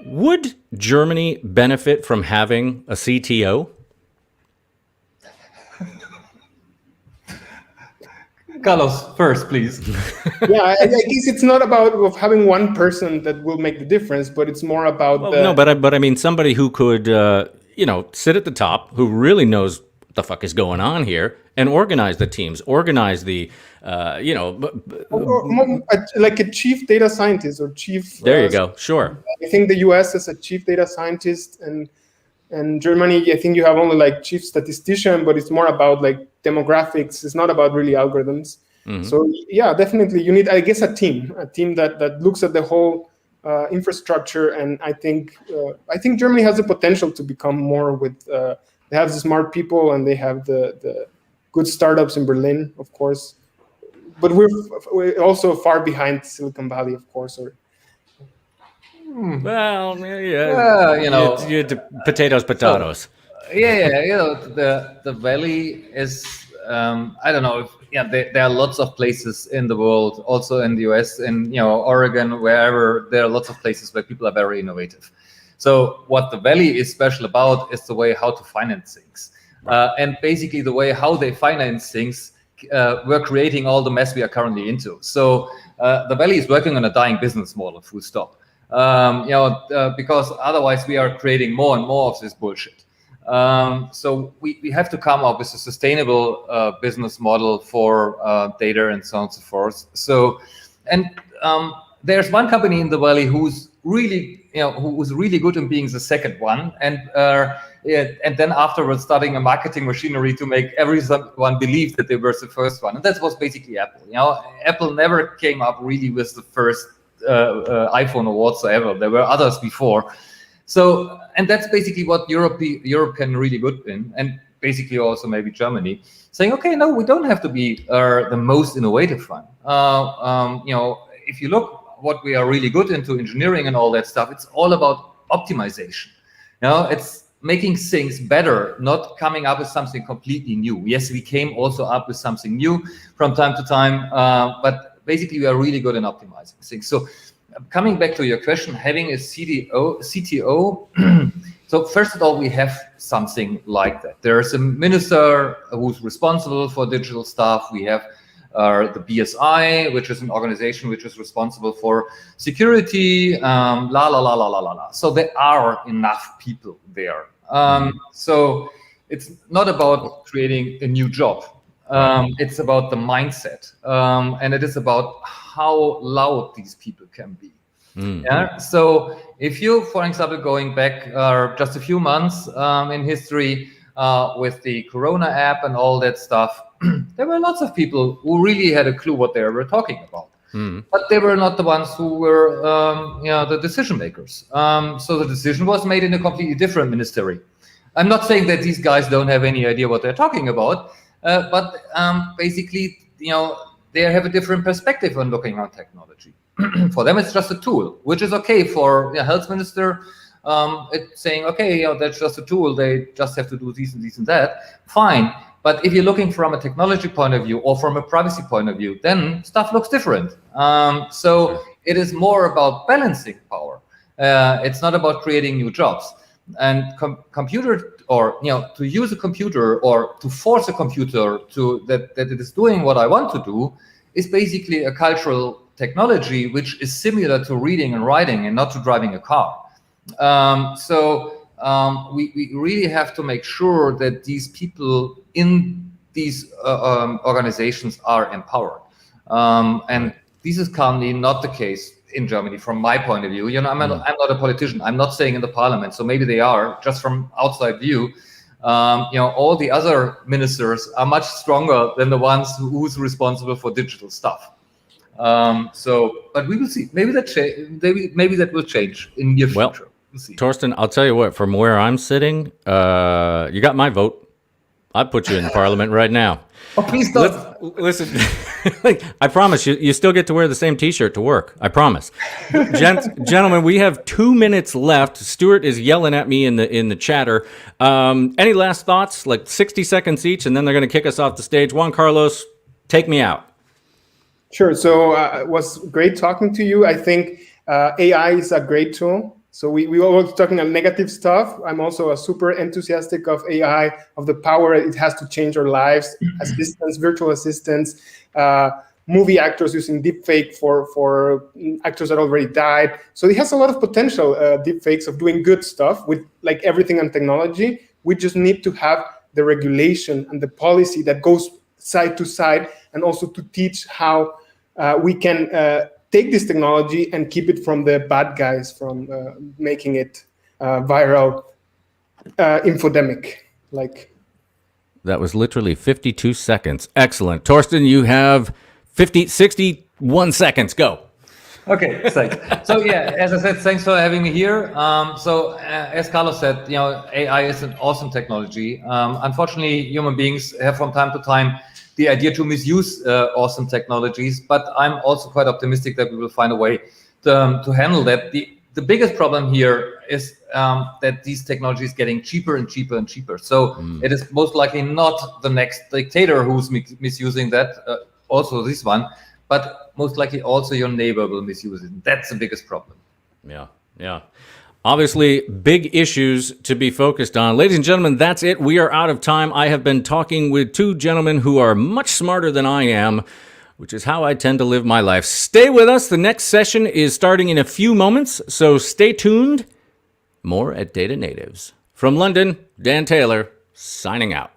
Would Germany benefit from having a CTO? Carlos, first, please. I guess it's not about having one person that will make the difference, but it's more about but I mean somebody who could sit at the top, who really knows what the fuck is going on here, and organize the teams, organize the like a chief data scientist or chief. There you go. Sure. I think the US has a chief data scientist, and Germany, I think you have only like chief statistician, but it's more about like demographics. It's not about really algorithms. So yeah, definitely you need, I guess, a team that looks at the whole infrastructure. And I think Germany has the potential to become more with. They have the smart people and they have the good startups in Berlin, of course. But we're also far behind Silicon Valley, of course. Well, yeah, potatoes. The valley is, I don't know. There are lots of places in the world, also in the US, in Oregon, wherever. There are lots of places where people are very innovative. So what the valley is special about is the way how to finance things, and basically the way how they finance things. We're creating all the mess we are currently into. So the valley is working on a dying business model, full stop. Because otherwise we are creating more and more of this bullshit. So we have to come up with a sustainable business model for data and so on and so forth. So, and there's one company in the valley who's really good in being the second one, and then afterwards starting a marketing machinery to make everyone believe that they were the first one, and that was basically Apple. Apple never came up really with the first iPhone or whatsoever. There were others before, So, and that's basically what Europe can really good in, and basically also maybe Germany, saying, okay, no, we don't have to be the most innovative one. If you look what we are really good into, engineering and all that stuff, it's all about optimization. It's making things better, not coming up with something completely new. Yes, we came also up with something new from time to time, but basically we are really good in optimizing things. So coming back to your question, having a CTO, so first of all, we have something like that. There's a minister who's responsible for digital stuff. We have the BSI, which is an organization which is responsible for security, So there are enough people there. So it's not about creating a new job. It's about the mindset, and it is about how loud these people can be. Yeah. So if you, for example, going back just a few months in history with the Corona app and all that stuff, there were lots of people who really had a clue what they were talking about. But they were not the ones who were the decision makers. So the decision was made in a completely different ministry. I'm not saying that these guys don't have any idea what they're talking about, but basically, they have a different perspective on looking at technology. For them, it's just a tool, which is okay. For a health minister, it's saying, okay, that's just a tool. They just have to do this and this and that. Fine. But if you're looking from a technology point of view or from a privacy point of view, then stuff looks different. So it is more about balancing power. It's not about creating new jobs. And computer, or to use a computer or to force a computer to that it is doing what I want to do, is basically a cultural technology which is similar to reading and writing and not to driving a car. We really have to make sure that these people in these organizations are empowered. And this is currently not the case in Germany, from my point of view. I'm not a politician. I'm not saying in the parliament, so maybe they are, just from outside view. All the other ministers are much stronger than the ones who's responsible for digital stuff. But we will see. Maybe that will change in the future. We'll see. Torsten, I'll tell you what, from where I'm sitting, you got my vote. I'd put you in parliament right now. Oh, please don't. Listen, I promise you still get to wear the same T-shirt to work. I promise. Gentlemen, we have 2 minutes left. Stuart is yelling at me in the chatter. Any last thoughts? Like 60 seconds each, and then they're going to kick us off the stage. Juan Carlos, take me out. Sure. So it was great talking to you. I think AI is a great tool. So we were talking about negative stuff. I'm also a super enthusiastic of AI, of the power it has to change our lives. Assistants, virtual assistants, movie actors using deepfake for actors that already died. So it has a lot of potential, deepfakes, of doing good stuff with like everything on technology. We just need to have the regulation and the policy that goes side to side, and also to teach how we can take this technology and keep it from the bad guys from making it viral infodemic. That was literally 52 seconds. Excellent. Torsten, you have 61 seconds. Go. Okay, thanks. So yeah, as I said, thanks for having me here. As Carlos said, AI is an awesome technology. Unfortunately, human beings have from time to time the idea to misuse awesome technologies, but I'm also quite optimistic that we will find a way to handle that. The biggest problem here is that these technologies getting cheaper and cheaper and cheaper. So it is most likely not the next dictator who's misusing that, also this one, but most likely also your neighbor will misuse it. That's the biggest problem. Yeah. Obviously, big issues to be focused on. Ladies and gentlemen, that's it. We are out of time. I have been talking with two gentlemen who are much smarter than I am, which is how I tend to live my life. Stay with us. The next session is starting in a few moments, so stay tuned. More at Data Natives. From London, Dan Taylor, signing out.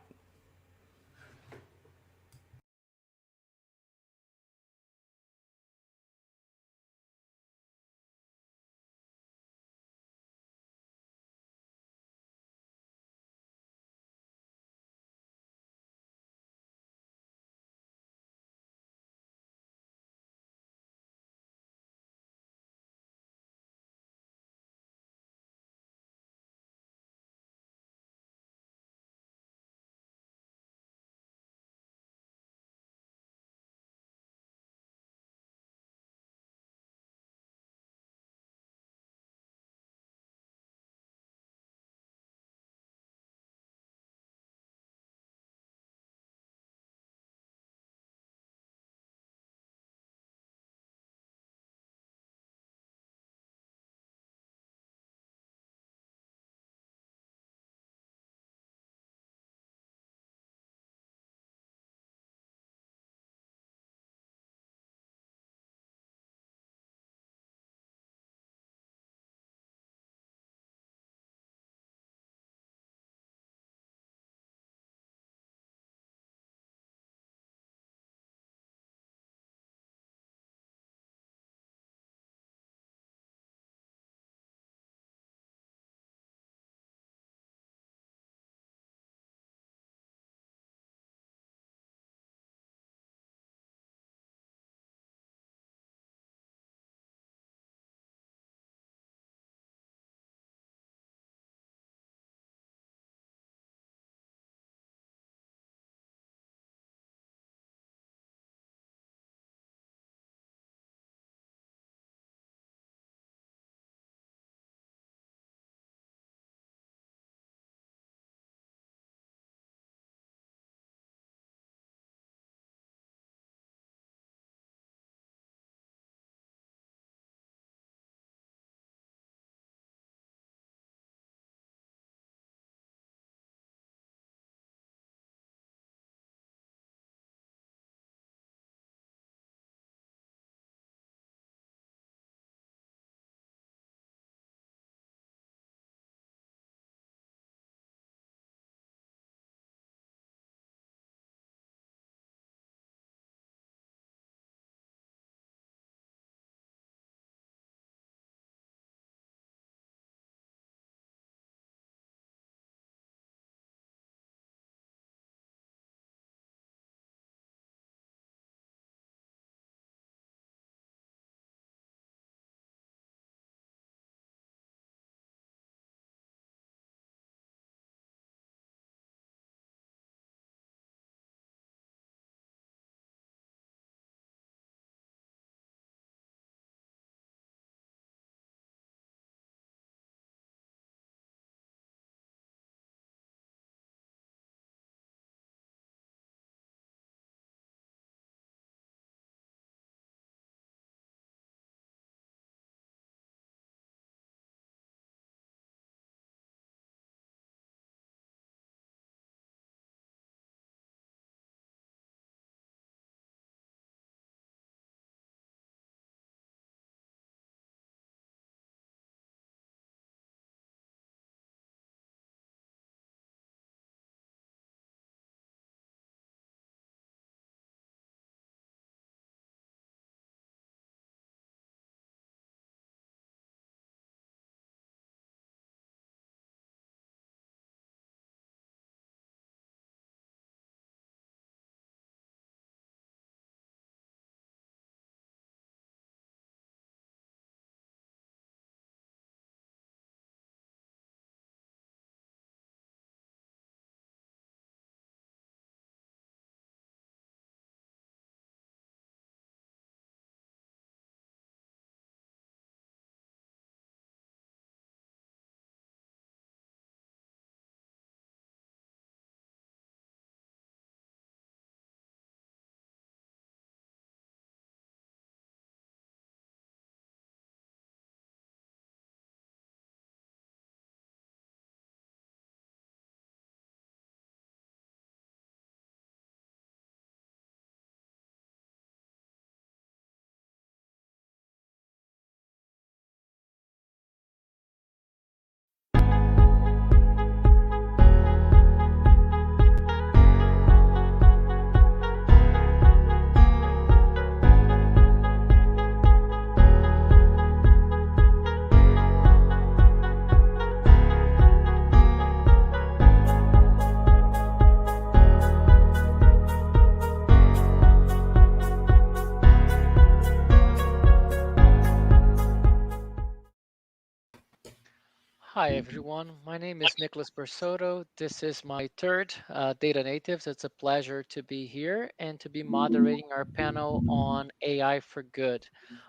Hi everyone, my name is Nicholas Bersoto. This is my third Data Natives. It's a pleasure to be here and to be moderating our panel on AI for good,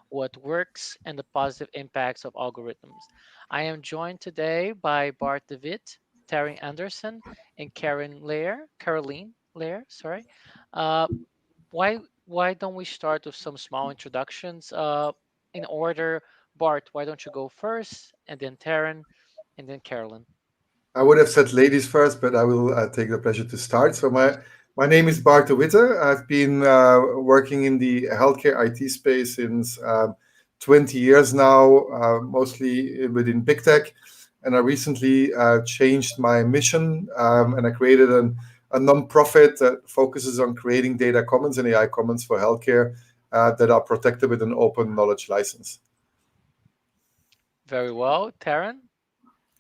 what works and the positive impacts of algorithms. I am joined today by Bart de Wit, Terry Anderson, and Caroline Lair, sorry. Uh, why don't we start with some small introductions in order? Bart, why don't you go first, and then Taryn, and then Carolyn. I would have said ladies first, but I will take the pleasure to start. So my name is Bart de Witte. I've been working in the healthcare IT space since 20 years now, mostly within big tech. And I recently changed my mission, and I created a non-profit that focuses on creating data commons and AI commons for healthcare that are protected with an open knowledge license. Very well. Taryn?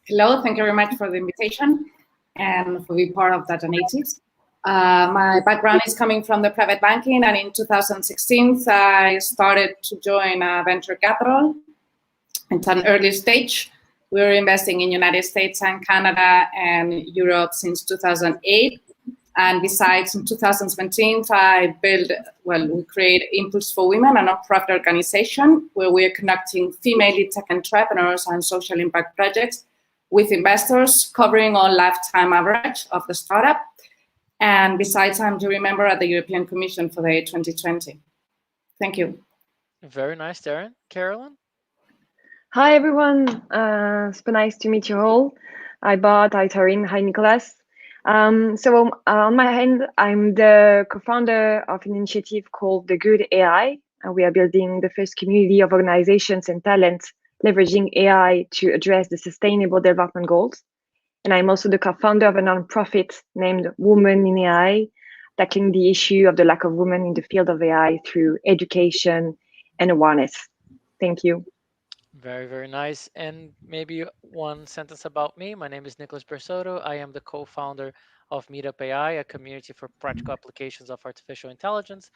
Hello, thank you very much for the invitation and for being part of Data Natives. My background is coming from the private banking, and in 2016, I started to join venture capital at an early stage. We were investing in United States and Canada and Europe since 2008. And besides, in 2017, we created Impulse for Women, a non-profit organization where we are connecting female tech entrepreneurs and social impact projects with investors, covering all lifetime average of the startup. And besides, I'm jury member at the European Commission for the 2020. Thank you. Very nice, Darren. Carolyn? Hi, everyone. It's been nice to meet you all. Hi, Bart. Hi, Taryn. Hi, Nicholas. So on my end, I'm the co-founder of an initiative called The Good AI. We are building the first community of organizations and talents leveraging AI to address the sustainable development goals. And I'm also the co-founder of a nonprofit named Women in AI, tackling the issue of the lack of women in the field of AI through education and awareness. Thank you. Very, very nice. And maybe one sentence about me. My name is Nicholas Bersoto. I am the co-founder of Meetup AI, a community for practical applications of artificial intelligence.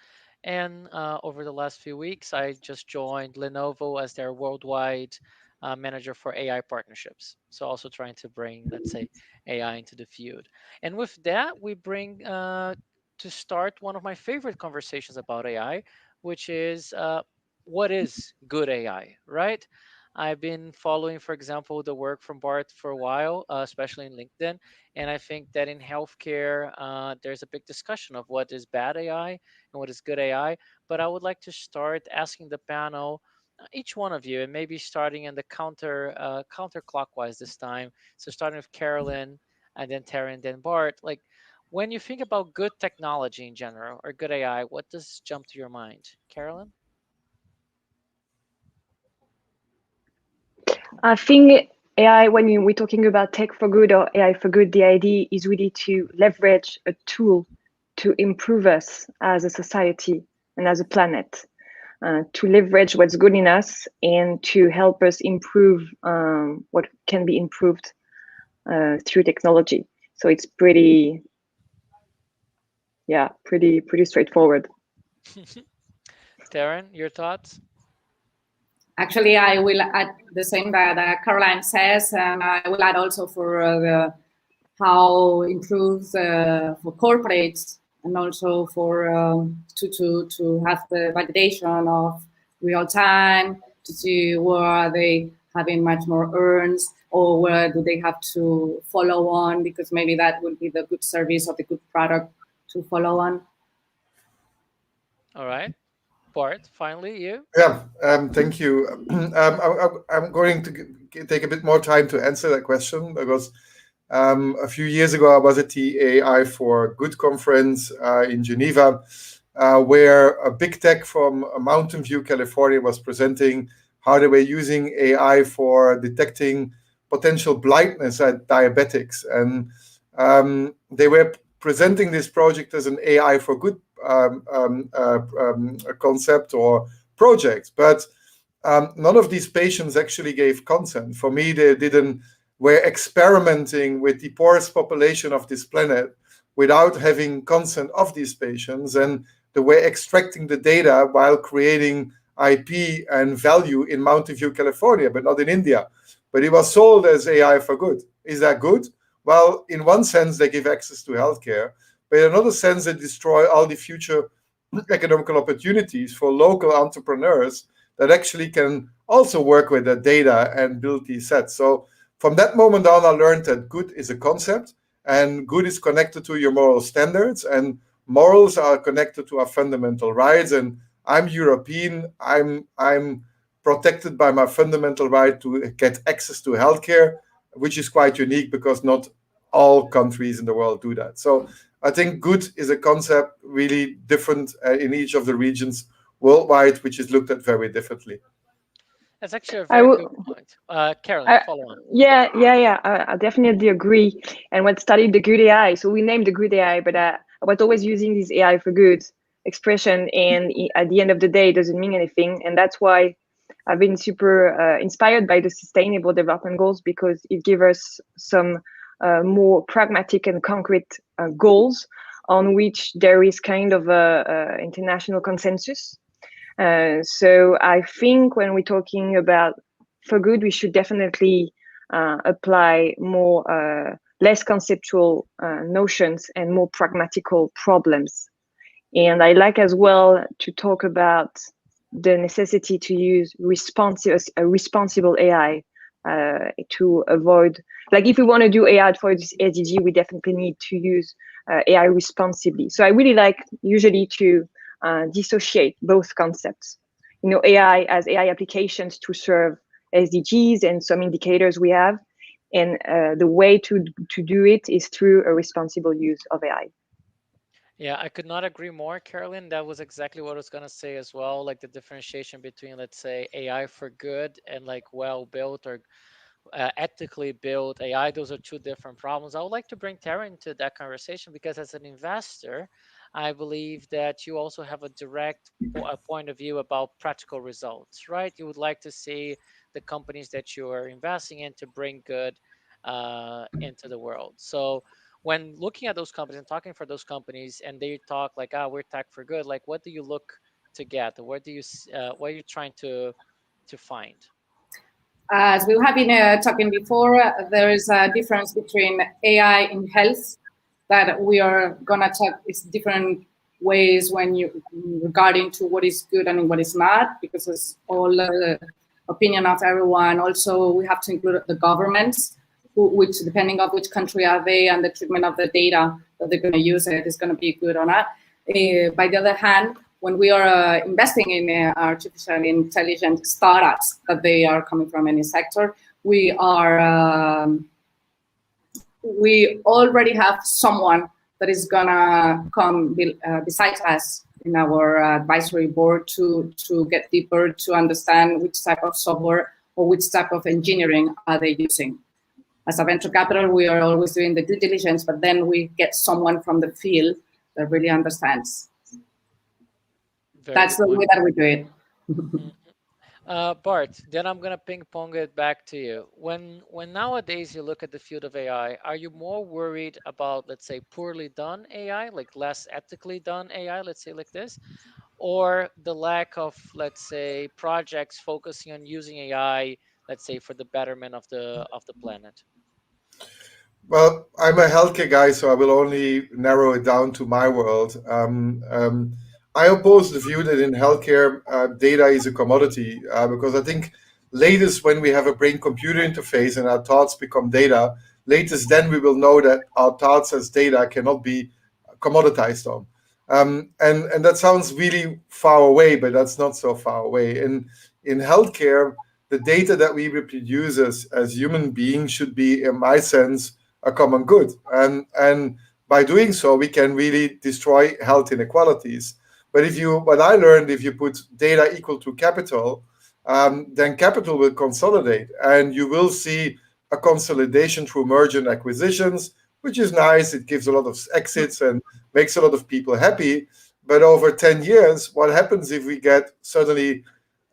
And over the last few weeks, I just joined Lenovo as their worldwide manager for AI partnerships. So also trying to bring, let's say, AI into the field. And with that, we bring to start one of my favorite conversations about AI, which is what is good AI, right? I've been following, for example, the work from Bart for a while, especially in LinkedIn. And I think that in healthcare, there's a big discussion of what is bad AI and what is good AI. But I would like to start asking the panel, each one of you, and maybe starting in the counterclockwise this time. So starting with Carolyn, and then Taryn, then Bart. Like, when you think about good technology in general or good AI, what does jump to your mind? Carolyn? I think AI, when we're talking about tech for good or AI for good, the idea is really to leverage a tool to improve us as a society and as a planet, to leverage what's good in us and to help us improve what can be improved through technology. So it's pretty straightforward. Darren, your thoughts? Actually, I will add the same that Caroline says, and I will add also for how it improves for corporates and also for to have the validation of real time, to see where are they having much more earns or where do they have to follow on, because maybe that will be the good service or the good product to follow on. All right. Bart, finally, you. Yeah, thank you. I'm going to take a bit more time to answer that question because a few years ago I was at the AI for Good conference in Geneva, where a big tech from Mountain View, California, was presenting how they were using AI for detecting potential blindness at diabetics, and they were presenting this project as an AI for Good concept or project, but none of these patients actually gave consent. For me, they were experimenting with the poorest population of this planet without having consent of these patients, and they were extracting the data while creating IP and value in Mountain View, California, but not in India. but it was sold as AI for good. Is that good? Well, in one sense, they give access to healthcare, but in another sense, they destroy all the future economical opportunities for local entrepreneurs that actually can also work with that data and build these sets. So from that moment on, I learned that good is a concept, and good is connected to your moral standards, and morals are connected to our fundamental rights. And I'm European. I'm protected by my fundamental right to get access to healthcare, which is quite unique because not all countries in the world do that. So I think good is a concept really different in each of the regions worldwide, which is looked at very differently. That's actually a very good point. Carolyn, follow on. I definitely agree. And what started the good AI, so we named the good AI, but I was always using this AI for good expression, and at the end of the day, it doesn't mean anything. And that's why I've been super inspired by the Sustainable Development Goals, because it gives us some more pragmatic and concrete goals on which there is kind of a international consensus. So I think when we're talking about for good, we should definitely apply more less conceptual notions and more pragmatical problems. And I like as well to talk about the necessity to use responsible AI to avoid, like if we want to do AI for this SDG, we definitely need to use AI responsibly. So I really like usually to dissociate both concepts. AI as AI applications to serve SDGs and some indicators we have, and the way to do it is through a responsible use of AI. Yeah, I could not agree more, Carolyn. That was exactly what I was going to say as well, like the differentiation between, let's say, AI for good and like well-built or ethically built AI. Those are two different problems. I would like to bring Tara into that conversation because as an investor, I believe that you also have a direct point of view about practical results, right? You would like to see the companies that you are investing in to bring good into the world. So when looking at those companies and talking for those companies and they talk like, we're tech for good, like what do you look to get? What are you trying to find? As we have been talking before, there is a difference between AI in health that we are gonna talk. It's different ways when you regarding to what is good and what is not, because it's all opinion of everyone. Also, we have to include the governments, which depending on which country are they and the treatment of the data that they're going to use, it is going to be good or not. By the other hand, when we are investing in artificial intelligence startups that they are coming from any sector, we already have someone that is gonna come besides us in our advisory board to get deeper, to understand which type of software or which type of engineering are they using. As a venture capital, we are always doing the due diligence, but then we get someone from the field that really understands. That's the way that we do it. Bart, then I'm going to ping pong it back to you. When nowadays you look at the field of AI, are you more worried about, let's say, poorly done AI, like less ethically done AI, let's say like this, or the lack of, let's say, projects focusing on using AI, let's say, for the betterment of the planet? Well, I'm a healthcare guy, so I will only narrow it down to my world. I oppose the view that in healthcare, data is a commodity, because I think latest when we have a brain-computer interface and our thoughts become data, latest then we will know that our thoughts as data cannot be commoditized on. And that sounds really far away, but that's not so far away. In healthcare, the data that we reproduce as human beings should be, in my sense, a common good. And by doing so, we can really destroy health inequalities. But what I learned, if you put data equal to capital, then capital will consolidate, and you will see a consolidation through merger and acquisitions, which is nice. It gives a lot of exits and makes a lot of people happy. But over 10 years, what happens if we get suddenly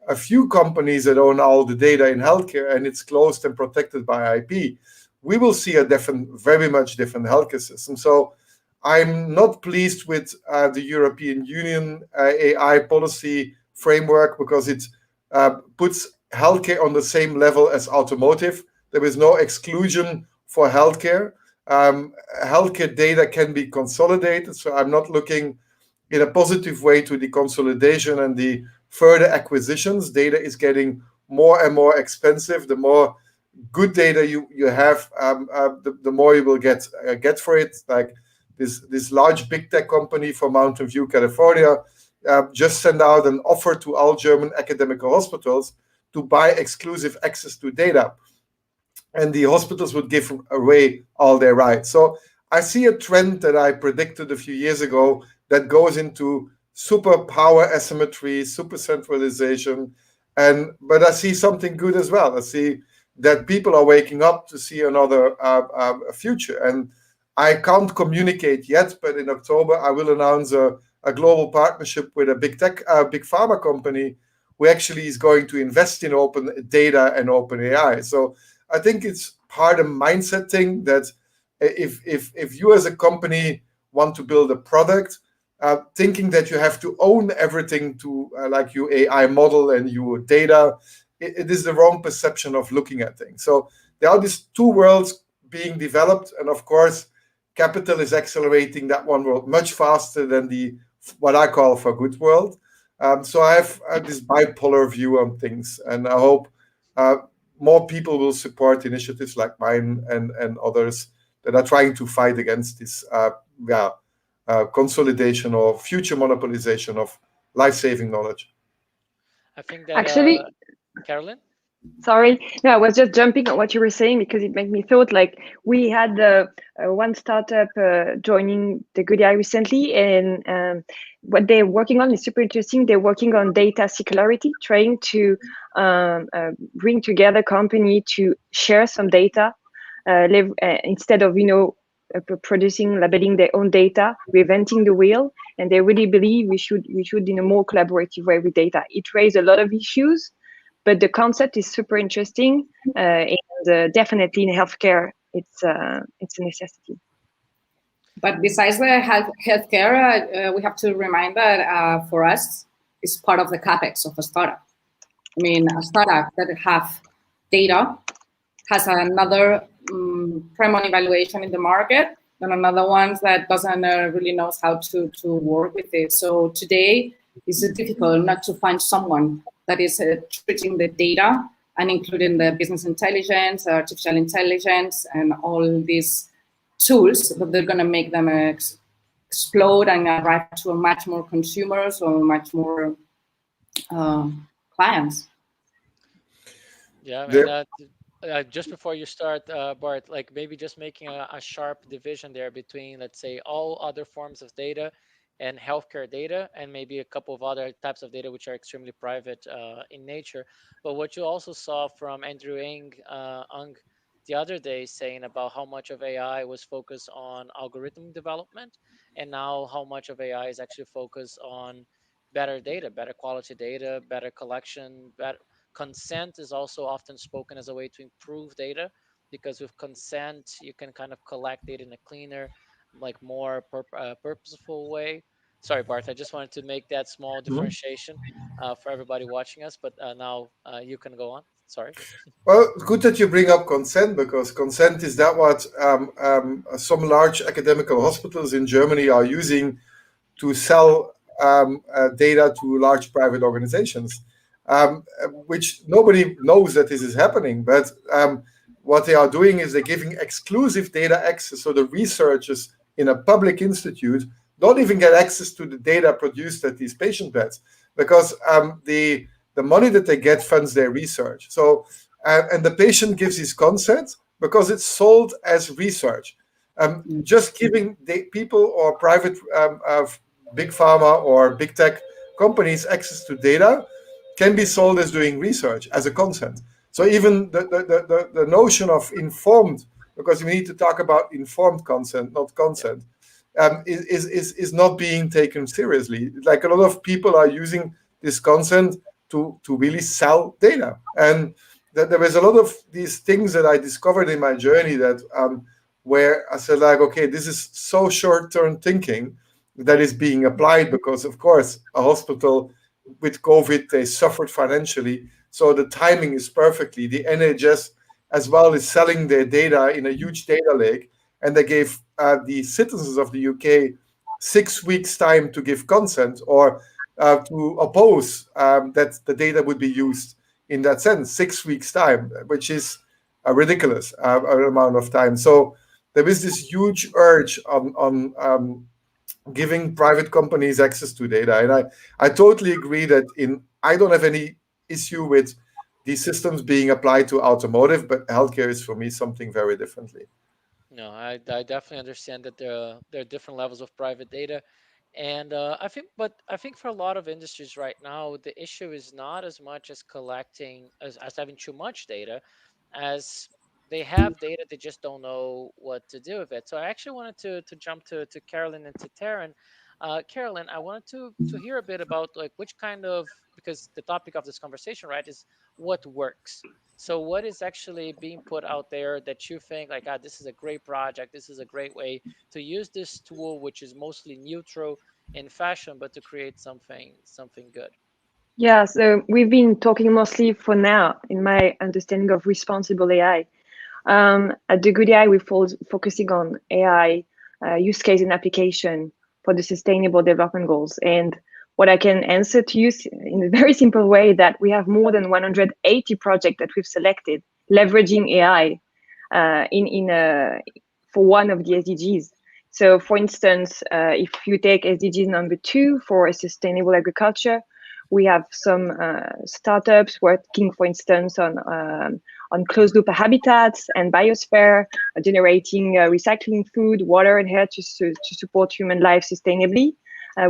a few companies that own all the data in healthcare and it's closed and protected by IP? We will see a very much different healthcare system. So I'm not pleased with the European Union AI policy framework, because it puts healthcare on the same level as automotive. There is no exclusion for healthcare. Healthcare data can be consolidated, so I'm not looking in a positive way to the consolidation and the further acquisitions. Data is getting more and more expensive. The more good data you have, the more you will get for it. Like this large big tech company from Mountain View, California, just sent out an offer to all German academic hospitals to buy exclusive access to data, and the hospitals would give away all their rights. So I see a trend that I predicted a few years ago that goes into super power asymmetry, super centralization, but I see something good as well. I see that people are waking up to see another future, and I can't communicate yet, but in October I will announce a global partnership with a big pharma company who actually is going to invest in open data and open AI. So I think it's part of mindset thing that if you as a company want to build a product, thinking that you have to own everything to like your AI model and your data, it is the wrong perception of looking at things. So there are these two worlds being developed, and of course, capital is accelerating that one world much faster than the what I call for good world. So I have this bipolar view on things, and I hope more people will support initiatives like mine and others that are trying to fight against this consolidation or future monopolization of life-saving knowledge. I think that Actually, Carolyn? Sorry, no, I was just jumping on what you were saying because it made me thought like we had one startup joining the Good AI recently, and what they're working on is super interesting. They're working on data circularity, trying to bring together company to share some data instead of producing, labeling their own data, reinventing the wheel. And they really believe we should in a more collaborative way with data. It raised a lot of issues, but the concept is super interesting, and definitely in healthcare, it's a necessity. But besides the healthcare, we have to remind that for us, it's part of the capex of a startup. I mean, a startup that have data has another primary evaluation in the market, and another one that doesn't really knows how to work with it. So today, it's difficult not to find someone that is treating the data and including the business intelligence, artificial intelligence, and all these tools that they're going to make them explode and arrive to a much more consumers or much more clients. Yeah, and just before you start, Bart, like maybe just making a sharp division there between, let's say, all other forms of data and healthcare data, and maybe a couple of other types of data which are extremely private in nature. But what you also saw from Andrew Ng the other day saying about how much of AI was focused on algorithm development, and now how much of AI is actually focused on better data, better quality data, better collection, better consent is also often spoken as a way to improve data, because with consent you can kind of collect data in a cleaner, like more purposeful way. Sorry, Bart, I just wanted to make that small differentiation for everybody watching us, but now you can go on. Sorry. Well, good that you bring up consent, because consent is that what some large academical hospitals in Germany are using to sell data to large private organizations, which nobody knows that this is happening. But what they are doing is they're giving exclusive data access, so the researchers in a public institute don't even get access to the data produced at these patient beds, because the money that they get funds their research. So and the patient gives his consent because it's sold as research. Just giving the people or private big pharma or big tech companies access to data can be sold as doing research as a consent. So even the notion of informed, because we need to talk about informed consent, not consent, is not being taken seriously. Like a lot of people are using this consent to really sell data. And that there was a lot of these things that I discovered in my journey that where I said, like, okay, this is so short-term thinking that is being applied, because of course a hospital with COVID, they suffered financially. So the timing is perfectly. The NHS as well is selling their data in a huge data lake, and they gave the citizens of the UK 6 weeks time to give consent or to oppose that the data would be used in that sense. 6 weeks time, which is a ridiculous amount of time. So there is this huge urge on giving private companies access to data. And I totally agree that I don't have any issue with these systems being applied to automotive, but healthcare is for me something very differently. No, I definitely understand that there are different levels of private data, and I think for a lot of industries right now, the issue is not as much as collecting as having too much data, as they have data, they just don't know what to do with it. So I actually wanted to jump to Carolyn and to Taryn. Carolyn, I wanted to hear a bit about like which kind of, because the topic of this conversation, right, is what works. So what is actually being put out there that you think like, this is a great project, this is a great way to use this tool, which is mostly neutral in fashion, but to create something good? Yeah, so we've been talking mostly for now, in my understanding of responsible AI. At the Good AI, we're focusing on AI use case and application for the Sustainable Development Goals. And what I can answer to you in a very simple way that we have more than 180 projects that we've selected leveraging AI for one of the SDGs. So, for instance, if you take SDG number 2 for sustainable agriculture, we have some startups working, for instance, on closed-loop habitats and biosphere, generating recycling food, water, and air to support human life sustainably.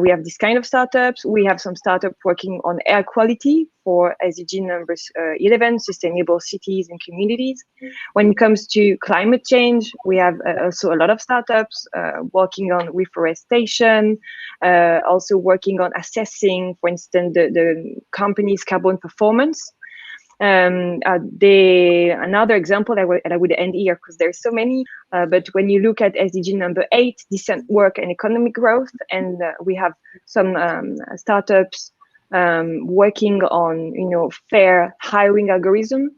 We have this kind of startups. We have some startups working on air quality for SDG number 11, sustainable cities and communities. When it comes to climate change, we have also a lot of startups working on reforestation, also working on assessing, for instance, the company's carbon performance. Another example I would end here because there's so many, but when you look at SDG number 8, decent work and economic growth, and we have some startups working on fair hiring algorithm,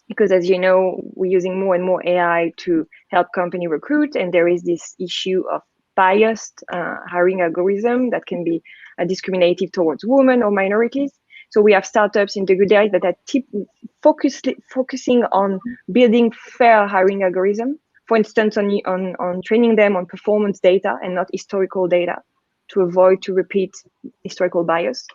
because as you know, we're using more and more AI to help company recruit, and there is this issue of biased hiring algorithm that can be discriminative towards women or minorities. So we have startups in the Good AI that are focusing on building fair hiring algorithm, for instance, on training them on performance data and not historical data to avoid to repeat historical bias.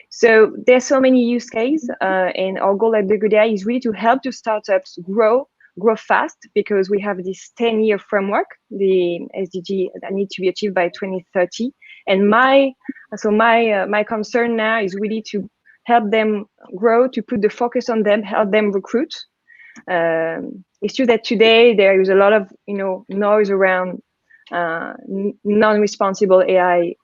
So there's so many use cases, and our goal at the Good AI is really to help the startups grow fast, because we have this 10-year framework, the SDG that need to be achieved by 2030. And my concern now is really to help them grow, to put the focus on them, help them recruit. It's true that today there is a lot of noise around non-responsible AI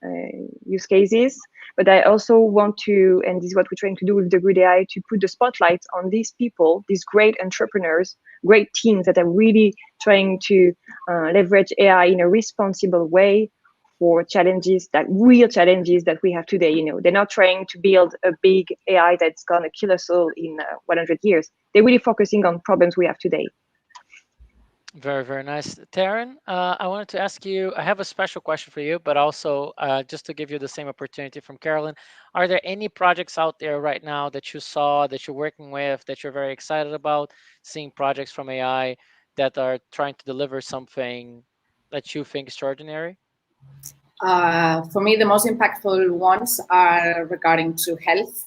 use cases, but I also want to, and this is what we're trying to do with the Good AI, to put the spotlight on these people, these great entrepreneurs, great teams that are really trying to leverage AI in a responsible way for real challenges that we have today. They're not trying to build a big AI that's gonna kill us all in 100 years. They're really focusing on problems we have today. Very, very nice. Taryn, I wanted to ask you, I have a special question for you, but also just to give you the same opportunity from Carolyn, are there any projects out there right now that you saw, that you're working with, that you're very excited about, seeing projects from AI that are trying to deliver something that you think extraordinary? For me, the most impactful ones are regarding to health,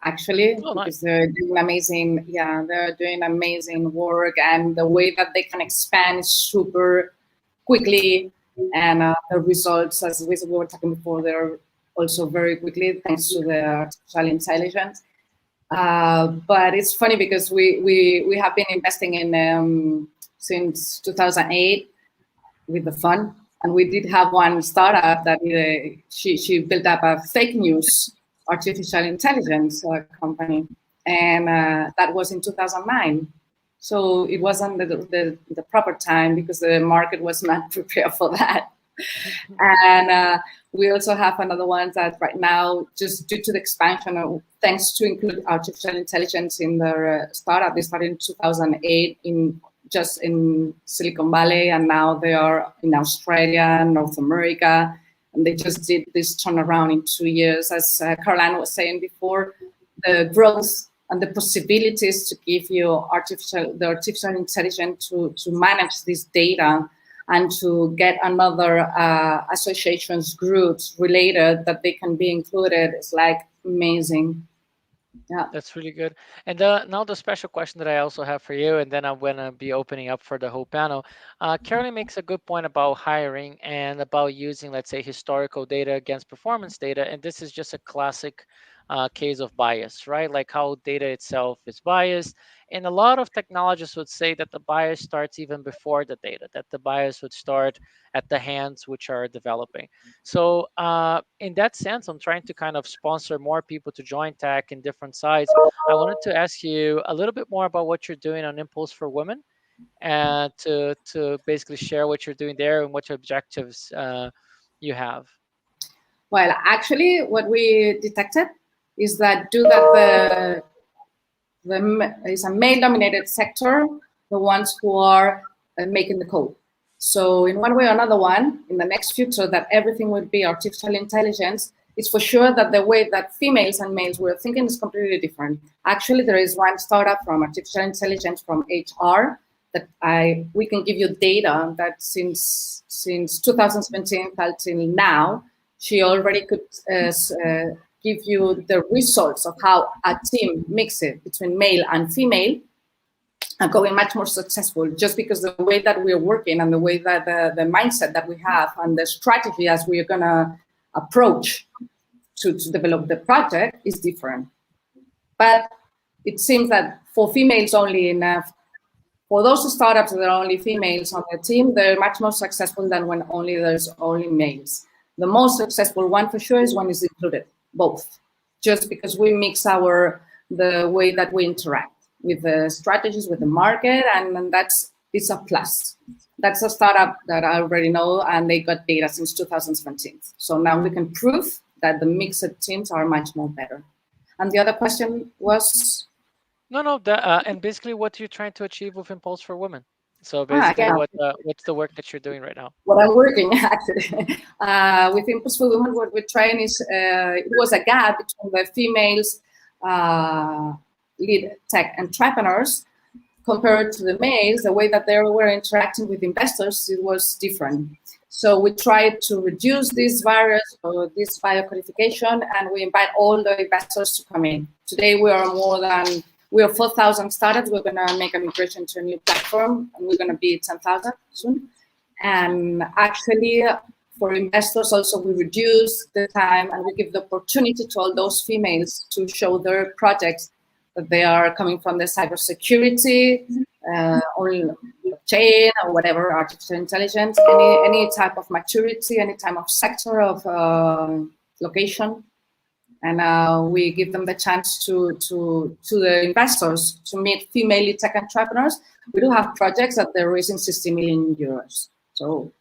actually, because they're doing amazing. Yeah, they're doing amazing work, and the way that they can expand super quickly, and the results, as we were talking before, they're also very quickly thanks to the artificial intelligence. But it's funny because we have been investing in since 2008 with the fund. And we did have one startup that she built up a fake news artificial intelligence company, and that was in 2009. So it wasn't the proper time because the market was not prepared for that. And we also have another one that right now, just due to the expansion of, thanks to include artificial intelligence in their startup, they started in 2008 just in Silicon Valley, and now they are in Australia, North America, and they just did this turnaround in 2 years. As Caroline was saying before, the growth and the possibilities to give you the artificial intelligence to manage this data and to get another associations, groups related that they can be included is like amazing. Yeah, that's really good. And now the special question that I also have for you, and then I'm going to be opening up for the whole panel. Caroline makes a good point about hiring and about using, let's say, historical data against performance data. And this is just a classic case of bias, right? Like how data itself is biased. And a lot of technologists would say that the bias starts even before the data, that the bias would start at the hands which are developing. So in that sense, I'm trying to kind of sponsor more people to join tech in different sides. I wanted to ask you a little bit more about what you're doing on Impulse for Women, and to basically share what you're doing there and what objectives you have. Well, actually, what we detected is that due that it's a male-dominated sector, the ones who are making the code. So in one way or another one, in the next future, that everything would be artificial intelligence, it's for sure that the way that females and males were thinking is completely different. Actually, there is one startup from artificial intelligence from HR that we can give you data that since 2017 until now, she already could give you the results of how a team mixes between male and female are going much more successful, just because the way that we're working and the way that the mindset that we have and the strategy as we're going to approach to develop the project is different. But it seems that for females only enough, for those startups that are only females on the team, they're much more successful than when there's only males. The most successful one for sure is when it's included, both, just because we mix the way that we interact with the strategies, with the market, and it's a plus. That's a startup that I already know, and they got data since 2017. So now we can prove that the mixed teams are much more better. And the other question was? No, and basically what you're trying to achieve with Impulse for Women. So basically, what's the work that you're doing right now? What I'm working actually with Impulse for Women, what we're trying is it was a gap between the females lead tech entrepreneurs compared to the males. The way that they were interacting with investors, it was different. So we tried to reduce this virus or this biocodification, and we invite all the investors to come in. Today we are 4,000 startups. We're going to make a migration to a new platform, and we're going to be 10,000 soon. And actually, for investors also, we reduce the time and we give the opportunity to all those females to show their projects that they are coming from the cybersecurity, or blockchain, or whatever, artificial intelligence, any type of maturity, any type of sector of location. And we give them the chance to the investors to meet female tech entrepreneurs. We do have projects that they're raising 60 million euros. So,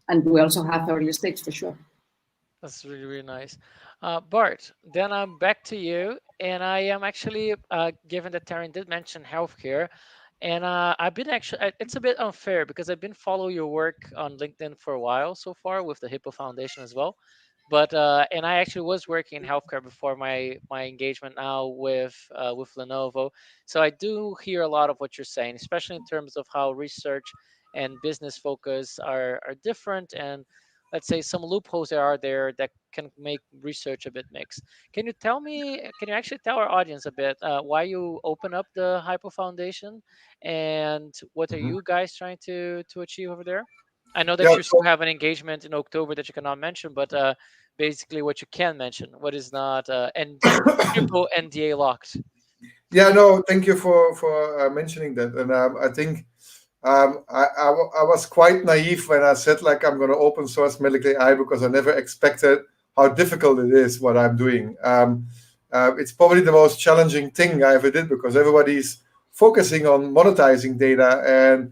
and we also have early stage for sure. That's really, really nice. Bart, then I'm back to you. And I am actually, given that Taryn did mention healthcare, and I've been it's a bit unfair because I've been following your work on LinkedIn for a while so far with the Hippo Foundation as well. But and I actually was working in healthcare before my engagement now with Lenovo. So I do hear a lot of what you're saying, especially in terms of how research and business focus are different, and let's say some loopholes there are there that can make research a bit mixed. Can you actually tell our audience a bit why you open up the Hypo Foundation, and what are you guys trying to achieve over there? I know that you still have an engagement in October that you cannot mention, but basically what you can mention, what is not NDA locked. Yeah, no, thank you for mentioning that. And I think I was quite naive when I said, like, I'm going to open source medical AI, because I never expected how difficult it is what I'm doing. It's probably the most challenging thing I ever did, because everybody's focusing on monetizing data and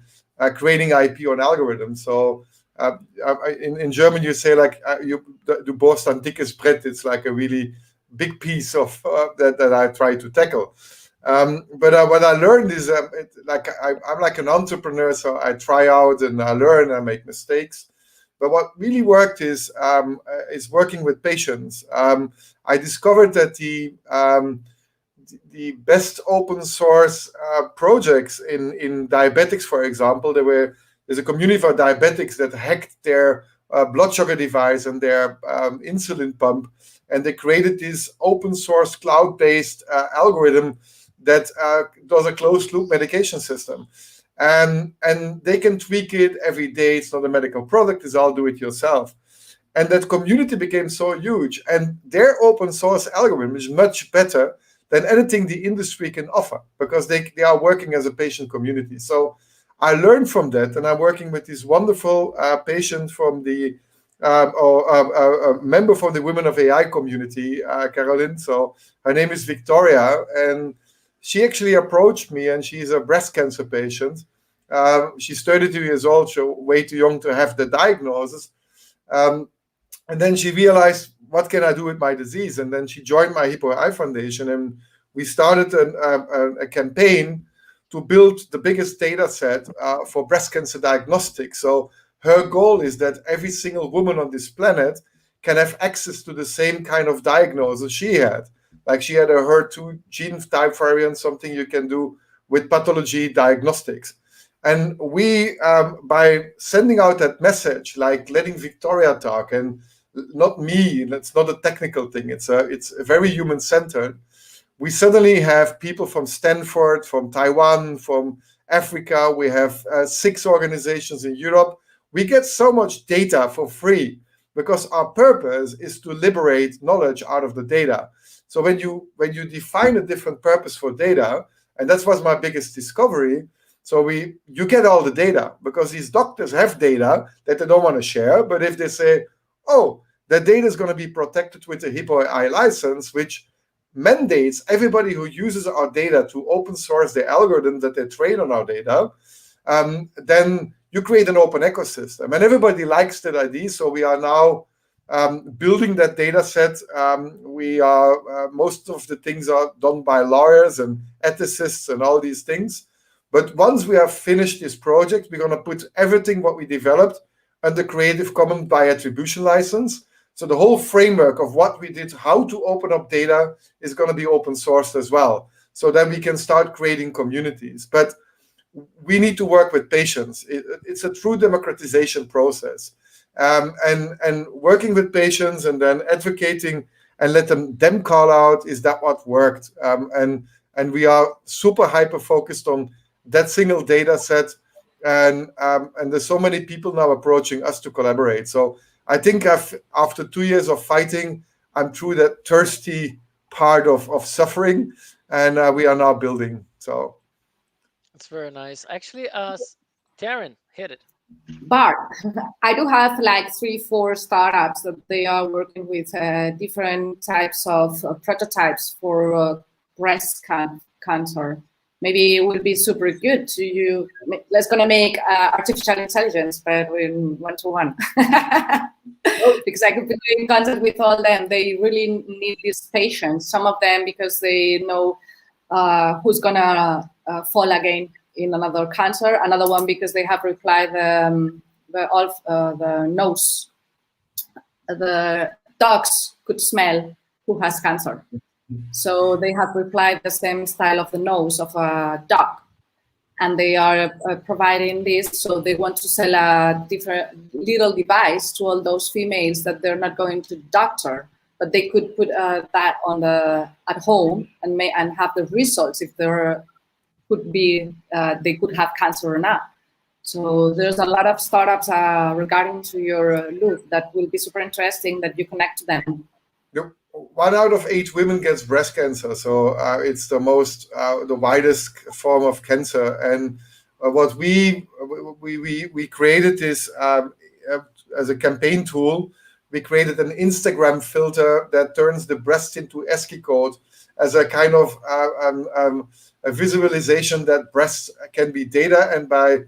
creating IP on algorithms. So in German you say like du bohrst ein dickes Brett. It's like a really big piece of that I try to tackle. But what I learned is I'm like an entrepreneur, so I try out and I learn, I make mistakes. But what really worked is working with patients. I discovered that the best open source projects in diabetics, for example, there's a community for diabetics that hacked their blood sugar device and their insulin pump, and they created this open source cloud-based algorithm that does a closed loop medication system. And they can tweak it every day. It's not a medical product, it's all do it yourself. And that community became so huge, and their open source algorithm is much better than anything the industry can offer, because they are working as a patient community. So I learned from that, and I'm working with this wonderful patient from the a member from the Women of AI community, Caroline. So her name is Victoria, and she actually approached me, and she's a breast cancer patient. She's 32 years old, so way too young to have the diagnosis. And then she realized, what can I do with my disease? And then she joined my Hippo AI Foundation, and we started a campaign to build the biggest data set for breast cancer diagnostics. So her goal is that every single woman on this planet can have access to the same kind of diagnosis she had. Like she had a HER2 gene type variant, something you can do with pathology diagnostics. And we, by sending out that message, like letting Victoria talk, and not me, it's not a technical thing, it's very human-centered. We suddenly have people from Stanford, from Taiwan, from Africa. We have 6 organizations in Europe. We get so much data for free because our purpose is to liberate knowledge out of the data. So when you define a different purpose for data, and that was my biggest discovery, so you get all the data, because these doctors have data that they don't want to share. But if they say, oh, that data is going to be protected with a Hippo AI license, which mandates everybody who uses our data to open source the algorithm that they train on our data, then you create an open ecosystem. And everybody likes that idea. So we are now building that data set. Most of the things are done by lawyers and ethicists and all these things. But once we have finished this project, we're going to put everything what we developed under Creative Commons by attribution license. So the whole framework of what we did, how to open up data, is going to be open sourced as well. So then we can start creating communities. But we need to work with patients. It's a true democratization process. And working with patients and then advocating and let them call out, is that what worked? And we are super hyper focused on that single data set. And there's so many people now approaching us to collaborate. So I think after 2 years of fighting, I'm through that thirsty part of suffering, and we are now building. So That's very nice. Actually, Darren, hit it. But I do have like 3-4 startups that they are working with different types of prototypes for breast cancer. Maybe it will be super good to you. Let's gonna make artificial intelligence, but in 1-to-1. Because I could be in contact with all them. They really need these patients. Some of them because they know who's gonna fall again in another cancer. Another one because they have replied the nose. The dogs could smell who has cancer. So they have replied the same style of the nose of a dog, and they are providing this. So they want to sell a different little device to all those females that they're not going to doctor, but they could put that on at home and have the results if there could be they could have cancer or not. So there's a lot of startups regarding to your loop that will be super interesting that you connect to them. Yep. 1 out of 8 women gets breast cancer, so it's the widest form of cancer. And what we created is as a campaign tool. We created an Instagram filter that turns the breast into ASCII code as a kind of a visualization that breasts can be data, and by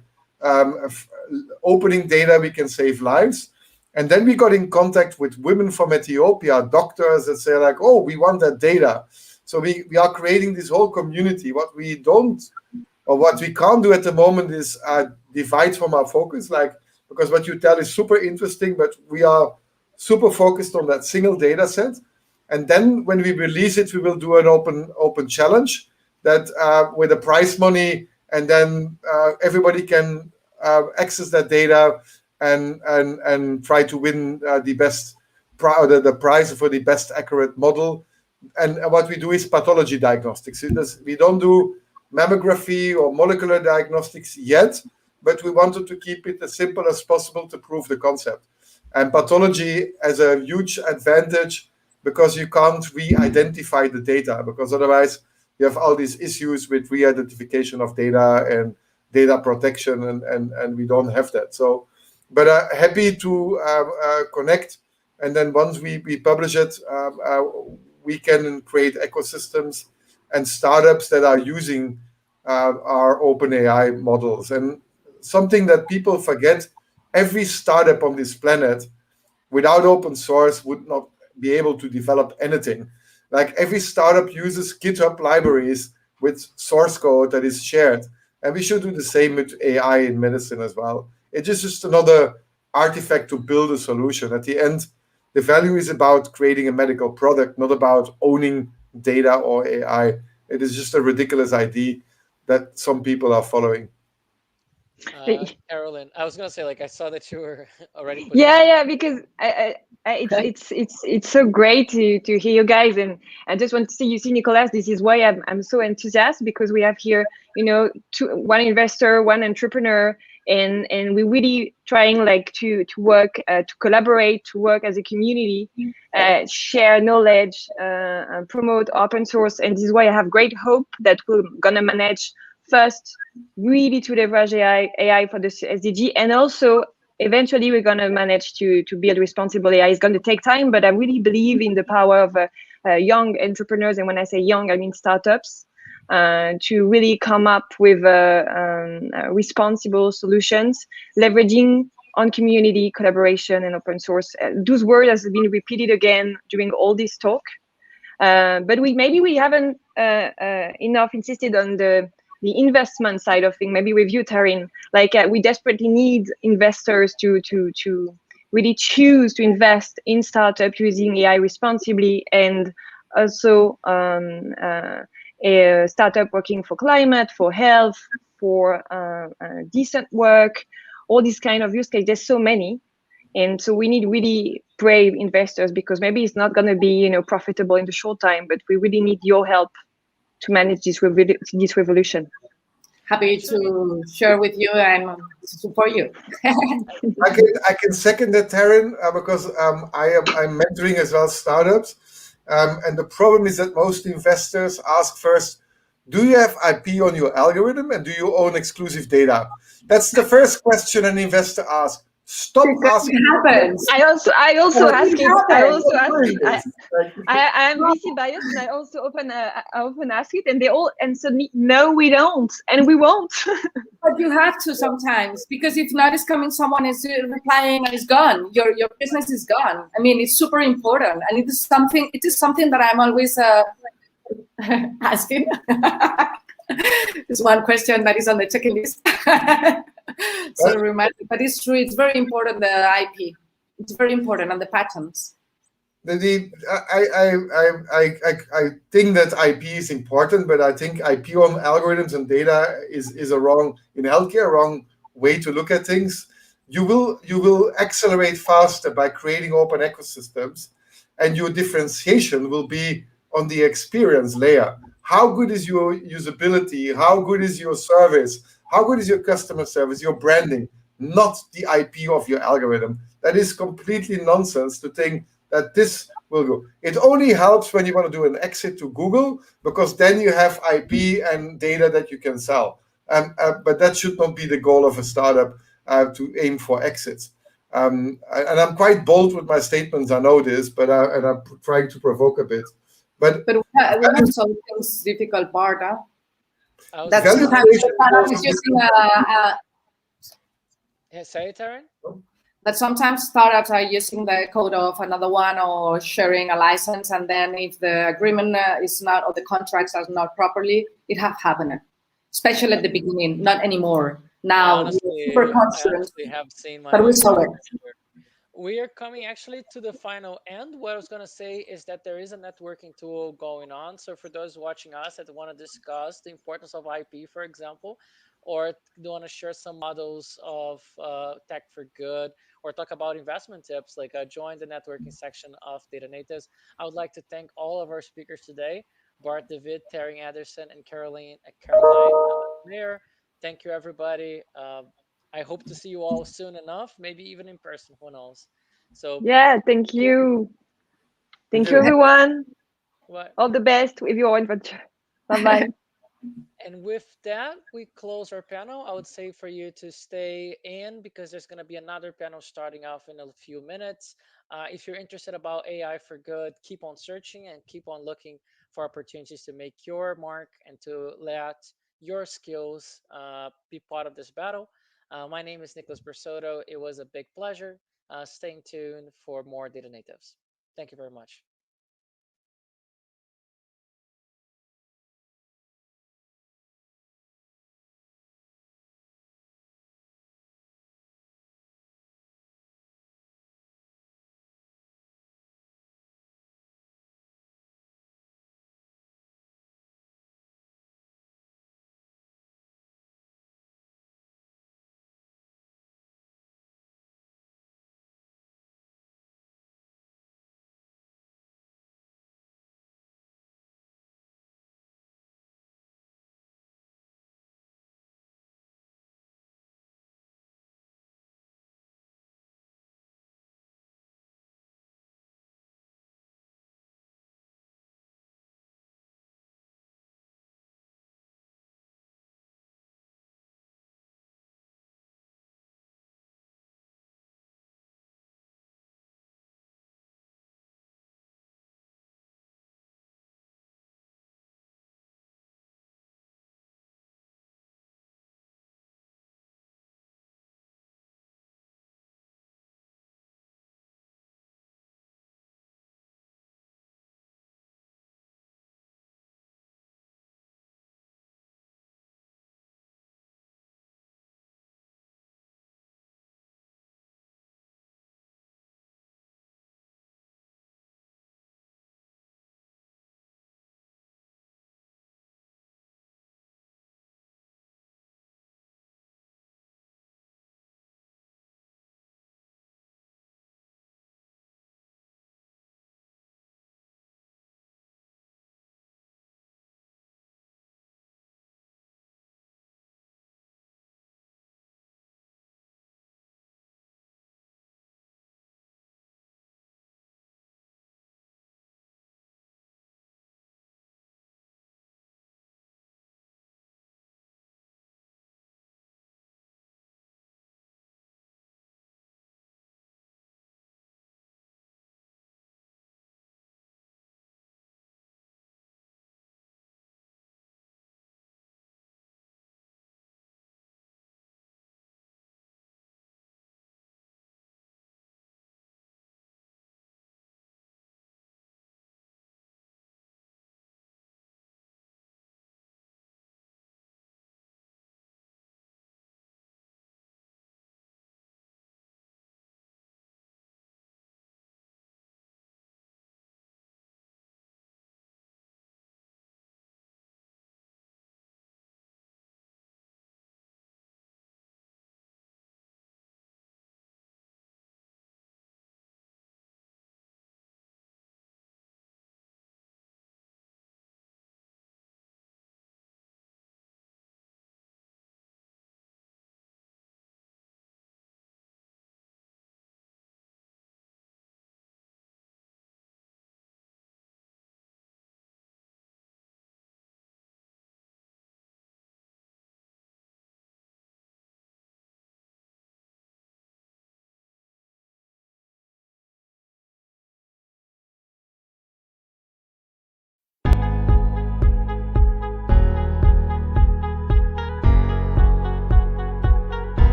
opening data, we can save lives. And then we got in contact with women from Ethiopia, doctors that say like, oh, we want that data. So we are creating this whole community. What we don't, or what we can't do at the moment is divide from our focus, like, because what you tell is super interesting, but we are super focused on that single data set. And then when we release it, we will do an open challenge that with a prize money, and then everybody can access that data and try to win the best the prize for the best accurate model. And what we do is pathology diagnostics. We don't do mammography or molecular diagnostics yet, but we wanted to keep it as simple as possible to prove the concept. And pathology has a huge advantage because you can't re-identify the data, because otherwise you have all these issues with re-identification of data and data protection, and we don't have that. So, but happy to connect, and then once we publish it, we can create ecosystems and startups that are using our OpenAI models. And something that people forget, every startup on this planet without open source would not be able to develop anything. Like every startup uses GitHub libraries with source code that is shared. And we should do the same with AI in medicine as well. It's just another artifact to build a solution. At the end, the value is about creating a medical product, not about owning data or AI. It is just a ridiculous idea that some people are following. Carolyn, I was gonna say, like, I saw that you were already. Yeah, because it's so great to hear you guys, and I just want to say, you see, Nicolas, this is why I'm so enthusiastic, because we have here, one investor, one entrepreneur, and we're really trying like to work, to collaborate, to work as a community, share knowledge, promote open source, and this is why I have great hope that we're gonna manage first really to leverage AI for the SDG, and also eventually we're going to manage to build responsible AI. It's going to take time, but I really believe in the power of young entrepreneurs, and when I say young, I mean startups, to really come up with responsible solutions, leveraging on community collaboration and open source. Those words have been repeated again during all this talk, but we haven't enough insisted on the investment side of things. Maybe with you, Taryn, like we desperately need investors to really choose to invest in startup using AI responsibly, and also a startup working for climate, for health, for decent work, all these kind of use cases. There's so many, and so we need really brave investors, because maybe it's not going to be profitable in the short time, but we really need your help to manage this revolution. Happy to share with you and to support you. I can second that, Taryn, because I'm mentoring as well startups, and the problem is that most investors ask first, do you have IP on your algorithm, and do you own exclusive data? That's the first question an investor asks. Stop asking. I also ask it. I'm VC biased, and I also often ask it, and they all answer me, no, we don't, and we won't. But you have to sometimes, because if not, it's coming, someone is replying and it's gone. Your business is gone. I mean, it's super important, and it is something that I'm always asking. There's one question that is on the checklist. So remind me, but it's true. It's very important, the IP. It's very important, and the patents. I think that IP is important, but I think IP on algorithms and data is a wrong, in healthcare, a wrong way to look at things. You will accelerate faster by creating open ecosystems, and your differentiation will be on the experience layer. How good is your usability? How good is your service? How good is your customer service, your branding, not the IP of your algorithm? That is completely nonsense to think that this will go. It only helps when you want to do an exit to Google, because then you have IP and data that you can sell. But that should not be the goal of a startup, to aim for exits. And I'm quite bold with my statements, I know this, but I'm trying to provoke a bit. But we have some things difficult part, huh? That sometimes the startup is using Yeah, say it, Taryn. That sometimes startups are using the code of another one or sharing a license, and then if the agreement is not, or the contracts are not properly, it have happened, especially at the beginning. Not anymore. Now we're super I confident, actually have seen my but we own saw it. project here. We are coming actually to the final end. What I was going to say is that there is a networking tool going on. So for those watching us that want to discuss the importance of IP, for example, or want to share some models of tech for good, or talk about investment tips, like join the networking section of Data Natives. I would like to thank all of our speakers today, Bart David, Terry Anderson, and Caroline Mayer. Thank you, everybody. I hope to see you all soon enough, maybe even in person, who knows. So Yeah, thank you. Thank you, everyone. what? All the best with your adventure. Bye-bye. And with that, we close our panel. I would say for you to stay in because there's going to be another panel starting off in a few minutes. If you're interested about AI for good, keep on searching and keep on looking for opportunities to make your mark and to let your skills be part of this battle. My name is Nicholas Bersotto. It was a big pleasure. Staying tuned for more Data Natives. Thank you very much.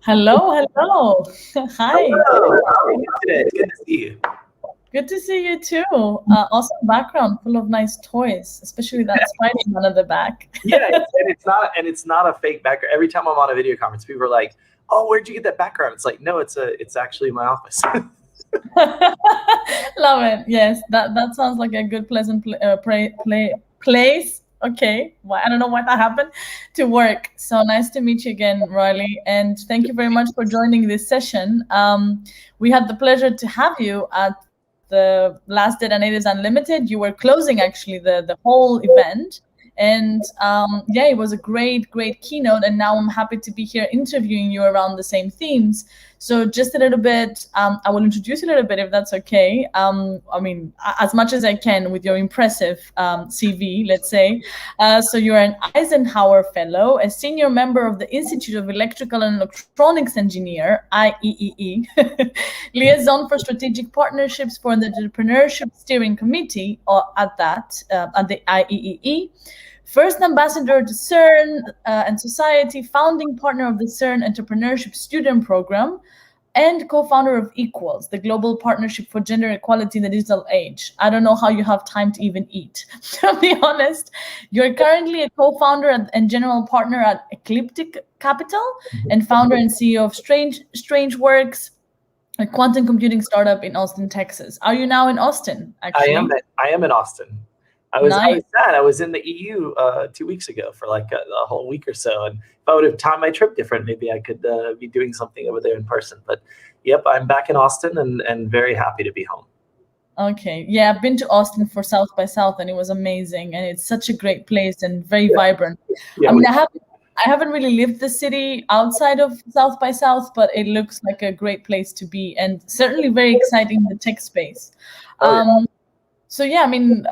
Hello, hello. Hi. Hello. How are you today? It's good to see you. Good to see you too. Awesome background, full of nice toys, especially that spider one at the back. Yeah, and it's not a fake background. Every time I'm on a video conference, people are like, "Oh, where'd you get that background?" It's like, no, it's actually my office. Love it. Yes, that sounds like a good, pleasant place. Okay, well, I don't know why that happened, to work. So nice to meet you again, Riley, and thank you very much for joining this session. We had the pleasure to have you at the last Data Natives Unlimited. You were closing actually the whole event. And yeah, it was a great keynote. And now I'm happy to be here interviewing you around the same themes. So just a little bit, I will introduce you a little bit if that's okay. I mean, as much as I can with your impressive CV, let's say. So you're an Eisenhower Fellow, a senior member of the Institute of Electrical and Electronics Engineer, IEEE, liaison for strategic partnerships for the Entrepreneurship Steering Committee, or at the IEEE. First ambassador to CERN and Society, founding partner of the CERN Entrepreneurship Student Program, and co-founder of Equals, the global partnership for gender equality in the digital age. I don't know how you have time to even eat, to be honest. You're currently a co-founder and general partner at Ecliptic Capital, and founder and CEO of Strangeworks, a quantum computing startup in Austin, Texas. Are you now in Austin, actually? I am in Austin. I was sad. I was in the EU 2 weeks ago for like a whole week or so. And if I would have timed my trip different, maybe I could be doing something over there in person. But yep, I'm back in Austin and very happy to be home. Okay. Yeah, I've been to Austin for South by South and it was amazing. And it's such a great place and very vibrant. Yeah, I mean, I haven't really lived the city outside of South by South, but it looks like a great place to be and certainly very exciting in the tech space. So yeah, I mean,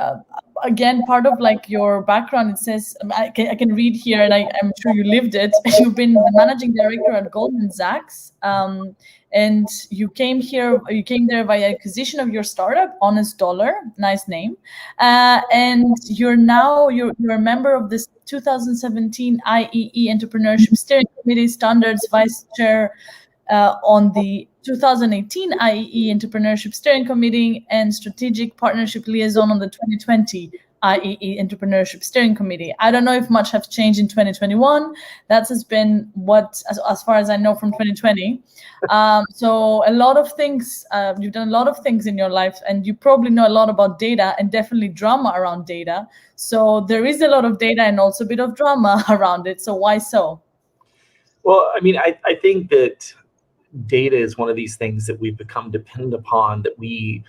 again, part of like your background, it says, I can read here, and I'm sure you lived it. You've been the managing director at Goldman Sachs, and you came there via acquisition of your startup, Honest Dollar, nice name, and you're a member of this 2017 IEE Entrepreneurship Steering Committee Standards Vice Chair on the 2018 IEE Entrepreneurship Steering Committee and Strategic Partnership Liaison on the 2020 IEE Entrepreneurship Steering Committee. I don't know if much has changed in 2021. That has been as far as I know, from 2020. So a lot of things, you've done a lot of things in your life, and you probably know a lot about data and definitely drama around data. So there is a lot of data and also a bit of drama around it. So why so? Well, I mean, I think that data is one of these things that we've become dependent upon, that we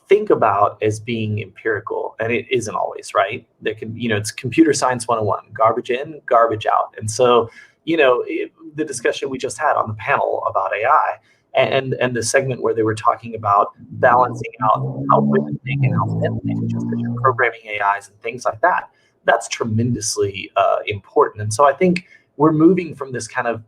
think about as being empirical, and it isn't always, right? There can, it's computer science 101, garbage in, garbage out. And so, the discussion we just had on the panel about AI and the segment where they were talking about balancing out how women think and how men think, just because you're programming AIs and things like that, that's tremendously important. And so I think we're moving from this kind of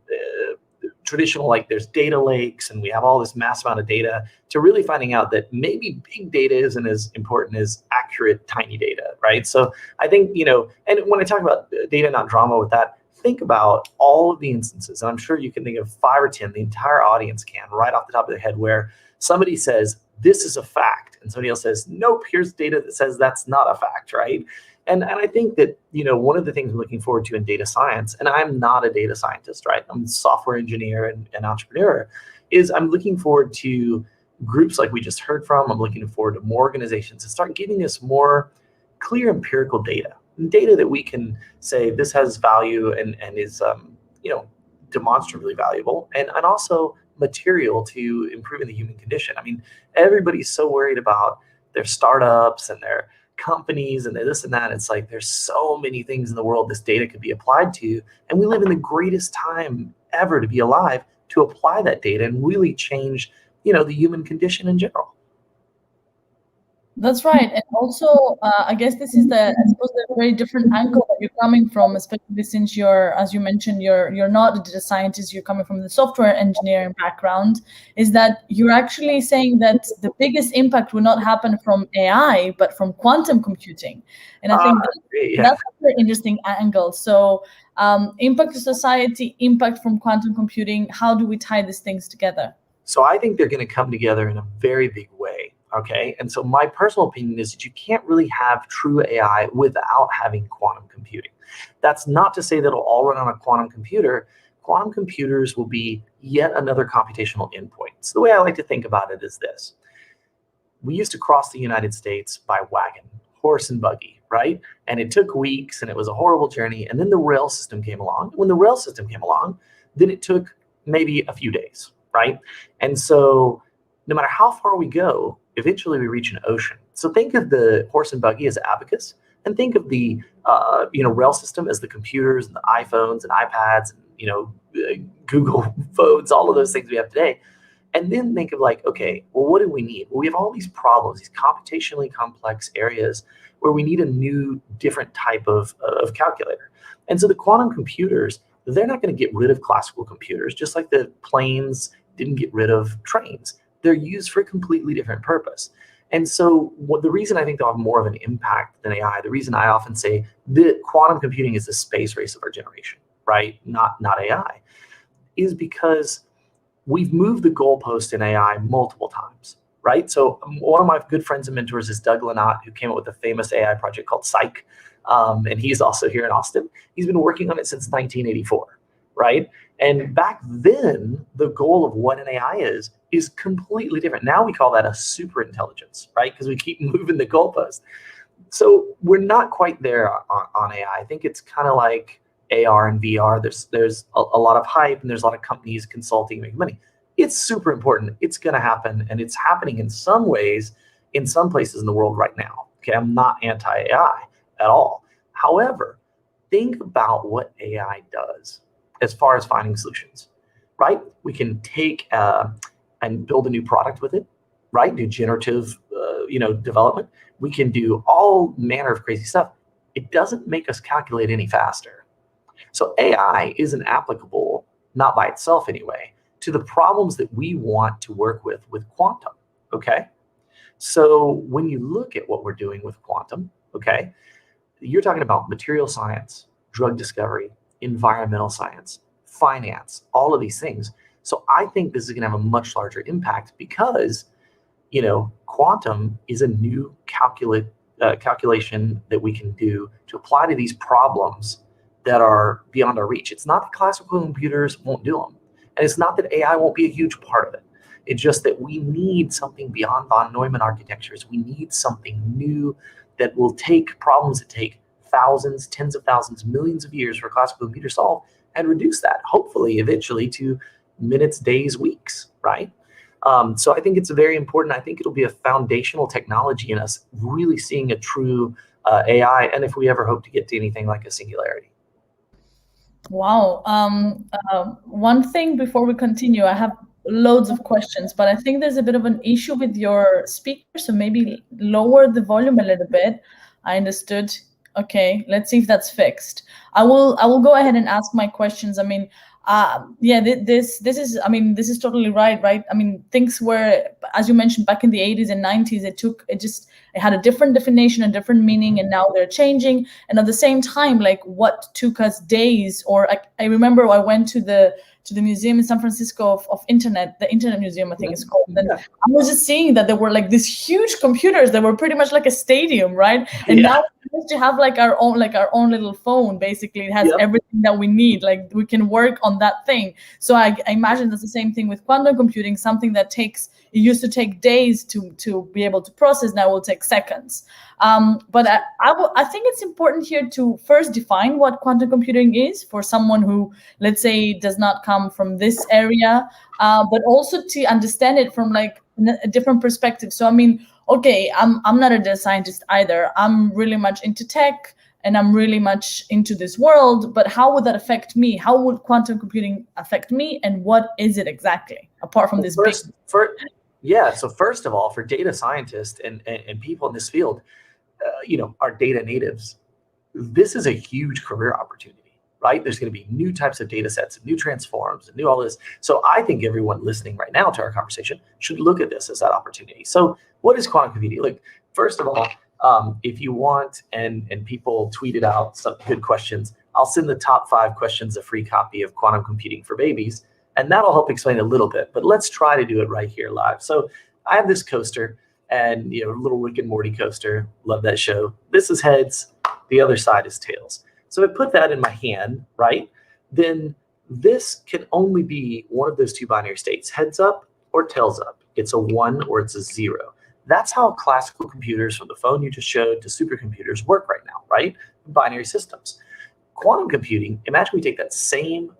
traditional, like there's data lakes and we have all this mass amount of data, to really finding out that maybe big data isn't as important as accurate tiny data, right? So I think, and when I talk about data, not drama with that, think about all of the instances, and I'm sure you can think of 5 or 10, the entire audience can, right off the top of their head, where somebody says, this is a fact, and somebody else says, nope, here's data that says that's not a fact, right? And I think that, one of the things I'm looking forward to in data science, and I'm not a data scientist, right? I'm a software engineer and entrepreneur, is I'm looking forward to groups like we just heard from. I'm looking forward to more organizations to start giving us more clear empirical data that we can say this has value and is, demonstrably valuable and also material to improving the human condition. I mean, everybody's so worried about their startups and their companies and this and that. It's like there's so many things in the world this data could be applied to, and we live in the greatest time ever to be alive to apply that data and really change, the human condition in general. That's right. And also, I guess this is I suppose, the very different angle that you're coming from, especially since you're, as you mentioned, you're not a data scientist, you're coming from the software engineering background, is that you're actually saying that the biggest impact will not happen from AI, but from quantum computing. And I think that's a very interesting angle. So impact to society, impact from quantum computing, how do we tie these things together? So I think they're going to come together in a very big way. Okay. And so my personal opinion is that you can't really have true AI without having quantum computing. That's not to say that it'll all run on a quantum computer. Quantum computers will be yet another computational endpoint. So the way I like to think about it is this. We used to cross the United States by wagon, horse and buggy, right? And it took weeks and it was a horrible journey. And then the rail system came along. When the rail system came along, then it took maybe a few days, right? And so no matter how far we go, eventually we reach an ocean. So think of the horse and buggy as abacus, and think of the rail system as the computers and the iPhones and iPads and Google phones, all of those things we have today. And then think of like, okay, well, what do we need? Well, we have all these problems, these computationally complex areas where we need a new, different type of calculator. And so the quantum computers, they're not going to get rid of classical computers, just like the planes didn't get rid of trains. They're used for a completely different purpose. And so the reason I think they'll have more of an impact than AI, the reason I often say that quantum computing is the space race of our generation, right? Not AI, is because we've moved the goalpost in AI multiple times, right? So one of my good friends and mentors is Doug Lanatt, who came up with a famous AI project called Psych. And he's also here in Austin. He's been working on it since 1984, right? And back then, the goal of what an AI is completely different. Now we call that a super intelligence, right? Because we keep moving the goalpost. So we're not quite there on AI. I think it's kind of like AR and VR. There's a lot of hype and there's a lot of companies consulting making money. It's super important. It's going to happen, and it's happening in some ways in some places in the world right now. Okay, I'm not anti-AI at all. However, think about what AI does as far as finding solutions, right? We can take and build a new product with it, right? Do generative, development. We can do all manner of crazy stuff. It doesn't make us calculate any faster. So AI isn't applicable, not by itself anyway, to the problems that we want to work with quantum, okay? So when you look at what we're doing with quantum, okay, you're talking about material science, drug discovery, environmental science, finance, all of these things. So I think this is going to have a much larger impact because, quantum is a new calculation that we can do to apply to these problems that are beyond our reach. It's not that classical computers won't do them. And it's not that AI won't be a huge part of it. It's just that we need something beyond von Neumann architectures. We need something new that will take problems that take thousands, tens of thousands, millions of years for a classical computer to solve and reduce that, hopefully, eventually to minutes, days, weeks, right? So I think it's very important. I think it'll be a foundational technology in us really seeing a true AI, and if we ever hope to get to anything like a singularity. Wow. One thing before we continue, I have loads of questions, but I think there's a bit of an issue with your speaker, so maybe lower the volume a little bit. I understood. Okay, let's see if that's fixed. I will go ahead and ask my questions. I mean, this is totally right? I mean, things were, as you mentioned, back in the 80s and 90s, it had a different definition, a different meaning, and now they're changing. And at the same time, like what took us days, or I remember I went to the museum in San Francisco of internet, the Internet Museum, I think it's called. And I was just seeing that there were like these huge computers that were pretty much like a stadium, right? And now we used to have like our own little phone. Basically, it has everything that we need. Like we can work on that thing. So I imagine that's the same thing with quantum computing. Something that it used to take days to be able to process, now will take seconds. But I think it's important here to first define what quantum computing is for someone who, let's say, does not come from this area, but also to understand it from like a different perspective. So I mean, okay, I'm not a data scientist either. I'm really much into tech and I'm really much into this world, but how would that affect me? How would quantum computing affect me, and what is it exactly apart from this Yeah. So first of all, for data scientists and people in this field, are data natives. This is a huge career opportunity, right? There's going to be new types of data sets and new transforms and new all this. So I think everyone listening right now to our conversation should look at this as that opportunity. So what is quantum computing? Like, first of all, if you want, and people tweeted out some good questions, I'll send the top 5 questions a free copy of Quantum Computing for Babies, and that'll help explain a little bit. But let's try to do it right here live. So I have this coaster, and little Rick and Morty coaster. Love that show. This is heads. The other side is tails. So if I put that in my hand, right, then this can only be one of those 2 binary states, heads up or tails up. It's a 1 or it's a 0. That's how classical computers, from the phone you just showed to supercomputers, work right now, right? Binary systems. Quantum computing, imagine we take that same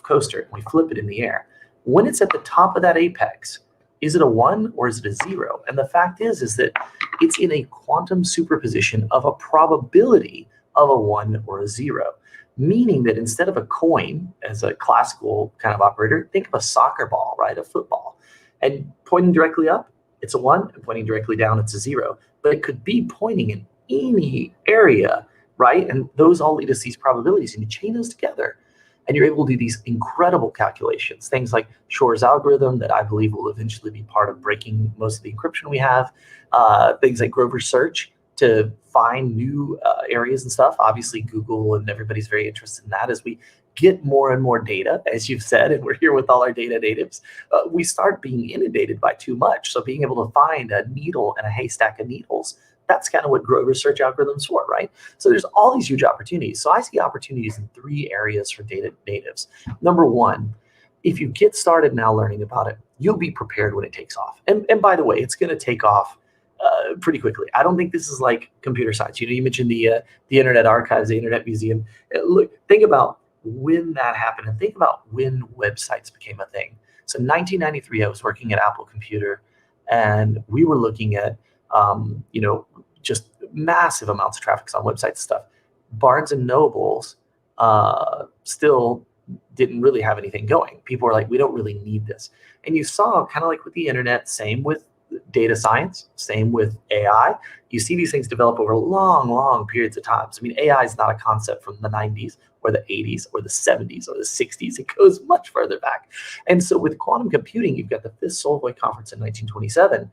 coaster and we flip it in the air. When it's at the top of that apex, is it a 1 or is it a 0? And the fact is that it's in a quantum superposition of a probability of a 1 or a 0, meaning that instead of a coin as a classical kind of operator, think of a soccer ball, right? A football. And pointing directly up, it's a 1, and pointing directly down, it's a 0. But it could be pointing in any area, right? And those all lead us to these probabilities, and you chain those together. And you're able to do these incredible calculations, things like Shor's algorithm that I believe will eventually be part of breaking most of the encryption we have, things like Grover's search to find new areas and stuff. Obviously, Google and everybody's very interested in that. As we get more and more data, as you've said, and we're here with all our data natives, we start being inundated by too much. So being able to find a needle in a haystack of needles, that's kind of what Grover's search algorithm's for, right? So there's all these huge opportunities. So I see opportunities in 3 areas for data natives. Number 1, if you get started now learning about it, you'll be prepared when it takes off. And by the way, it's going to take off pretty quickly. I don't think this is like computer science. You mentioned the Internet Archives, the Internet Museum. Look, think about when that happened, and think about when websites became a thing. So in 1993, I was working at Apple Computer, and we were looking at just massive amounts of traffic on websites and stuff. Barnes and Nobles still didn't really have anything going. People were like, we don't really need this. And you saw, kind of like with the internet, same with data science, same with AI. You see these things develop over long periods of time. So, I mean, AI is not a concept from the 90s or the 80s or the 70s or the 60s. It goes much further back. And so with quantum computing, you've got the 5th Solvay Conference in 1927.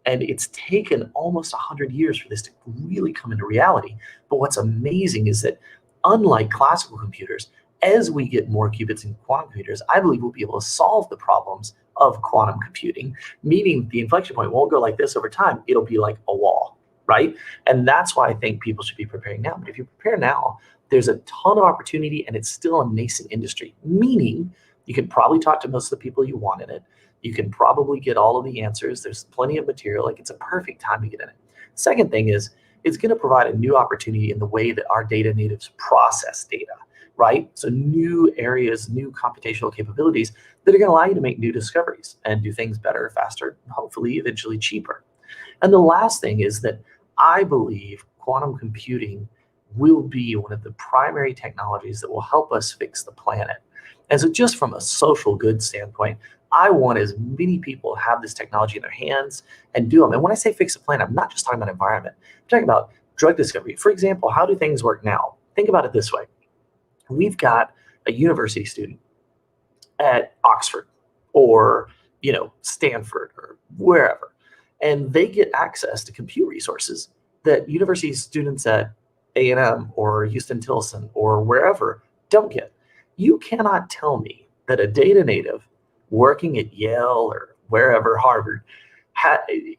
And it's taken almost 100 years for this to really come into reality. But what's amazing is that unlike classical computers, as we get more qubits in quantum computers, I believe we'll be able to solve the problems of quantum computing, meaning the inflection point won't go like this over time. It'll be like a wall, right? And that's why I think people should be preparing now. But if you prepare now, there's a ton of opportunity, and it's still a nascent industry, meaning you can probably talk to most of the people you want in it. You can probably get all of the answers. There's plenty of material. Like, it's a perfect time to get in it. Second thing is, it's going to provide a new opportunity in the way that our data natives process data, right? So new areas, new computational capabilities that are going to allow you to make new discoveries and do things better, faster, hopefully eventually cheaper. And the last thing is that I believe quantum computing will be one of the primary technologies that will help us fix the planet. And so just from a social good standpoint, I want as many people to have this technology in their hands and do them. And when I say fix the planet, I'm not just talking about environment. I'm talking about drug discovery. For example, how do things work now? Think about it this way. We've got a university student at Oxford or, Stanford or wherever, and they get access to compute resources that university students at A&M or Houston-Tilson or wherever don't get. You cannot tell me that a data native working at Yale or wherever, Harvard,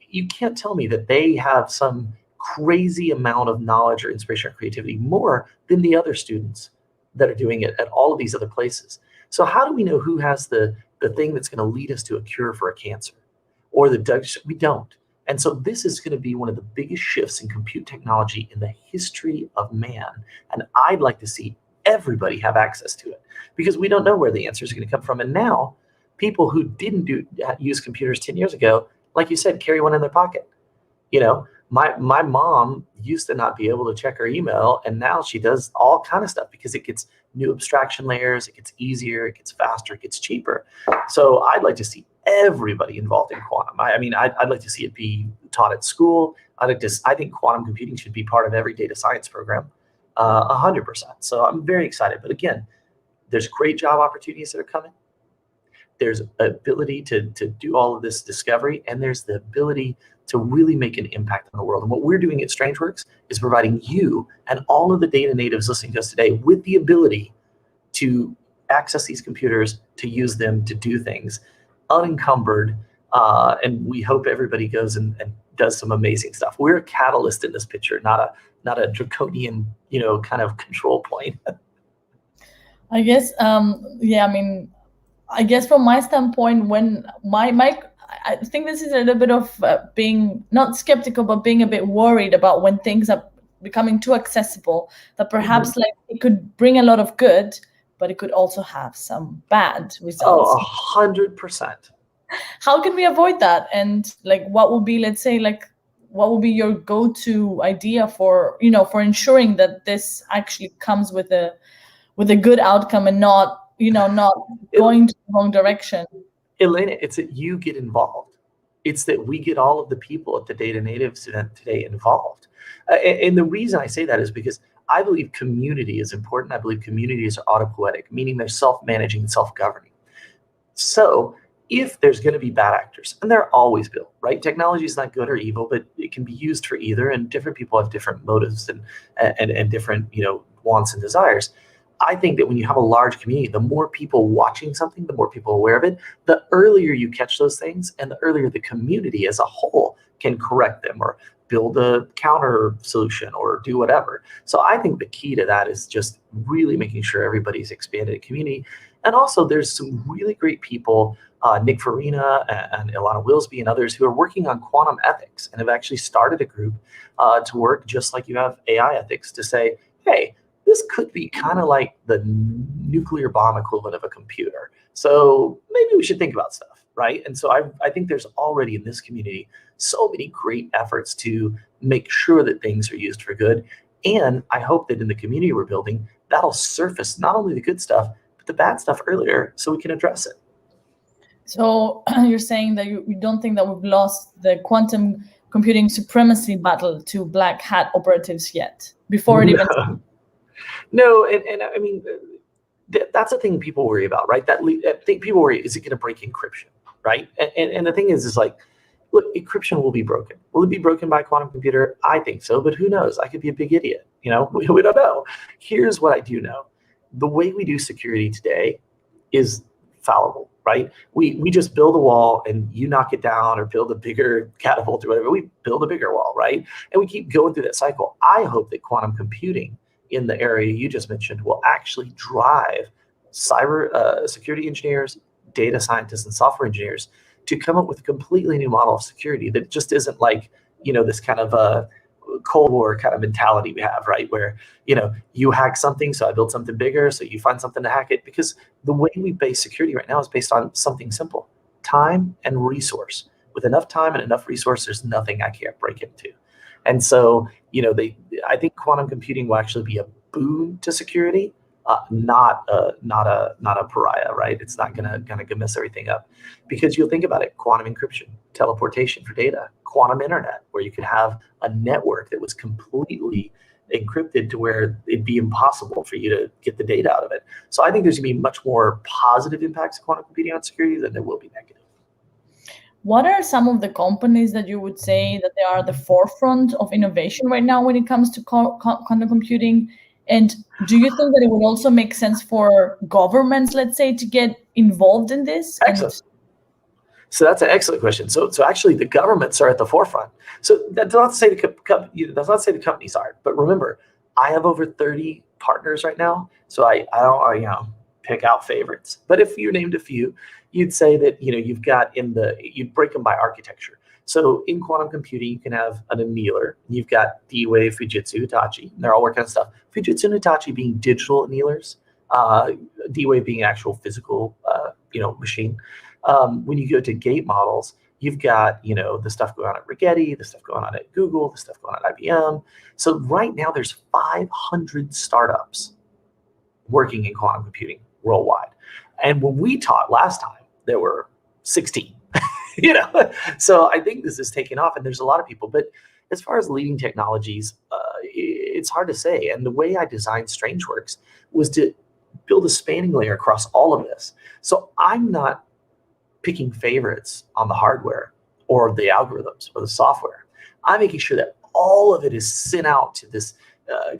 you can't tell me that they have some crazy amount of knowledge or inspiration or creativity more than the other students that are doing it at all of these other places. So how do we know who has the thing that's going to lead us to a cure for a cancer or the drug? We don't. And so this is going to be one of the biggest shifts in compute technology in the history of man. And I'd like to see everybody have access to it because we don't know where the answers are going to come from. And now people who didn't use computers 10 years ago, like you said, carry one in their pocket. My mom used to not be able to check her email, and now she does all kind of stuff because it gets new abstraction layers, it gets easier, it gets faster, it gets cheaper. So I'd like to see everybody involved in quantum. I mean, I'd like to see it be taught at school. I think quantum computing should be part of every data science program, 100%. So I'm very excited. But again, there's great job opportunities that are coming. There's ability to do all of this discovery, and there's the ability to really make an impact on the world. And what we're doing at StrangeWorks is providing you and all of the data natives listening to us today with the ability to access these computers, to use them to do things unencumbered. And we hope everybody goes and does some amazing stuff. We're a catalyst in this picture, not a draconian, kind of control point. I guess, yeah, I mean, I guess from my standpoint, when I think this is a little bit of being not skeptical, but being a bit worried about when things are becoming too accessible, that perhaps like it could bring a lot of good, but it could also have some bad results. Oh, 100%. How can we avoid that? And like, what will be, let's say, like, what will be your go-to idea for, for ensuring that this actually comes with a good outcome and not going to the wrong direction? Elena, it's that you get involved. It's that we get all of the people at the Data Natives event today involved. And the reason I say that is because I believe community is important. I believe communities are autopoietic, meaning they're self-managing and self-governing. So if there's going to be bad actors, and there always will, right? Technology is not good or evil, but it can be used for either, and different people have different motives and different wants and desires. I think that when you have a large community, the more people watching something, the more people aware of it, the earlier you catch those things, and the earlier the community as a whole can correct them or build a counter solution or do whatever. So I think the key to that is just really making sure everybody's expanded community. And also there's some really great people, Nick Farina and Ilana Wilsby and others, who are working on quantum ethics and have actually started a group to work just like you have AI ethics to say, hey, this could be kind of like the nuclear bomb equivalent of a computer. So maybe we should think about stuff, right? And so I think there's already in this community so many great efforts to make sure that things are used for good. And I hope that in the community we're building, that'll surface not only the good stuff, but the bad stuff earlier so we can address it. So you're saying that you don't think that we've lost the quantum computing supremacy battle to black hat operatives yet, before it even... No, and I mean, that's the thing people worry about, right? That thing people worry, is it going to break encryption, right? And the thing is like, look, encryption will be broken. Will it be broken by a quantum computer? I think so, but who knows? I could be a big idiot, we don't know. Here's what I do know. The way we do security today is fallible, right? We just build a wall and you knock it down or build a bigger catapult or whatever. We build a bigger wall, right? And we keep going through that cycle. I hope that quantum computing in the area you just mentioned will actually drive cyber security engineers, data scientists, and software engineers to come up with a completely new model of security that just isn't like, this kind of a Cold War kind of mentality we have, right? Where, you hack something, so I build something bigger, so you find something to hack it. Because the way we base security right now is based on something simple: time and resource. With enough time and enough resource, there's nothing I can't break into. And so, I think quantum computing will actually be a boon to security, not a pariah, right? It's not gonna mess everything up, because you'll think about it: quantum encryption, teleportation for data, quantum internet, where you could have a network that was completely encrypted to where it'd be impossible for you to get the data out of it. So I think there's gonna be much more positive impacts of quantum computing on security than there will be negative. What are some of the companies that you would say that they are the forefront of innovation right now when it comes to quantum computing? And do you think that it would also make sense for governments, let's say, to get involved in this? Excellent. So that's an excellent question. So actually, the governments are at the forefront. So that does not say the companies aren't. But remember, I have over 30 partners right now, so I don't pick out favorites. But if you named a few, you'd say that you've got you'd break them by architecture. So in quantum computing, you can have an annealer. You've got D-Wave, Fujitsu, Hitachi. And they're all working on stuff. Fujitsu and Hitachi being digital annealers, D-Wave being actual physical, machine. When you go to gate models, you've got the stuff going on at Rigetti, the stuff going on at Google, the stuff going on at IBM. So right now, there's 500 startups working in quantum computing worldwide. And when we taught last time, there were 16. So I think this is taking off, and there's a lot of people. But as far as leading technologies, it's hard to say. And the way I designed StrangeWorks was to build a spanning layer across all of this. So I'm not picking favorites on the hardware or the algorithms or the software. I'm making sure that all of it is sent out to this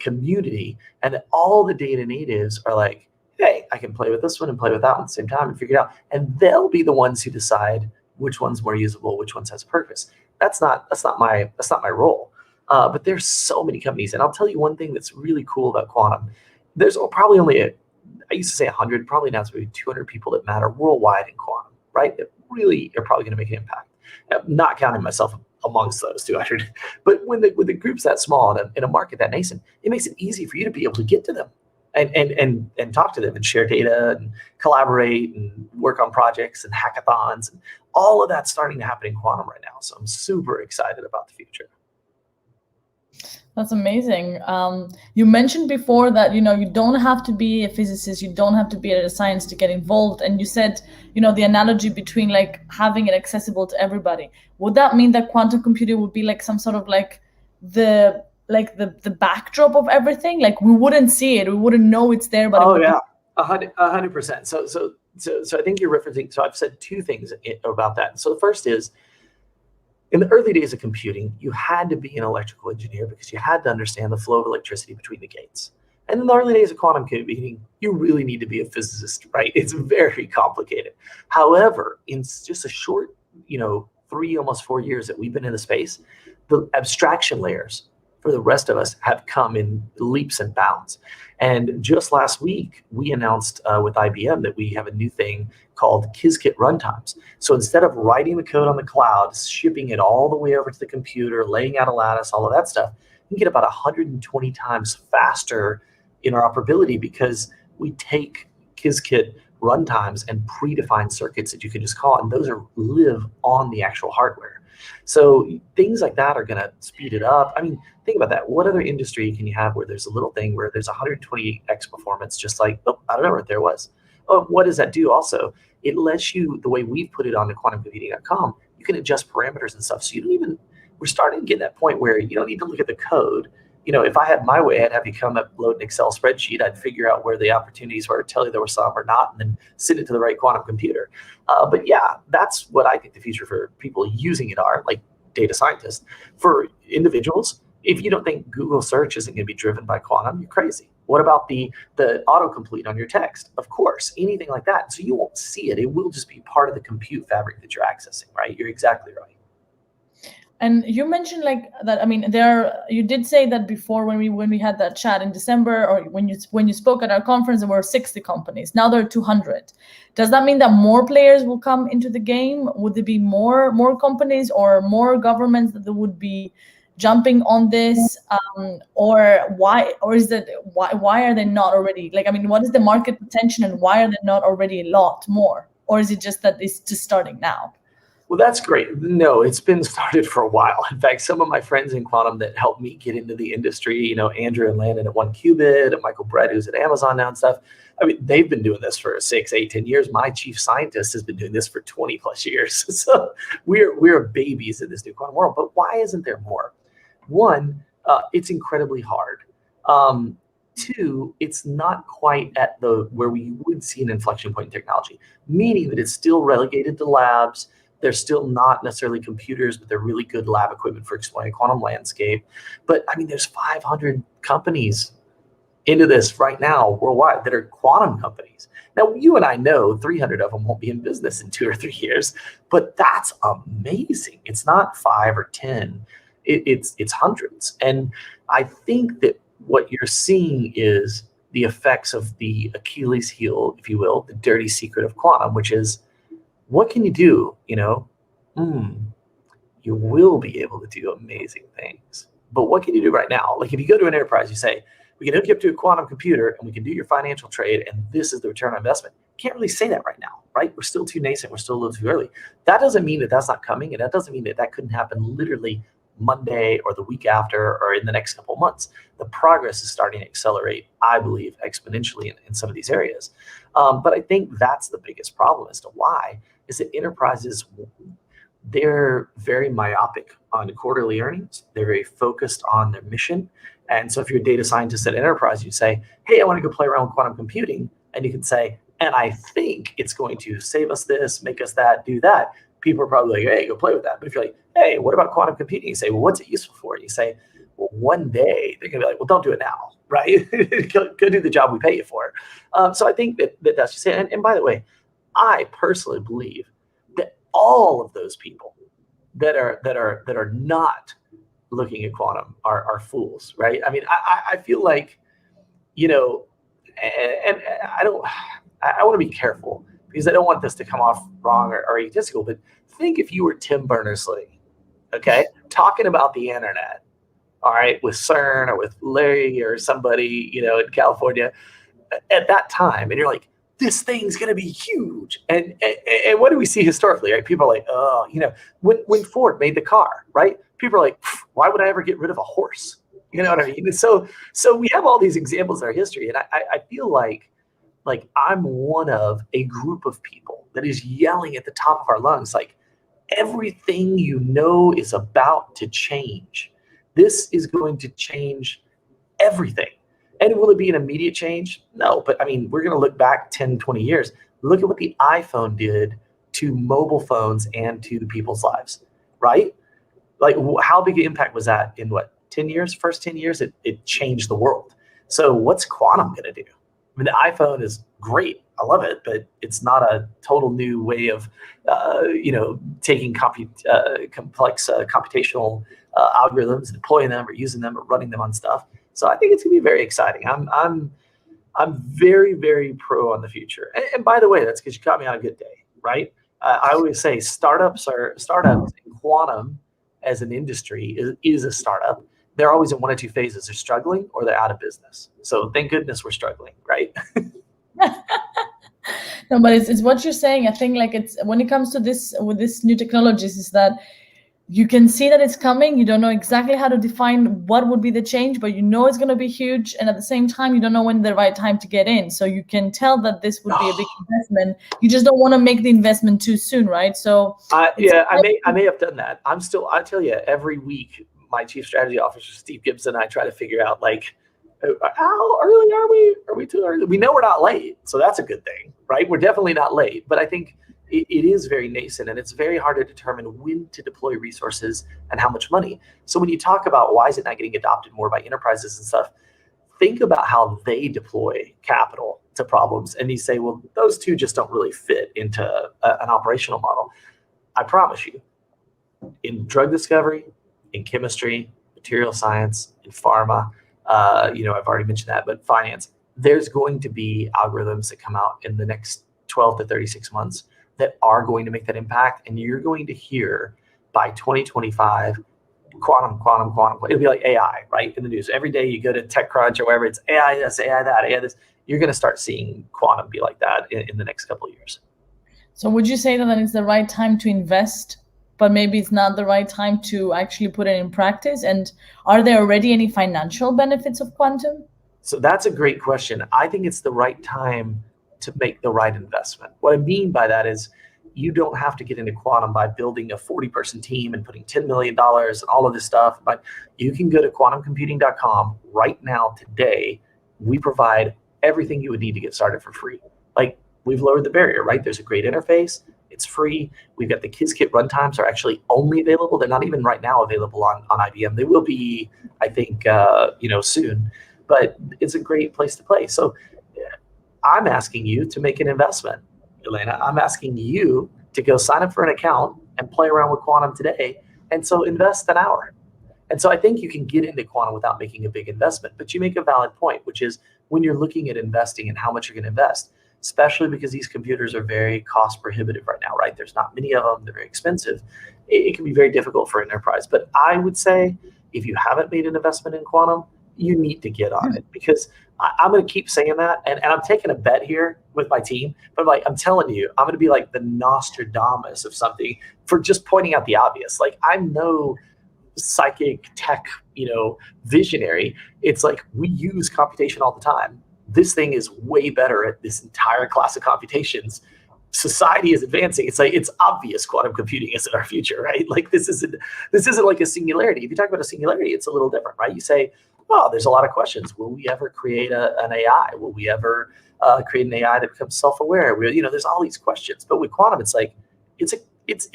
community, and that all the data natives are like, hey, I can play with this one and play with that one at the same time and figure it out. And they'll be the ones who decide which one's more usable, which one's has a purpose. That's not my role. But there's so many companies, and I'll tell you one thing that's really cool about quantum. There's probably only I used to say 100, probably now it's maybe 200 people that matter worldwide in quantum, right? That really are probably going to make an impact. Not counting myself amongst those 200. But when the group's that small in a market that nascent, it makes it easy for you to be able to get to them and talk to them and share data and collaborate and work on projects and hackathons, and all of that's starting to happen in quantum right now. So I'm super excited about the future. That's amazing. You mentioned before that, you don't have to be a physicist, you don't have to be a science to get involved. And you said, the analogy between like having it accessible to everybody. Would that mean that quantum computing would be like some sort of like the backdrop of everything? Like we wouldn't see it, we wouldn't know it's there, but 100%. So I think you're referencing, so I've said two things about that. So the first is, in the early days of computing, you had to be an electrical engineer because you had to understand the flow of electricity between the gates. And in the early days of quantum computing, you really need to be a physicist, right? It's very complicated. However, in just a short, 3, almost 4 years that we've been in the space, the abstraction layers for the rest of us have come in leaps and bounds. And just last week, we announced with IBM that we have a new thing called Qiskit runtimes. So instead of writing the code on the cloud, shipping it all the way over to the computer, laying out a lattice, all of that stuff, you can get about 120 times faster interoperability because we take Qiskit runtimes and predefined circuits that you can just call, and those live on the actual hardware. So things like that are going to speed it up. I mean, think about that. What other industry can you have where there's a little thing where there's 128x performance, just like, I don't know what there was. Oh, what does that do also? It lets you, the way we've put it on the quantumcomputing.com, you can adjust parameters and stuff. So you don't even, we're starting to get that point where you don't need to look at the code. If I had my way, I'd have you come upload an Excel spreadsheet. I'd figure out where the opportunities were, tell you there were some or not, and then send it to the right quantum computer. But yeah, that's what I think the future for people using it are, like data scientists. For individuals, if you don't think Google search isn't going to be driven by quantum, you're crazy. What about the autocomplete on your text? Of course, anything like that. So you won't see it. It will just be part of the compute fabric that you're accessing, right? You're exactly right. And you mentioned like that. I mean, you did say that before when we had that chat in December, or when you spoke at our conference, there were 60 companies. Now there are 200. Does that mean that more players will come into the game? Would there be more companies or more governments that would be jumping on this, or why are they not already? Like, I mean, what is the market potential, and why are there not already a lot more? Or is it just that it's just starting now? Well, that's great. No, it's been started for a while. In fact, some of my friends in quantum that helped me get into the industry, Andrew and Landon at 1Qubit, and Michael Brett, who's at Amazon now and stuff. I mean, they've been doing this for 6, 8, 10 years. My chief scientist has been doing this for 20 plus years. So we're babies in this new quantum world. But why isn't there more? One, it's incredibly hard. 2, it's not quite at where we would see an inflection point in technology, meaning that it's still relegated to labs. They're still not necessarily computers, but they're really good lab equipment for exploring a quantum landscape. But I mean, there's 500 companies into this right now worldwide that are quantum companies. Now, you and I know 300 of them won't be in business in 2 or 3 years, but that's amazing. It's not 5 or 10. It's hundreds. And I think that what you're seeing is the effects of the Achilles heel, if you will, the dirty secret of quantum, which is, what can you do? You will be able to do amazing things. But what can you do right now? Like if you go to an enterprise, you say, we can hook you up to a quantum computer and we can do your financial trade, and this is the return on investment. Can't really say that right now, right? We're still too nascent. We're still a little too early. That doesn't mean that that's not coming, and that doesn't mean that that couldn't happen literally Monday or the week after or in the next couple of months. The progress is starting to accelerate, I believe, exponentially in some of these areas. But I think that's the biggest problem as to why is that enterprises, they're very myopic on quarterly earnings. They're very focused on their mission. And so if you're a data scientist at enterprise, you say, hey, I want to go play around with quantum computing. And you can say, and I think it's going to save us this, make us that, do that. People are probably like, hey, go play with that. But if you're like, hey, what about quantum computing? You say, well, what's it useful for? And you say, well, one day they're going to be like, well, don't do it now, right? go do the job we pay you for. So I think that's just it. And by the way, I personally believe that all of those people that are not looking at quantum are fools, right? I mean, I feel like, you know, and I want to be careful because I don't want this to come off wrong or egotistical, but think if you were Tim Berners-Lee, okay, talking about the internet, all right, with CERN or with Larry or somebody, you know, in California at that time, and you're like, this thing's going to be huge. And what do we see historically, right? People are like, oh, you know, when Ford made the car, right? People are like, why would I ever get rid of a horse? You know what I mean? So we have all these examples in our history. And I feel like I'm one of a group of people that is yelling at the top of our lungs, like, everything you know is about to change. This is going to change everything. And will it be an immediate change? No, but I mean, we're going to look back 10, 20 years. Look at what the iPhone did to mobile phones and to people's lives, right? Like, how big an impact was that in what, 10 years? First 10 years, it changed the world. So what's quantum going to do? I mean, the iPhone is great. I love it, but it's not a total new way of, taking complex computational algorithms and deploying them or using them or running them on stuff. So I think it's gonna be very exciting. I'm very, very pro on the future. And by the way, that's because you caught me on a good day, right? I always say startups in quantum as an industry is a startup. They're always in one of two phases. They're struggling or they're out of business. So thank goodness we're struggling, right? No, but it's what you're saying. I think like it's when it comes to this with this new technologies is that you can see that it's coming. You don't know exactly how to define what would be the change, but you know it's going to be huge. And at the same time, you don't know when the right time to get in. So you can tell that this would be a big investment. You just don't want to make the investment too soon, right? So I may have done that. I tell you, every week, my chief strategy officer, Steve Gibson, and I try to figure out like, how early are we? Are we too early? We know we're not late. So that's a good thing, right? We're definitely not late. But I think it is very nascent and it's very hard to determine when to deploy resources and how much money. So when you talk about why is it not getting adopted more by enterprises and stuff, think about how they deploy capital to problems. And you say, well, those two just don't really fit into an operational model. I promise you, in drug discovery, in chemistry, material science, in pharma, I've already mentioned that, but finance, there's going to be algorithms that come out in the next 12 to 36 months that are going to make that impact. And you're going to hear by 2025, quantum. It'll be like AI, right? In the news. Every day you go to TechCrunch or wherever, it's AI this, AI that, AI this. You're going to start seeing quantum be like that in the next couple of years. So would you say that then it's the right time to invest, but maybe it's not the right time to actually put it in practice? And are there already any financial benefits of quantum? So that's a great question. I think it's the right time to make the right investment. What I mean by that is you don't have to get into quantum by building a 40-person team and putting $10 million and all of this stuff, but you can go to quantumcomputing.com right now today. We provide everything you would need to get started for free. Like, we've lowered the barrier, right? There's a great interface. It's free. We've got the Qiskit runtimes are actually only available. They're not even right now available on IBM. They will be, I think, soon. But it's a great place to play. So I'm asking you to make an investment, Elena. I'm asking you to go sign up for an account and play around with quantum today. And so invest an hour. And so I think you can get into quantum without making a big investment. But you make a valid point, which is when you're looking at investing and how much you're going to invest, especially because these computers are very cost prohibitive right now, right? There's not many of them. They're very expensive. It can be very difficult for an enterprise. But I would say if you haven't made an investment in quantum, you need to get on it, because I'm going to keep saying that. And I'm taking a bet here with my team, but I'm telling you, I'm going to be like the Nostradamus of something for just pointing out the obvious. Like, I'm no psychic tech, visionary. It's like, we use computation all the time. This thing is way better at this entire class of computations. society is advancing. It's like, it's obvious quantum computing isn't our future, right? Like this isn't like a singularity. If you talk about a singularity, it's a little different, right? You say, oh, there's a lot of questions. Will we ever create an AI? Will we ever create an AI that becomes self-aware? There's all these questions. But with quantum, it's like, it's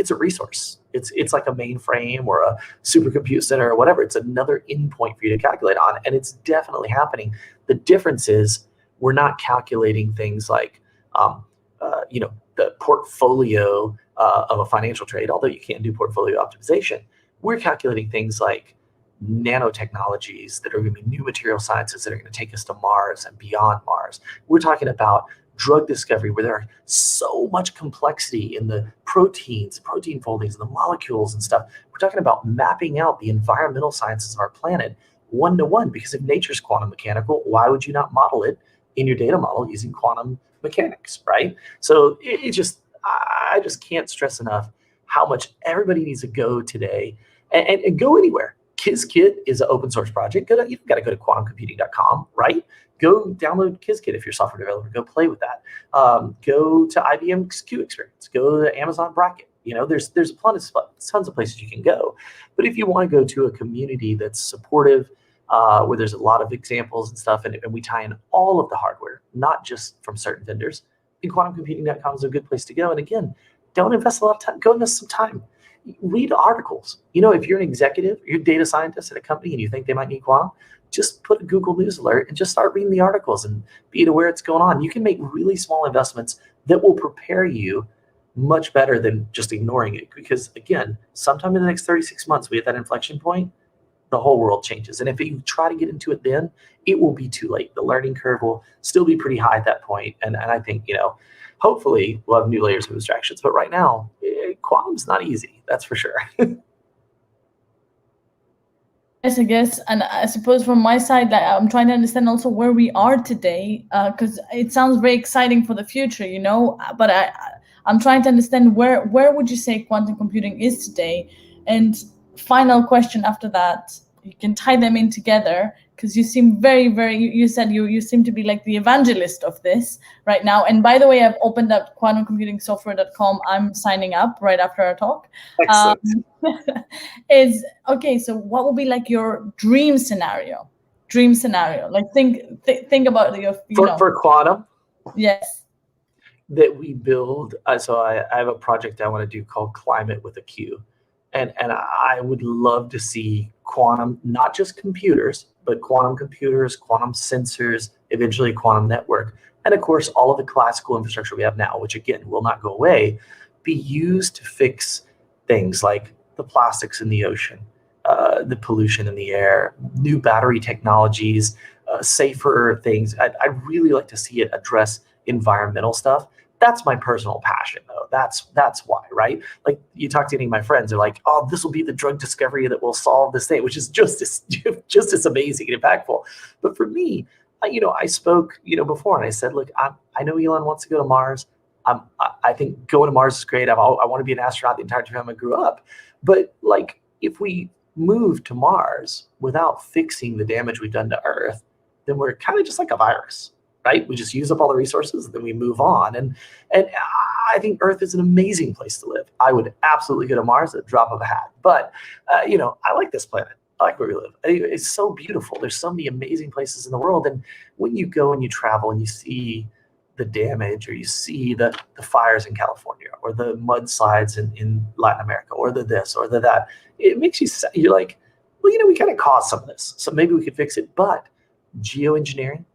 a resource. It's like a mainframe or a supercompute center or whatever. It's another endpoint for you to calculate on, and it's definitely happening. The difference is we're not calculating things like, the portfolio of a financial trade, although you can do portfolio optimization. We're calculating things like nanotechnologies that are going to be new material sciences that are going to take us to Mars and beyond Mars. We're talking about drug discovery where there are so much complexity in the proteins, protein foldings, and the molecules and stuff. We're talking about mapping out the environmental sciences of our planet one-to-one, because if nature's quantum mechanical, why would you not model it in your data model using quantum mechanics, right? So I just can't stress enough how much everybody needs to go today and go anywhere. Qiskit is an open source project. You've got to go to quantumcomputing.com, right? Go download Qiskit if you're a software developer. Go play with that. Go to IBM's Q Experience. Go to Amazon Bracket. There's tons of places you can go. But if you want to go to a community that's supportive, where there's a lot of examples and stuff, and we tie in all of the hardware, not just from certain vendors, then quantumcomputing.com is a good place to go. And again, don't invest a lot of time. Go invest some time. Read articles. If you're an executive, you're a data scientist at a company and you think they might need quantum, just put a Google News alert and just start reading the articles and be aware it's going on. You can make really small investments that will prepare you much better than just ignoring it. Because again, sometime in the next 36 months, we hit that inflection point, the whole world changes. And if you try to get into it then, it will be too late. The learning curve will still be pretty high at that point. And I think, hopefully we'll have new layers of abstractions. But right now, quantum's not easy. That's for sure. Yes, I guess. And I suppose from my side, I'm trying to understand also where we are today, because it sounds very exciting for the future, but I'm trying to understand where would you say quantum computing is today? And final question after that, you can tie them in together, because you seem very, very, you said you seem to be like the evangelist of this right now. And by the way, I've opened up quantumcomputingsoftware.com. I'm signing up right after our talk. Excellent. Okay, so what would be like your dream scenario? Like think about for quantum. Yes. That we build. So I have a project I want to do called Climate with a Q. And I would love to see quantum, not just computers, but quantum computers, quantum sensors, eventually a quantum network. And of course, all of the classical infrastructure we have now, which again, will not go away, be used to fix things like the plastics in the ocean, the pollution in the air, new battery technologies, safer things. I'd really like to see it address environmental stuff. That's my personal passion, though. That's why, right? Like you talk to any of my friends, they're like, "Oh, this will be the drug discovery that will solve this thing," which is just as amazing and impactful. But for me, I spoke, before, and I said, "Look, I know Elon wants to go to Mars. I think going to Mars is great. I want to be an astronaut the entire time I grew up. But like, if we move to Mars without fixing the damage we've done to Earth, then we're kind of just like a virus." Right? We just use up all the resources, and then we move on. And I think Earth is an amazing place to live. I would absolutely go to Mars at the drop of a hat. But, I like this planet. I like where we live. It's so beautiful. There's so many amazing places in the world. And when you go and you travel and you see the damage, or you see the fires in California, or the mudslides in Latin America, or the this or the that, it makes you're like, well, we kind of caused some of this. So maybe we could fix it. But geoengineering,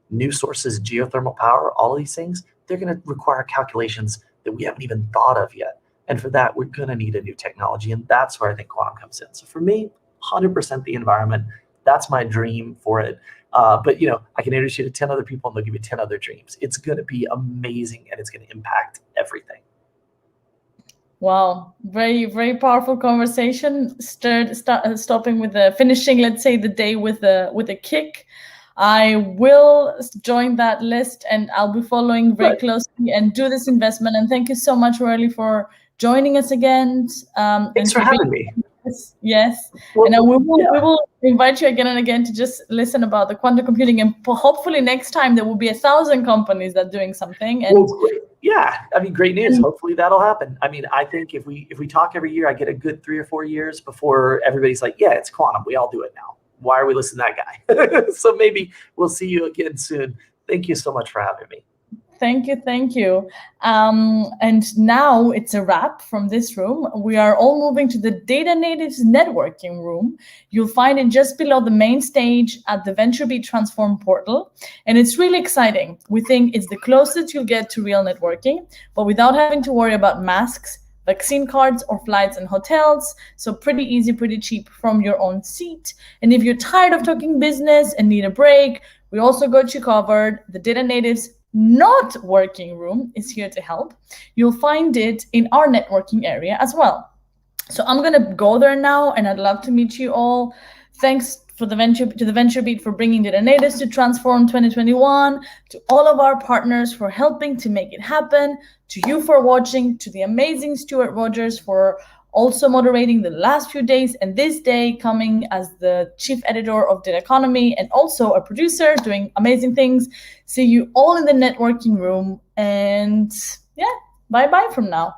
new sources, geothermal power, all of these things, they're going to require calculations that we haven't even thought of yet. And for that, we're going to need a new technology. And that's where I think quantum comes in. So for me, 100% the environment. That's my dream for it. But, I can introduce you to 10 other people, and they'll give you 10 other dreams. It's going to be amazing, and it's going to impact everything. Wow, very, very powerful conversation. Stopping with finishing, let's say, the day with a kick. I will join that list, and I'll be following very closely and do this investment. And thank you so much, Rory, for joining us again. Thanks for having me. Yes. Well, And we yeah. will invite you again and again to just listen about the quantum computing, and hopefully next time there will be 1,000 companies that are doing something. And Well, great. Yeah, I mean, great news. Hopefully that'll happen. I mean, I think if we talk every year, I get a good 3 or 4 years before everybody's like, yeah, it's quantum. We all do it now. Why are we listening to that guy? So maybe we'll see you again soon. Thank you so much for having me. Thank you. And now it's a wrap from this room. We are all moving to the Data Natives networking room. You'll find it just below the main stage at the VentureBeat Transform portal. And it's really exciting. We think it's the closest you'll get to real networking, but without having to worry about masks, vaccine cards, or flights and hotels. So pretty easy, pretty cheap from your own seat. And if you're tired of talking business and need a break, we also got you covered. The Data Natives not working room is here to help. You'll find it in our networking area as well. So I'm going to go there now, and I'd love to meet you all. Thanks to the VentureBeat for bringing Data Natives to Transform 2021, to all of our partners for helping to make it happen, to you for watching, to the amazing Stuart Rogers for also moderating the last few days, and this day coming as the chief editor of Data Economy and also a producer doing amazing things. See you all in the networking room, and yeah, bye-bye from now.